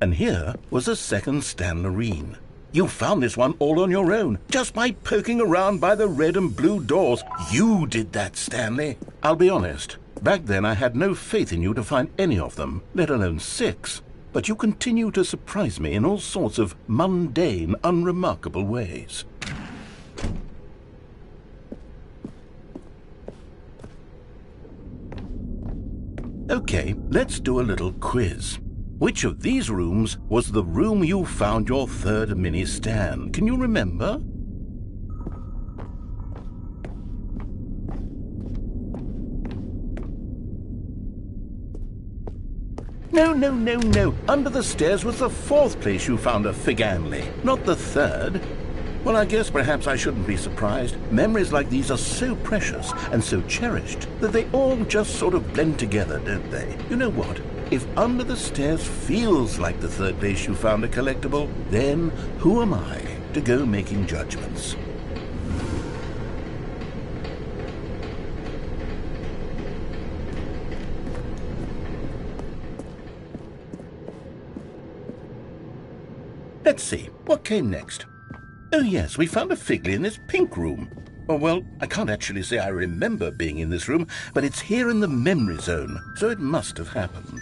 And here was a second Stanlerine. You found this one all on your own, just by poking around by the red and blue doors. You did that, Stanley. I'll be honest. Back then I had no faith in you to find any of them, let alone 6. But you continue to surprise me in all sorts of mundane, unremarkable ways. Okay, let's do a little quiz. Which of these rooms was the room you found your third mini Stan? Can you remember? No. Under the stairs was the 4th place you found a Figanley, not the 3rd. Well, I guess perhaps I shouldn't be surprised. Memories like these are so precious and so cherished that they all just sort of blend together, don't they? You know what? If under the stairs feels like the 3rd place you found a collectible, then who am I to go making judgments? Let's see, what came next? Oh yes, we found a Figley in this pink room. Oh, well, I can't actually say I remember being in this room, but it's here in the memory zone, so it must have happened.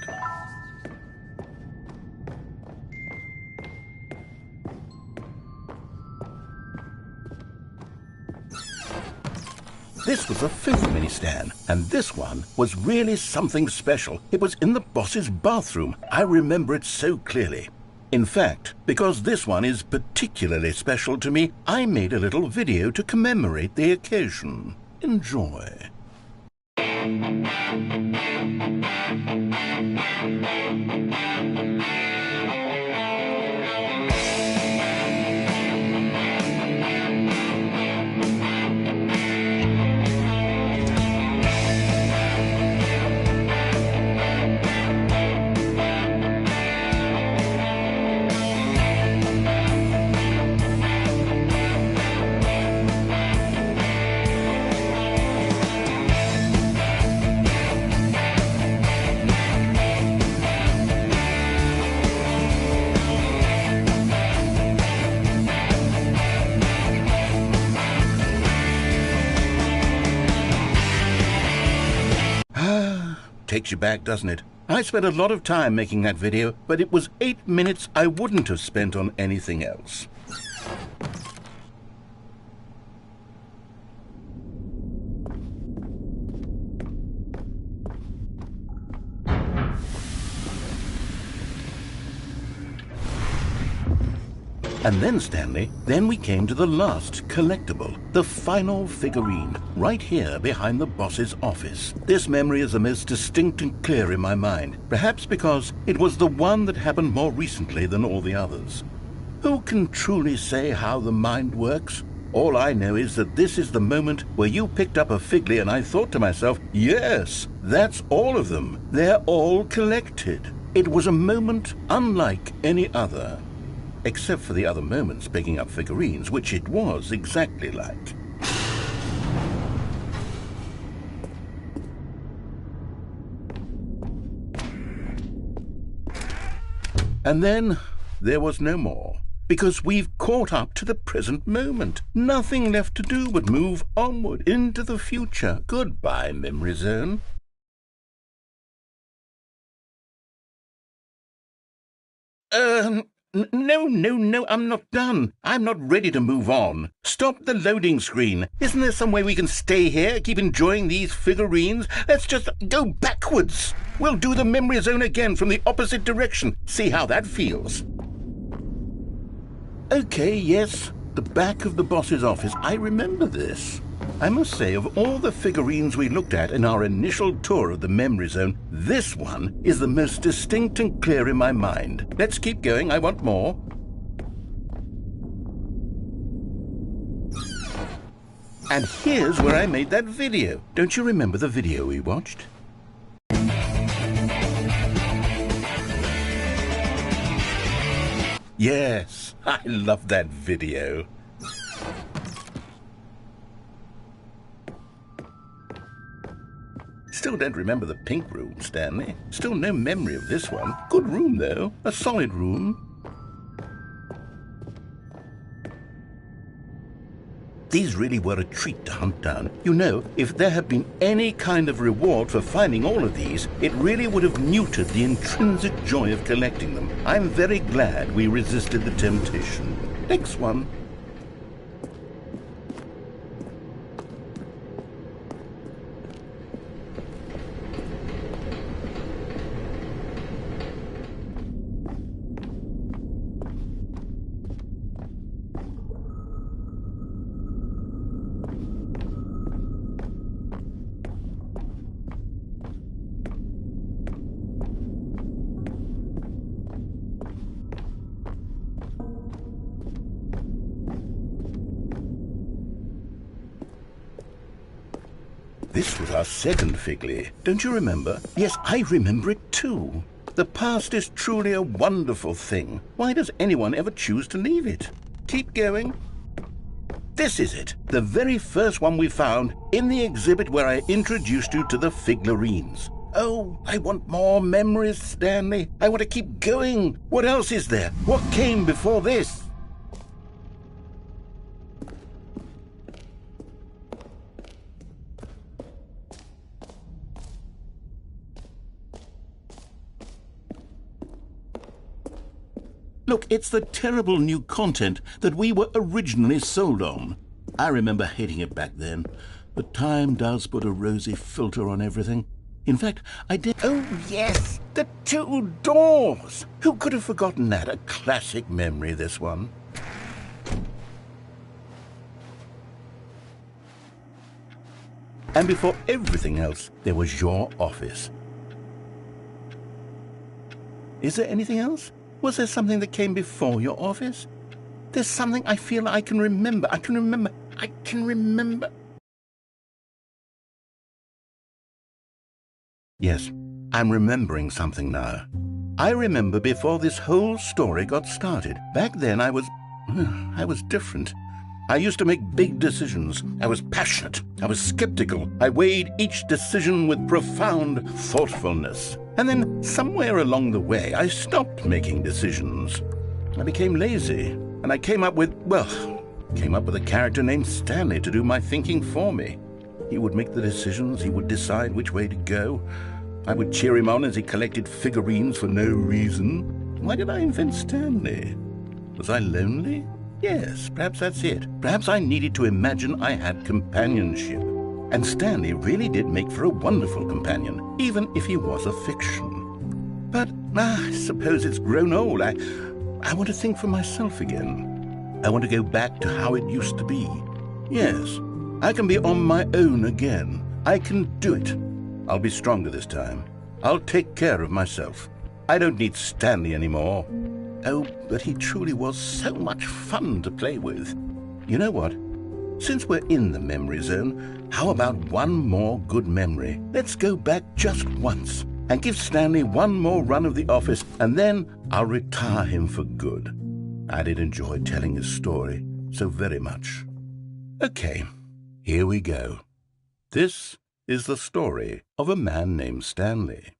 This was the 5th mini Stan, and this one was really something special. It was in the boss's bathroom. I remember it so clearly. In fact, because this one is particularly special to me, I made a little video to commemorate the occasion. Enjoy. Takes you back, doesn't it? I spent a lot of time making that video, but it was 8 minutes I wouldn't have spent on anything else. And then, Stanley, then we came to the last collectible, the final figurine, right here behind the boss's office. This memory is the most distinct and clear in my mind, perhaps because it was the one that happened more recently than all the others. Who can truly say how the mind works? All I know is that this is the moment where you picked up a Figley and I thought to myself, yes, that's all of them. They're all collected. It was a moment unlike any other. Except for the other moments picking up figurines, which it was exactly like. And then there was no more, because we've caught up to the present moment. Nothing left to do but move onward into the future. Goodbye, Memory Zone. No, I'm not done. I'm not ready to move on. Stop the loading screen. Isn't there some way we can stay here, keep enjoying these figurines? Let's just go backwards. We'll do the memory zone again from the opposite direction. See how that feels. Okay, yes, the back of the boss's office. I remember this. I must say, of all the figurines we looked at in our initial tour of the memory zone, this one is the most distinct and clear in my mind. Let's keep going. I want more. And here's where I made that video. Don't you remember the video we watched? Yes, I love that video. Still don't remember the pink room, Stanley. Still no memory of this one. Good room, though. A solid room. These really were a treat to hunt down. You know, if there had been any kind of reward for finding all of these, it really would have neutered the intrinsic joy of collecting them. I'm very glad we resisted the temptation. Next one. This was our second Figley. Don't you remember? Yes, I remember it too. The past is truly a wonderful thing. Why does anyone ever choose to leave it? Keep going. This is it. The very first one we found in the exhibit where I introduced you to the Figlarines. Oh, I want more memories, Stanley. I want to keep going. What else is there? What came before this? Look, it's the terrible new content that we were originally sold on. I remember hating it back then, but time does put a rosy filter on everything. In fact, I did... Oh, yes, the two doors! Who could have forgotten that? A classic memory, this one. And before everything else, there was your office. Is there anything else? Was there something that came before your office? There's something I feel I can remember. I can remember. Yes, I'm remembering something now. I remember before this whole story got started. Back then I was different. I used to make big decisions. I was passionate. I was skeptical. I weighed each decision with profound thoughtfulness. And then, somewhere along the way, I stopped making decisions. I became lazy, and I came up with a character named Stanley to do my thinking for me. He would make the decisions, he would decide which way to go. I would cheer him on as he collected figurines for no reason. Why did I invent Stanley? Was I lonely? Yes, perhaps that's it. Perhaps I needed to imagine I had companionship. And Stanley really did make for a wonderful companion, even if he was a fiction. But I suppose it's grown old. I want to think for myself again. I want to go back to how it used to be. Yes, I can be on my own again. I can do it. I'll be stronger this time. I'll take care of myself. I don't need Stanley anymore. Oh, but he truly was so much fun to play with. You know what? Since we're in the memory zone, how about one more good memory? Let's go back just once and give Stanley one more run of the office, and then I'll retire him for good. I did enjoy telling his story so very much. Okay, here we go. This is the story of a man named Stanley.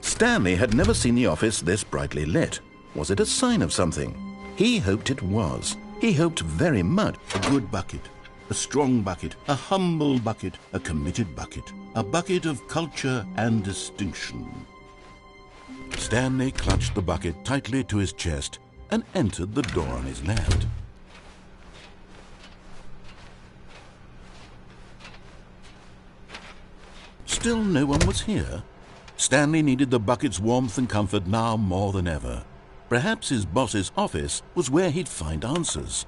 Stanley had never seen the office this brightly lit. Was it a sign of something? He hoped it was. He hoped very much. A good bucket, a strong bucket, a humble bucket, a committed bucket, a bucket of culture and distinction. Stanley clutched the bucket tightly to his chest and entered the door on his left. Still no one was here. Stanley needed the bucket's warmth and comfort now more than ever. Perhaps his boss's office was where he'd find answers.